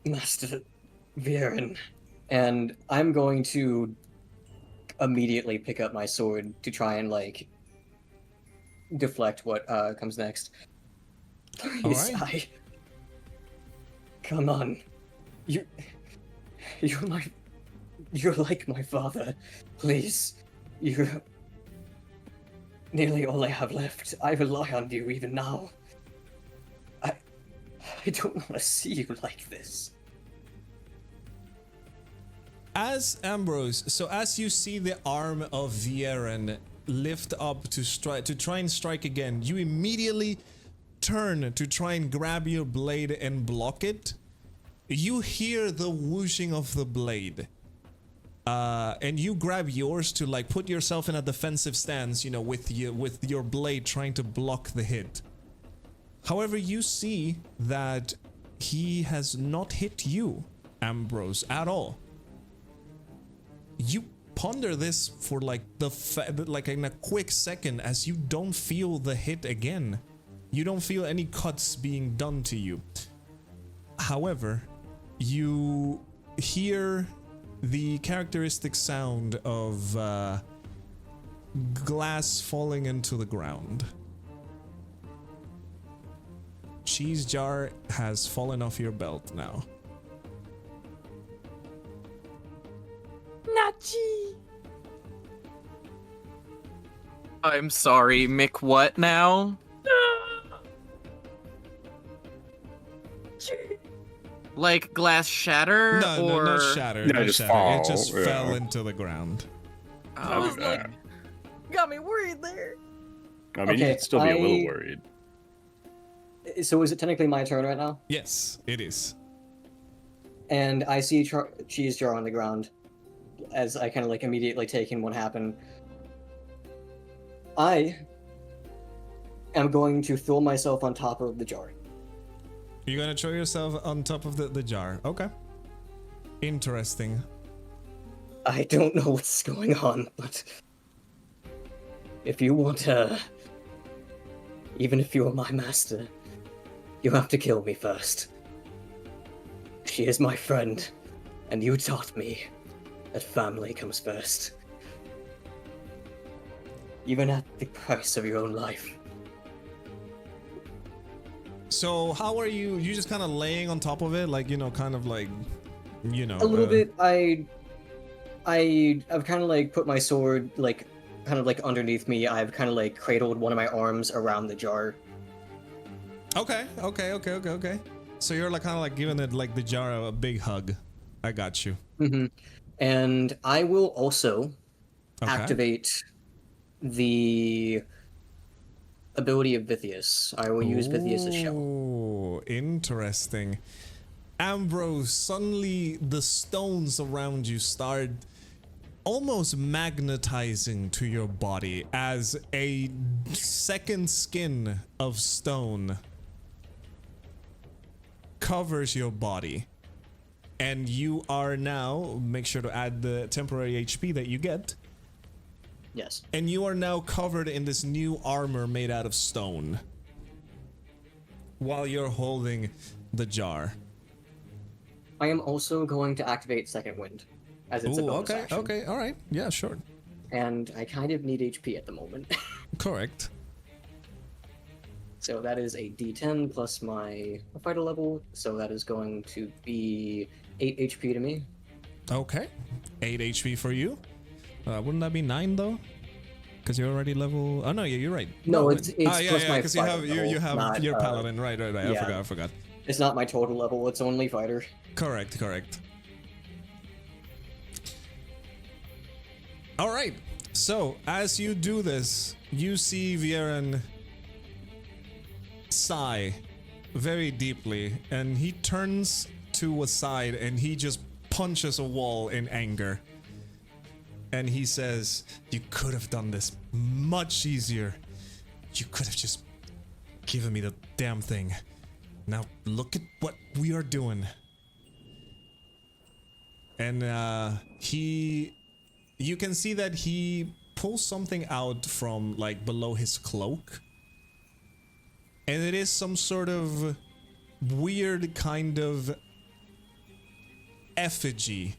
Master Viren. And I'm going to immediately pick up my sword to try and, like, deflect what comes next. Please, Alright. Come on. You're like my father. Please. You're nearly all I have left. I rely on you even now. I don't want to see you like this. As Ambrose, so as you see the arm of Viren lift up to try and strike again, you immediately turn to try and grab your blade and block it. You hear the whooshing of the blade. And you grab yours to like put yourself in a defensive stance, you know, with your blade trying to block the hit. However, you see that he has not hit you, Ambrose, at all. You ponder this for like like in a quick second as you don't feel the hit again. You don't feel any cuts being done to you. However, you hear the characteristic sound of glass falling into the ground. Cheese jar has fallen off your belt now. Nachi! I'm sorry, Mick, what now? Like glass shatter? No, or... not shatter. No, Not just shatter. fall, It just yeah. fell into the ground. I was like, got me worried there. I mean, you Okay, could still be a little I- worried. So is it technically my turn right now? Yes, it is. And I see cheese jar on the ground as I kind of like immediately take in what happened. I am going to throw myself on top of the jar. You're gonna throw yourself on top of the jar. Okay. Interesting. I don't know what's going on, but if you want to, even if you're my master, you have to kill me first. She is my friend, and you taught me that family comes first. Even at the price of your own life. So how are you? You just kind of laying on top of it, like, you know, kind of like, you know. A little bit. I've kind of like put my sword like kind of like underneath me. I've kind of like cradled one of my arms around the jar. Okay. So you're like kind of like giving it like the jar a big hug. I got you. Mm-hmm. And I will also Okay. activate the ability of Vithius. I will use Vithius' shell. Oh, interesting. Ambrose, suddenly the stones around you start almost magnetizing to your body as a second skin of stone covers your body. And you are now, make sure to add the temporary HP that you get. Yes. And you are now covered in this new armor made out of stone. While you're holding the jar. I am also going to activate Second Wind, as it's a Ooh, bonus okay, action. okay, alright. Yeah, sure. And I kind of need HP at the moment. Correct. So that is a D10 plus my fighter level, so that is going to be 8 HP to me. Okay. 8 HP for you. Wouldn't that be 9 though? Because you're already level. Oh no, yeah, you're right. No, it's yeah, plus yeah, my because you have fighter you level, have not, your paladin. Right. yeah. I forgot. It's not my total level, it's only fighter. Correct. All right. So as you do this, you see Viren sigh very deeply, and he turns to a side and he just punches a wall in anger. And he says, "You could have done this much easier. You could have just given me the damn thing. Now look at what we are doing." And you can see that he pulls something out from like below his cloak. And it is some sort of weird kind of effigy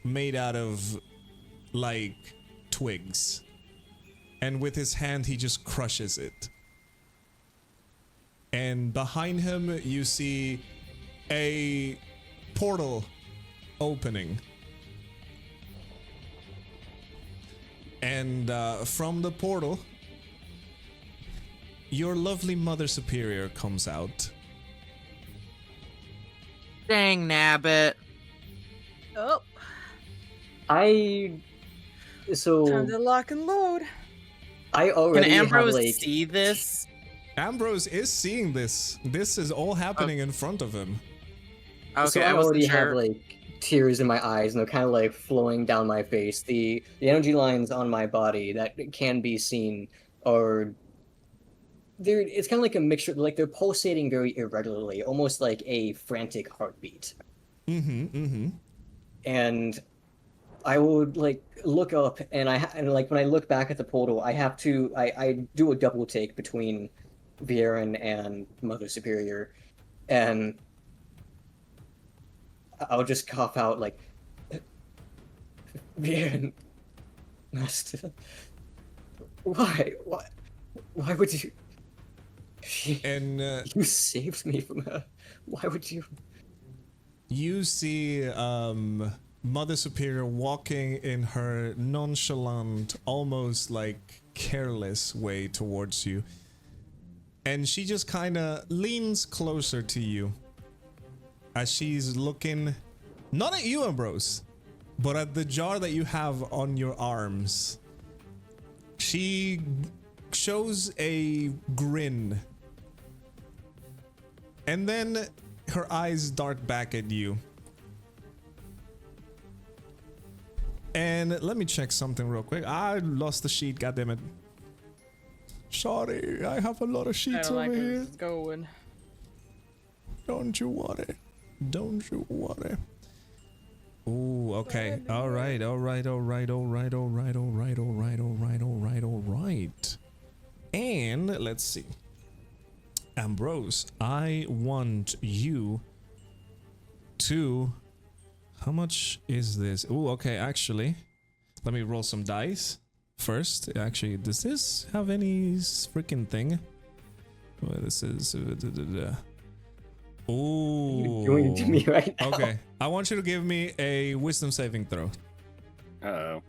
made out of like twigs. And with his hand he just crushes it. And behind him you see a portal opening. And from the portal, your lovely Mother Superior comes out. Dang nabbit. Oh, Time to lock and load. I already Can Ambrose have like see this? Ambrose is seeing this. This is all happening in front of him. Okay, so I I wasn't already sure. have like tears in my eyes and they're kind of like flowing down my face. The energy lines on my body that can be seen are it's kind of like a mixture, like they're pulsating very irregularly, almost like a frantic heartbeat. And I would like look up and like when I look back at the portal, I do a double take between Viren and Mother Superior, and I'll just cough out like, Viren, Master, why would you? And You saved me from her. Why would you? you see Mother Superior walking in her nonchalant, almost like careless way towards you. And she just kind of leans closer to you as she's looking not at you, Ambrose, but at the jar that you have on your arms. She shows a grin. And then her eyes dart back at you. And let me check something real quick. I lost the sheet, goddammit. Sorry, I have a lot of sheets over here. Going. Don't you worry. Don't you worry. Ooh, okay. Alright. And let's see. Ambrose, I want you to... How much is this? Ooh, okay, actually. Let me roll some dice first. Actually, does this have any freaking thing? Well, this is... Ooh. You're doing it to me right now. Okay, I want you to give me a wisdom saving throw. Uh-oh.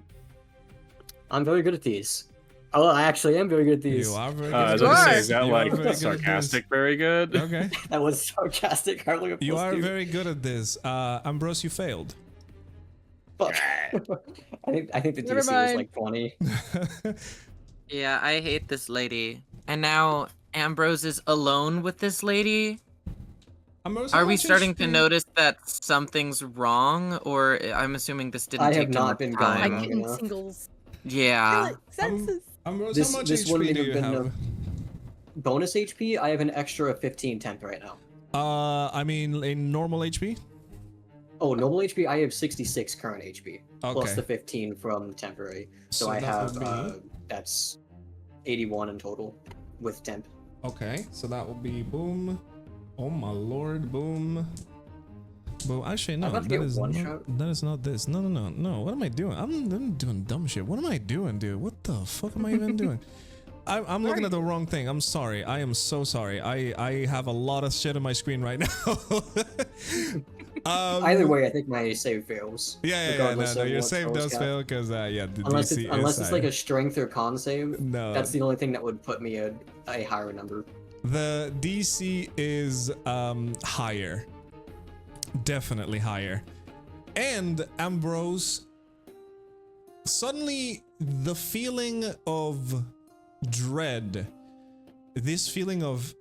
I'm very good at these. Oh, I actually am very good at these. You are very good I at was gonna say, this. is that You are like very good at sarcastic very good? this. Okay. That was sarcastic. Hardly a You plus are two. very good at this. Ambrose, you failed. Fuck. I think the Never DC was mind. like 20. Yeah, I hate this lady. And now Ambrose is alone with this lady. Ambrose, how Are we much starting to HP? notice that something's wrong? Or I'm assuming this didn't I take have too not much been going I time. long get enough. singles. Yeah. Senses. Ambrose, This- how much this HP wouldn't do have you been have? Bonus HP, I have an extra 15 temp right now. I mean, in normal HP? Oh, noble HP, I have 66 current HP. Plus Okay. the 15 from temporary. So, So I that have, would be- that's 81 in total with temp. Okay, so that will be boom. Oh my lord, boom. Boom. Actually, no, I'm about to that get is one not, shot. that is not this. No. What am I doing? I'm doing dumb shit. What am I doing, dude? What the fuck am I even doing? I'm looking at the wrong thing. I'm sorry. I am so sorry. I have a lot of shit on my screen right now. Either way, I think my save fails. Yeah. regardless No, of your what save spells does got. fail because the Unless DC it's like a strength or con save. No. That's the only thing that would put me a higher number. The DC is higher. Definitely higher. And Ambrose, suddenly the feeling of dread, this feeling of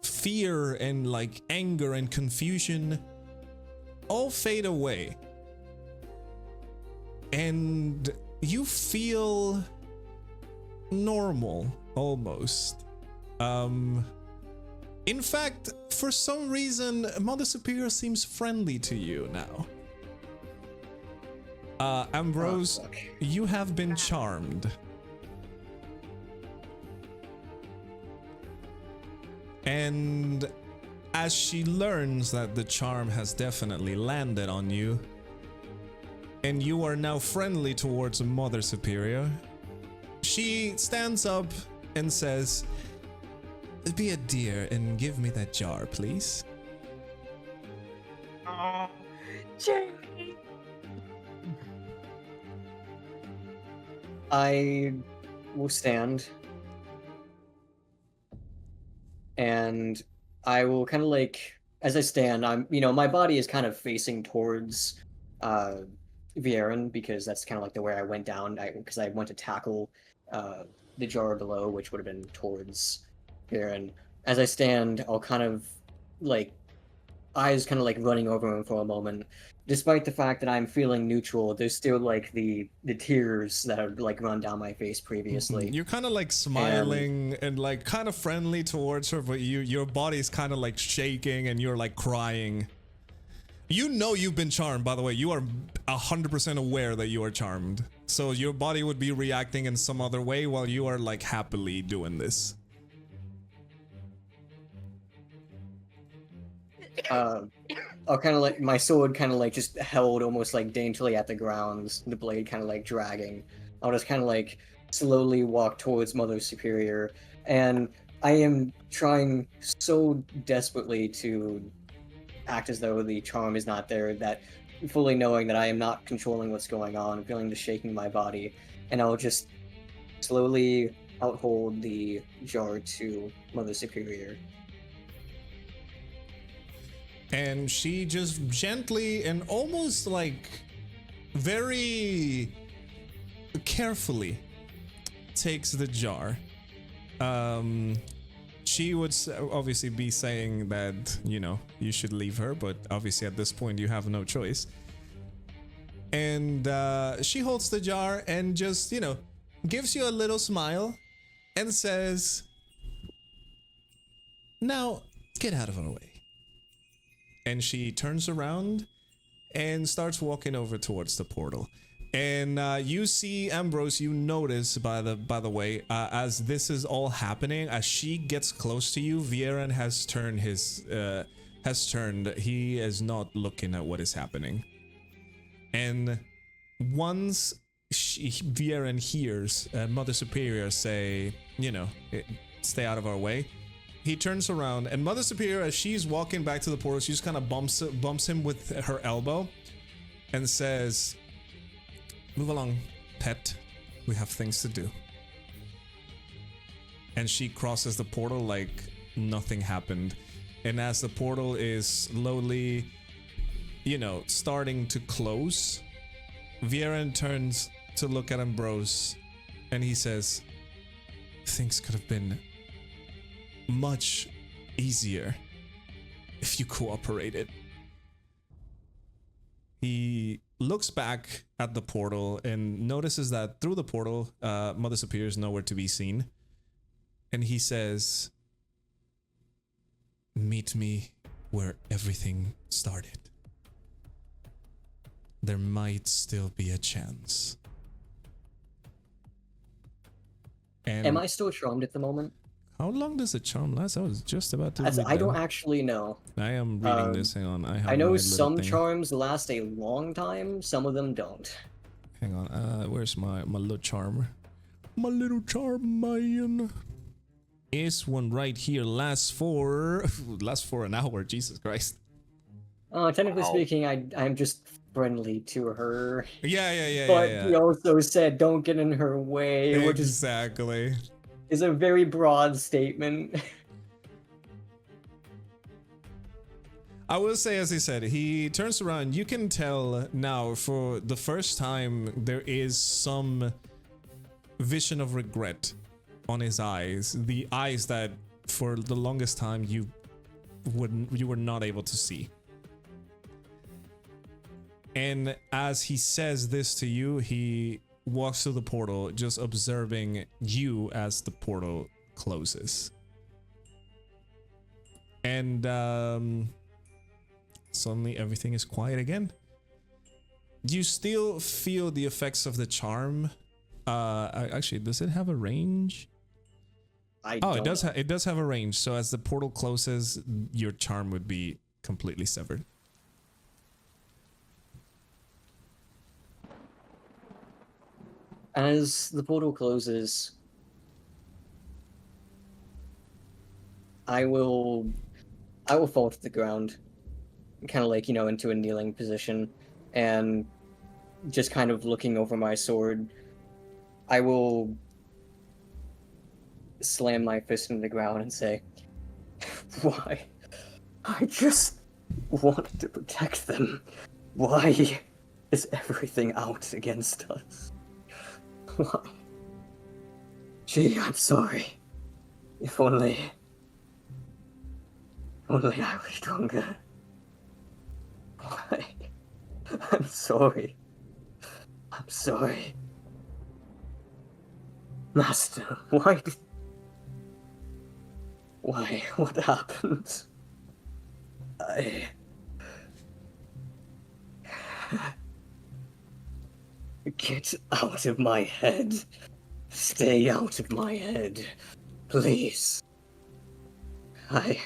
fear and like anger and confusion all fade away. And you feel normal almost. In fact, for some reason, Mother Superior seems friendly to you now. Ambrose, you have been charmed. And as she learns that the charm has definitely landed on you, and you are now friendly towards Mother Superior, she stands up and says, "Be a dear and give me that jar, please." Oh, Jerry. I will stand. And I will kind of like, as I stand, my body is kind of facing towards Viren, because that's kind of like the way I went down, because I went to tackle the jar below, which would have been towards Viren. As I stand, I'll kind of like, eyes kind of like running over him for a moment. Despite the fact that I'm feeling neutral, there's still like the tears that have like run down my face previously. You're kind of like smiling and like kind of friendly towards her, but your body's kind of like shaking and you're like crying. You know you've been charmed, by the way. You are 100% aware that you are charmed. So your body would be reacting in some other way while you are like happily doing this. I'll kind of like, my sword kind of like just held almost like daintily at the ground, the blade kind of like dragging. I'll just kind of like slowly walk towards Mother Superior, and I am trying so desperately to act as though the charm is not there, that fully knowing that I am not controlling what's going on, feeling the shaking in my body, and I'll just slowly outhold the jar to Mother Superior. And she just gently and almost like very carefully takes the jar. She would obviously be saying that, you know, you should leave her, but obviously at this point you have no choice. And she holds the jar and just, you know, gives you a little smile and says, "Now get out of our way." And she turns around and starts walking over towards the portal. And you see Ambrose, you notice by the way, as this is all happening, as she gets close to you, Viren has turned. He is not looking at what is happening. And once Viren hears Mother Superior say, you know, "Stay out of our way," he turns around, and Mother Superior, as she's walking back to the portal, she just kind of bumps him with her elbow and says, "Move along, pet. We have things to do." And she crosses the portal like nothing happened. And as the portal is slowly, you know, starting to close, Viren turns to look at Ambrose and he says, "Things could have been much easier if you cooperated." He looks back at the portal and notices that through the portal, Mother Superior is nowhere to be seen. And he says, "Meet me where everything started. There might still be a chance." And Am I still charmed at the moment? how long does the charm last? I was just about to read I don't that. actually know. I am reading this. Hang on. I know some charms last a long time, some of them don't. Hang on. Where's my little charm? My little charm mine. This one right here lasts for an hour. Jesus Christ. Technically Wow. speaking, I'm just friendly to her. Yeah. But he also said, "Don't get in her way," which Exactly. is a very broad statement. I will say, as he said, he turns around. You can tell now for the first time there is some vision of regret on his eyes. The eyes that for the longest time you were not able to see. And as he says this to you, he walks through the portal, just observing you as the portal closes. And suddenly everything is quiet again. You still feel the effects of the charm. Actually, does it have a range? It does. It does have a range. So as the portal closes, your charm would be completely severed. As the portal closes, I will fall to the ground, kind of like, into a kneeling position, and just kind of looking over my sword. I will slam my fist into the ground and say, "Why? I just wanted to protect them. Why is everything out against us? Why? Gee, I'm sorry. If only I was stronger. Why? I'm sorry. I'm sorry. Master, why? What happened? Get out of my head. Stay out of my head. Please. I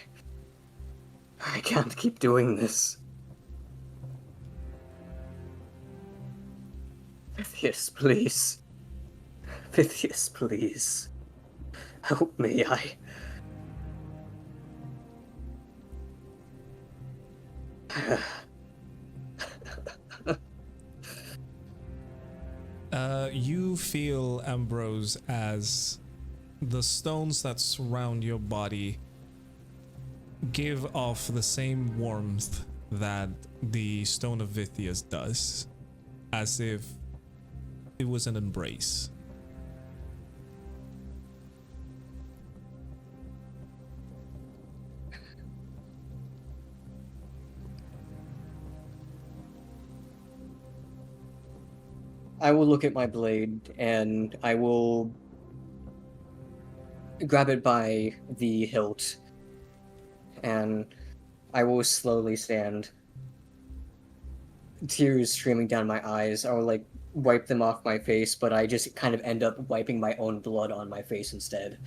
can't keep doing this. Pythias, please. Pythias, please. Help me, You feel, Ambrose, as the stones that surround your body give off the same warmth that the stone of Vithias does, as if it was an embrace. I will look at my blade and I will grab it by the hilt and I will slowly stand. Tears streaming down my eyes. I will like wipe them off my face, but I just kind of end up wiping my own blood on my face instead.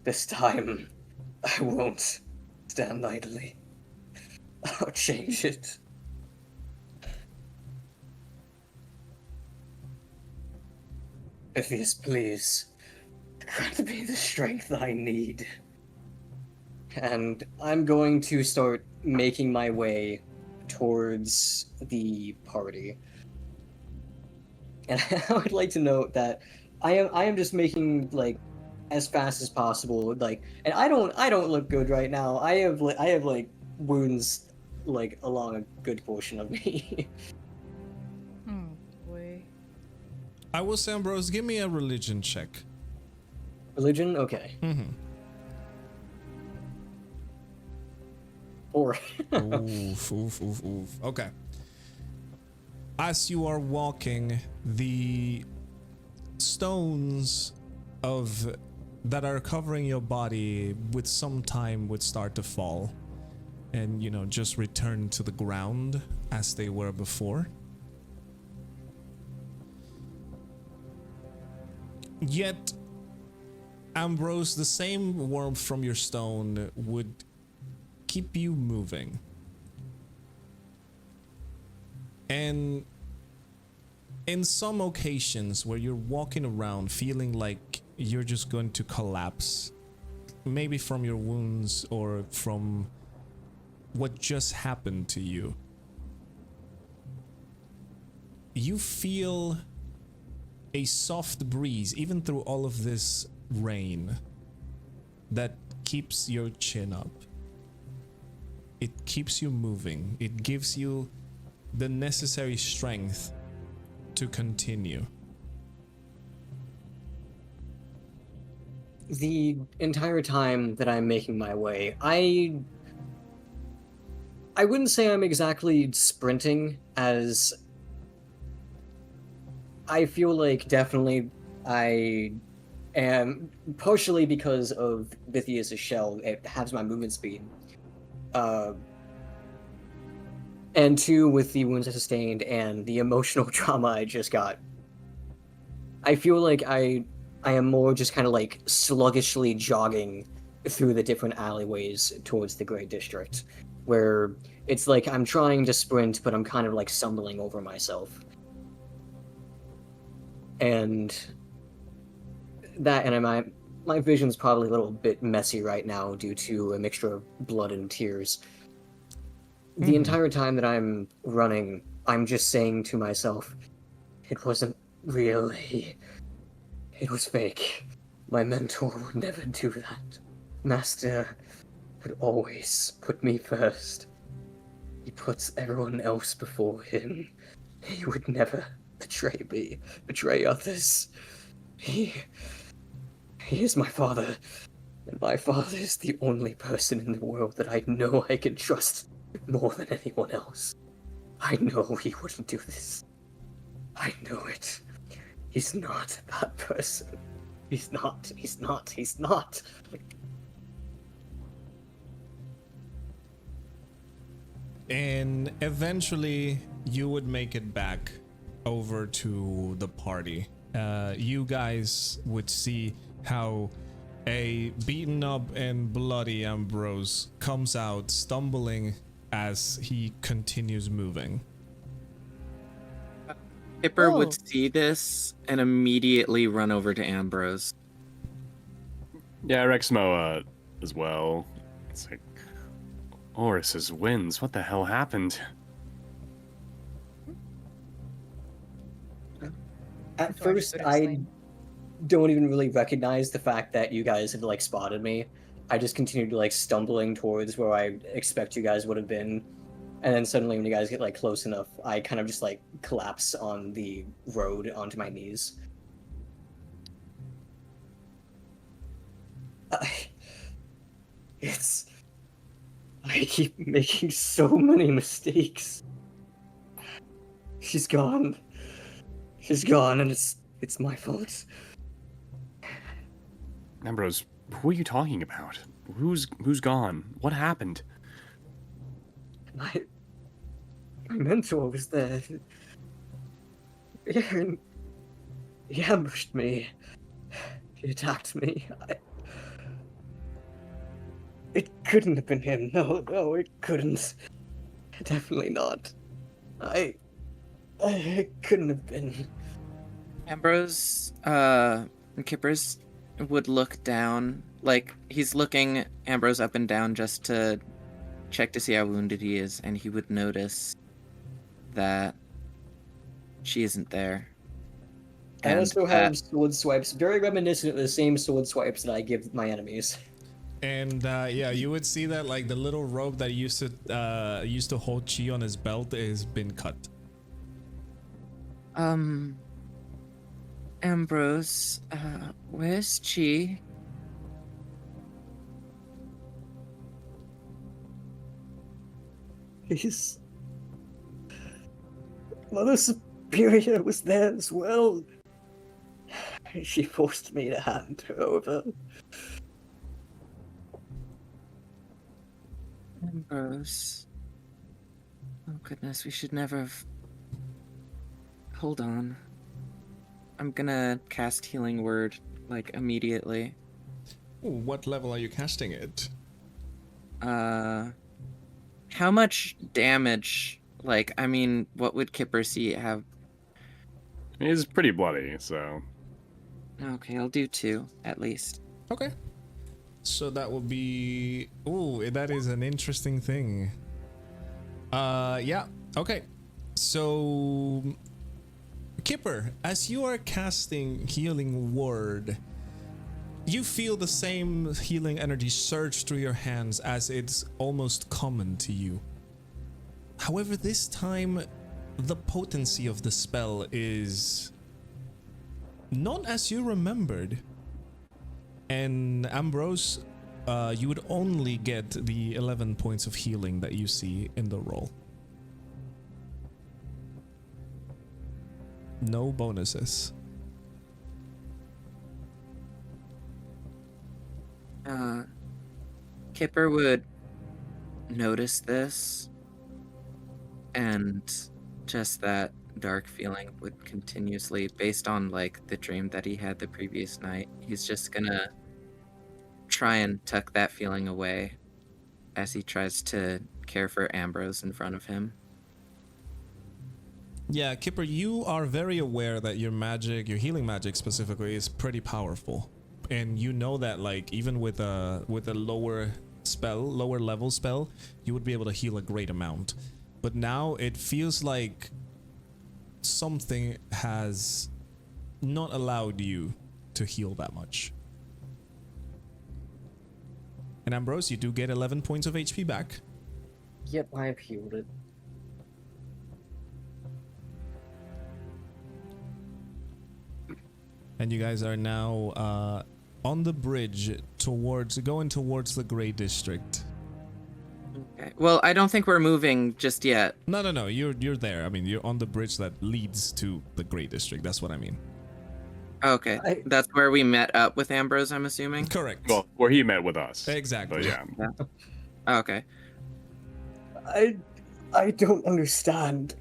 This time, I won't stand idly. I'll change it. Pythias, please, grant me the strength I need. And I'm going to start making my way towards the party. And I would like to note that I am just making like as fast as possible, like, and I don't look good right now. I have like wounds like along a good portion of me. Oh boy. I will say, Ambrose, give me a religion check. Religion? Okay. Mm-hmm. 4. Oof. Okay. As you are walking, the stones that are covering your body with some time would start to fall and, just return to the ground as they were before. Yet, Ambrose, the same warmth from your stone would keep you moving. And in some occasions where you're walking around feeling like you're just going to collapse, maybe from your wounds or from what just happened to you, you feel a soft breeze, even through all of this rain, that keeps your chin up. It keeps you moving. It gives you the necessary strength to continue. The entire time that I'm making my way, I wouldn't say I'm exactly sprinting, as I feel like definitely I am, partially because of Vithius' shell, it has my movement speed. And two, with the wounds I sustained and the emotional trauma I just got, I feel like I am more just kind of like sluggishly jogging through the different alleyways towards the Great District, where it's like I'm trying to sprint, but I'm kind of like stumbling over myself. And that, and my vision's probably a little bit messy right now due to a mixture of blood and tears. The entire time that I'm running, I'm just saying to myself, it wasn't really. It was fake. My mentor would never do that. Master would always put me first. He puts everyone else before him. He would never betray me, betray others. He is my father, and my father is the only person in the world that I know I can trust more than anyone else. I know he wouldn't do this. I know it. He's not that person. He's not. And eventually you would make it back over to the party. You guys would see how a beaten up and bloody Ambrose comes out stumbling as he continues moving. Kipper Oh. would see this and immediately run over to Ambrose. Yeah, Rexmoa as well. It's like, Oris's wins. What the hell happened? At So I first, should I explain. don't even really recognize the fact that you guys had like spotted me. I just continued like stumbling towards where I expect you guys would have been, and then suddenly when you guys get like close enough, I kind of just like collapse on the road onto my knees. I keep making so many mistakes. She's gone, and it's my fault. Ambrose, who are you talking about? Who's gone? What happened? My mentor was there. Yeah, and he ambushed me. He attacked me. It couldn't have been him. No, it couldn't. Definitely not. It couldn't have been. Ambrose, and Kippers would look down, like he's looking Ambrose up and down just to check to see how wounded he is, and he would notice that she isn't there. I And also that- have sword swipes, very reminiscent of the same sword swipes that I give my enemies. And yeah, you would see that like the little rope that used to hold Chi on his belt has been cut. Ambrose, where's Chi? His Mother Superior was there as well. She forced me to hand her over. Ambrose. Oh goodness, we should never have... Hold on. I'm gonna cast Healing Word, like, immediately. Ooh, what level are you casting it? How much damage, Like, I mean, what would Kipper see have? He's pretty bloody, so. Okay, I'll do 2 at least. Okay. So that will be. Ooh, that is an interesting thing. Yeah. Okay. So, Kipper, as you are casting Healing Word, you feel the same healing energy surge through your hands as it's almost common to you. However, this time, the potency of the spell is not as you remembered. And Ambrose, you would only get the 11 points of healing that you see in the roll. No bonuses. Kipper would notice this, and just that dark feeling would continuously, based on like the dream that he had the previous night, he's just gonna try and tuck that feeling away as he tries to care for Ambrose in front of him. Yeah, Kipper, you are very aware that your magic, your healing magic specifically, is pretty powerful. And you know that like even with a lower level spell, you would be able to heal a great amount. But now it feels like something has not allowed you to heal that much. And Ambrose, you do get 11 points of HP back. Yep, I have healed it. And you guys are now on the bridge going towards the Grey District. Okay. Well, I don't think we're moving just yet. No. You're there. I mean, you're on the bridge that leads to the Grey District. That's what I mean. Okay. That's where we met up with Ambrose, I'm assuming? Correct. Well, where he met with us. Exactly. But yeah. Okay. I don't understand.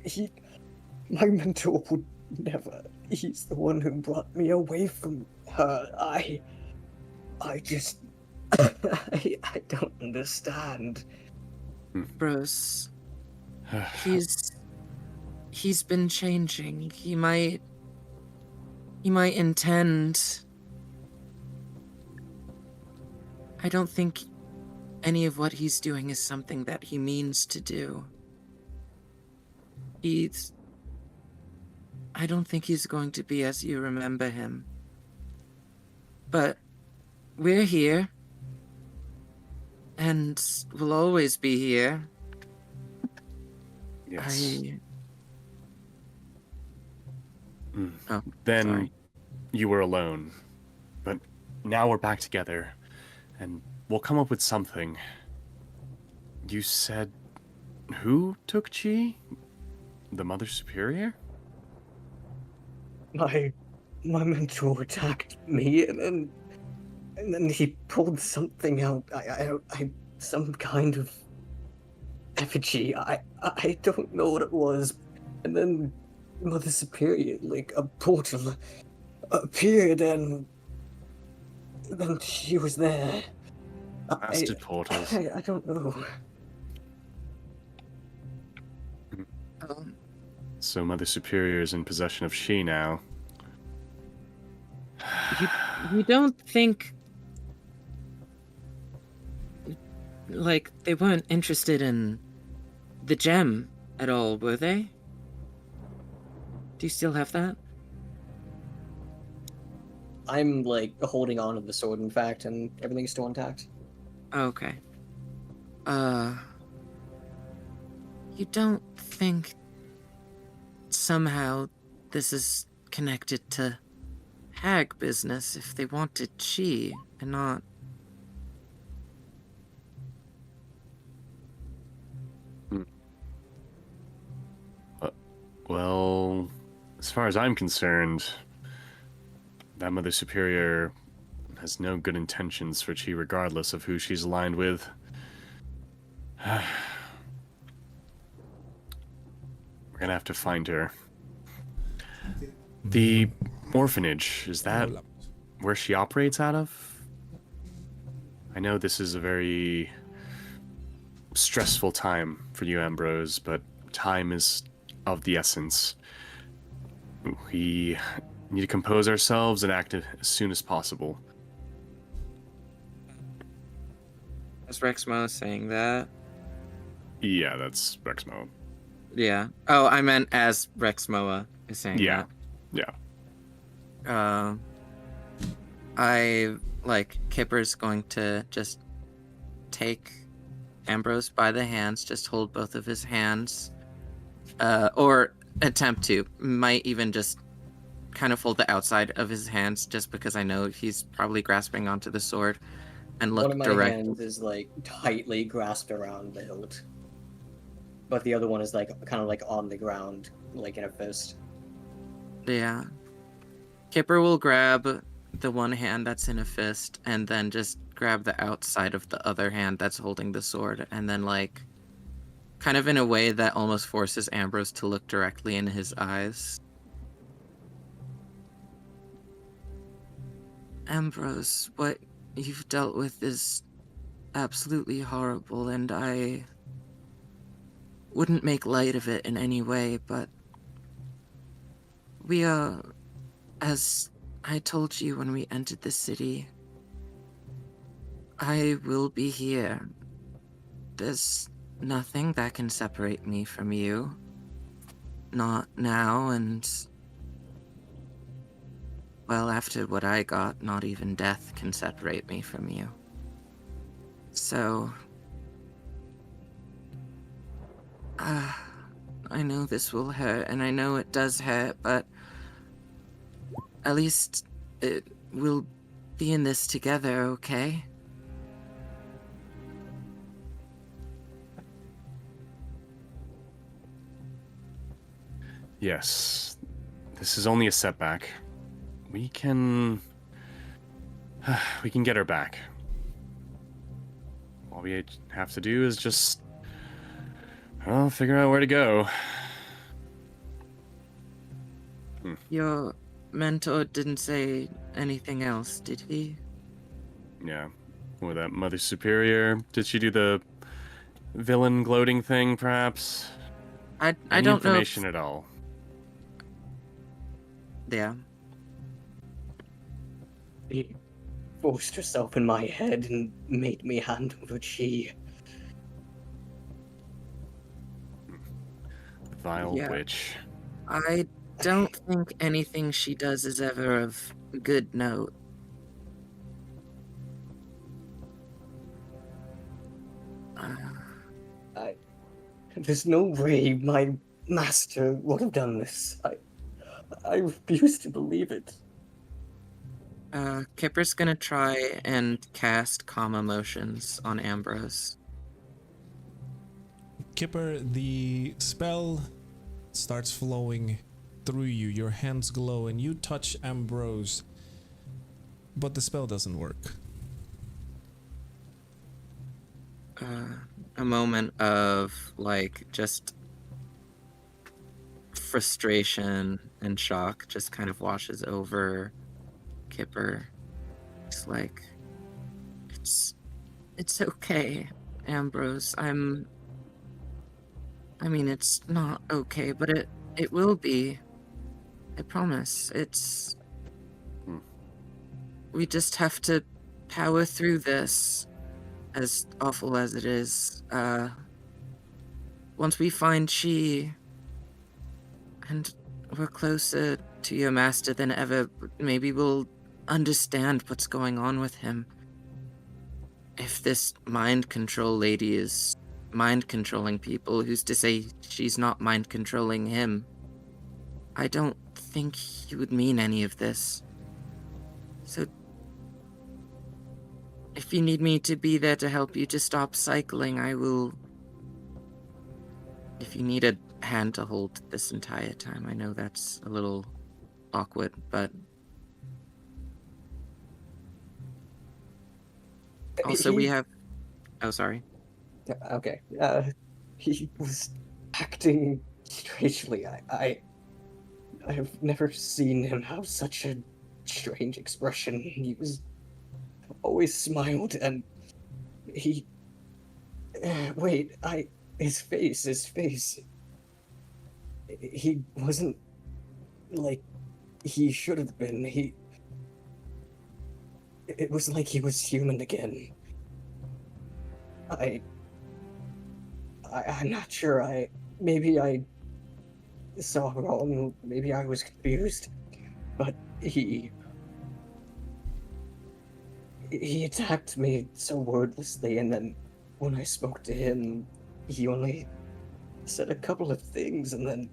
My mentor would never. He's the one who brought me away from her. I just, I don't understand. Ambrose, he's been changing. He might intend. I don't think any of what he's doing is something that he means to do. I don't think he's going to be as you remember him. But we're here. And we'll always be here. Yes. Oh, Then sorry. you were alone. But now we're back together. And we'll come up with something. You said... Who took Chi? The Mother Superior? My mentor attacked me, and then he pulled something out. I some kind of effigy. I don't know what it was, and then Mother Superior, like a portal, appeared, and then she was there. Bastard portals. I don't know. So Mother Superior is in possession of She now. You don't think... Like, they weren't interested in the gem at all, were they? Do you still have that? I'm like holding on to the sword, in fact, and everything's still intact. Okay. You don't think somehow this is connected to hag business if they wanted Chi and not... Well, as far as I'm concerned, that Mother Superior has no good intentions for Chi regardless of who she's aligned with. We're gonna have to find her. The orphanage, is that where she operates out of? I know this is a very stressful time for you, Ambrose, but time is of the essence. We need to compose ourselves and act as soon as possible. Is Rexmoa saying that? Yeah, that's Rexmoa. Yeah. Oh, I meant as Rexmoa is saying Yeah. that. Yeah. Kipper's going to just take Ambrose by the hands, just hold both of his hands, or attempt to. Might even just kind of hold the outside of his hands, just because I know he's probably grasping onto the sword, and look One of my direct. hands is like tightly grasped around the hilt, but the other one is like kind of like on the ground, like in a fist. Yeah. Kipper will grab the one hand that's in a fist, and then just grab the outside of the other hand that's holding the sword, and then kind of in a way that almost forces Ambrose to look directly in his eyes. Ambrose, what you've dealt with is absolutely horrible, and I wouldn't make light of it in any way, but we are, as I told you when we entered the city, I will be here. There's nothing that can separate me from you. Not now, and well, after what I got, not even death can separate me from you. So, I know this will hurt, and I know it does hurt, but at least we'll be in this together, okay? Yes. This is only a setback. We can get her back. All we have to do is just figure out where to go. Your mentor didn't say anything else, did he? Yeah. Or that Mother Superior. Did she do the villain gloating thing, perhaps? I Any don't know. information at all? Yeah. She forced herself in my head and made me hand over Chi. Vile Yeah. witch. I don't think anything she does is ever of good note. There's no way my master would have done this. I refuse to believe it. Kipper's gonna try and cast Calm Emotions on Ambrose. Kipper, the spell starts flowing through you. Your hands glow and you touch Ambrose, but the spell doesn't work. A moment of just frustration and shock just kind of washes over Kipper. It's like, it's okay, Ambrose. I mean, it's not okay, but it will be. I promise. We just have to power through this, as awful as it is. Once we find Chi, and we're closer to your master than ever, maybe we'll understand what's going on with him. If this mind control lady is mind controlling people, who's to say she's not mind controlling him? I don't think he would mean any of this. So, if you need me to be there to help you to stop cycling, I will. If you need a hand to hold this entire time, I know that's a little awkward, but also we have. Oh, sorry. Okay. He was acting strangely. I have never seen him have such a strange expression. He was always smiled, and he. Wait, his face. he wasn't like he should have been. It was like he was human again. I'm not sure. Maybe I saw wrong. Maybe I was confused. But he attacked me so wordlessly, and then when I spoke to him, he only said a couple of things, and then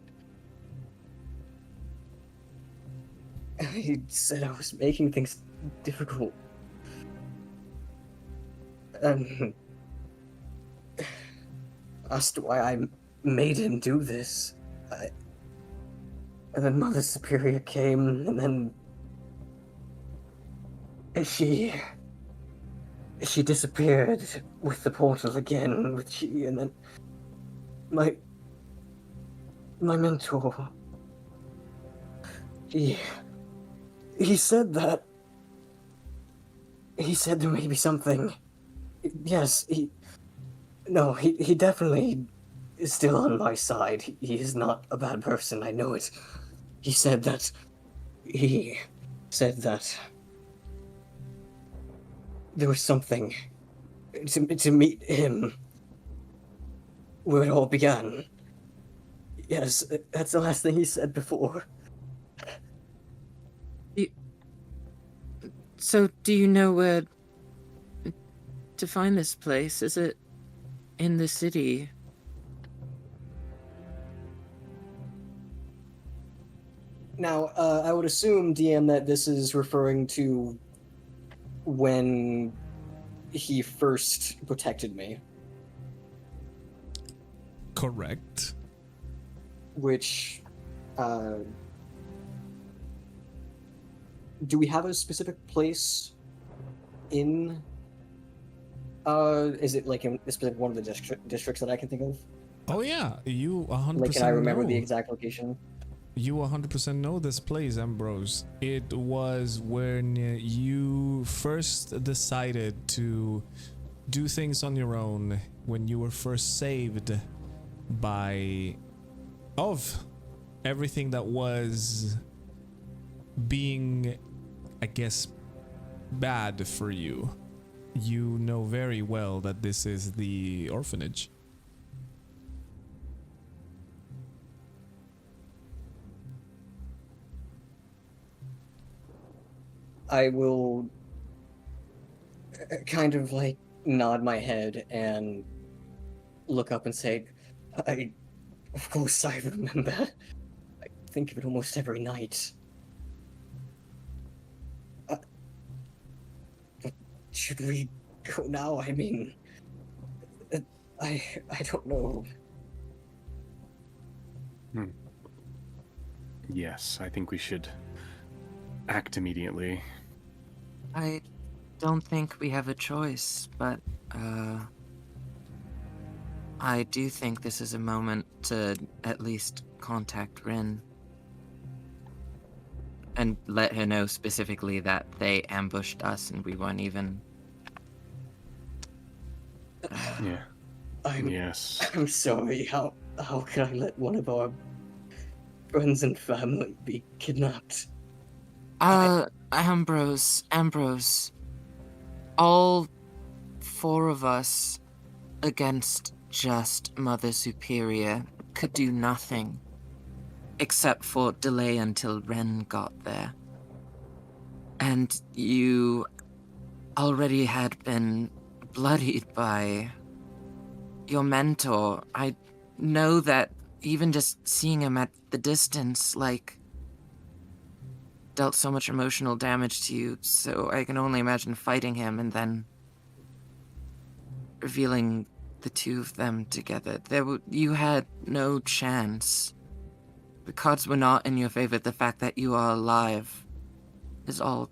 he said I was making things difficult. And asked why I made him do this. And then Mother Superior came, and then she disappeared with the portal again, and then my mentor, he said there may be something. Yes, he definitely is still on my side. He is not a bad person, I know it. He said that there was something to meet him where it all began. Yes, that's the last thing he said before. So, do you know where to find this place? Is it in the city? Now, I would assume, DM, that this is referring to when he first protected me. Correct. Which, do we have a specific place in, is it like in a specific one of the districts that I can think of? Oh yeah, you 100% Like, can I remember know. the exact location? You 100% know this place, Ambrose. It was when you first decided to do things on your own, when you were first saved of everything that was being, I guess, bad for you. You know very well that this is the orphanage. I will kind of like nod my head and look up and say, of course I remember. I think of it almost every night. Should we go now? I mean, I don't know. Yes, I think we should act immediately. I don't think we have a choice, but I do think this is a moment to at least contact Rin and let her know specifically that they ambushed us and we weren't even. Yeah. Yes. I'm sorry. How can I let one of our friends and family be kidnapped? Ambrose. All four of us against just Mother Superior could do nothing except for delay until Ren got there. And you already had been bloodied by your mentor. I know that even just seeing him at the distance, dealt so much emotional damage to you, so I can only imagine fighting him and then revealing the two of them together. You had no chance. The cards were not in your favor. The fact that you are alive is all.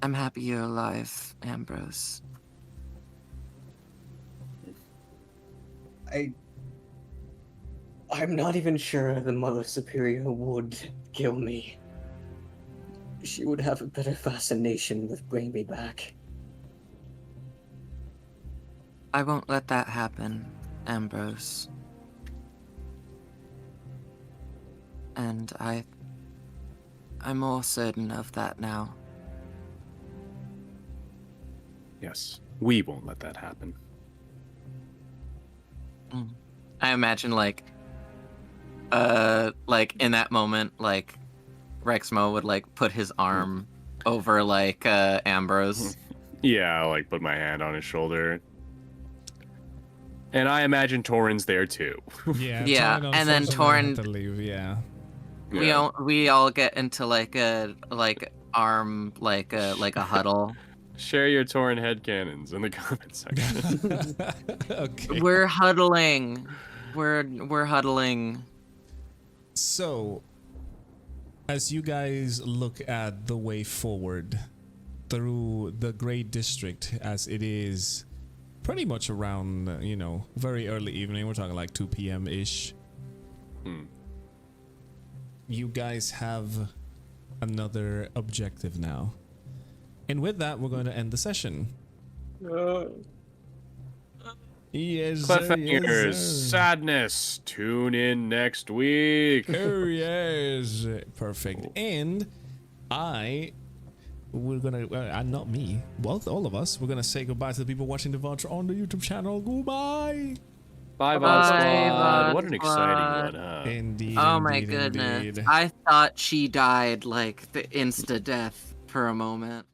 I'm happy you're alive, Ambrose. I'm not even sure the Mother Superior would kill me. She would have a better fascination with bringing me back. I won't let that happen. Ambrose. And I'm more certain of that now. Yes, we won't let that happen. I imagine like in that moment, like Rexmoa would like put his arm over like Ambrose. Yeah, I'll, like put my hand on his shoulder. And I imagine Taurin's there too. Yeah, Yeah, Taurin and then unfortunately had Taurin- to leave. Yeah. We all get into like a arm like a huddle. Share your Taurin headcanons in the comment section. Okay. We're huddling. We're huddling. So, as you guys look at the way forward through the Great District, as it is pretty much around, very early evening, we're talking like 2 p.m. ish. You guys have another objective now. And with that, we're going to end the session. Yes, sir, Cliffhangers, yes, sir. sadness. Tune in next week. Oh yes, perfect. And we're gonna, not me, well, all of us, we're gonna say goodbye to the people watching the VOD on the YouTube channel. Goodbye. Bye, Bye, Squad. What an Squad. exciting one, huh? Indeed. Oh my indeed, goodness. indeed. I thought she died like the insta death for a moment.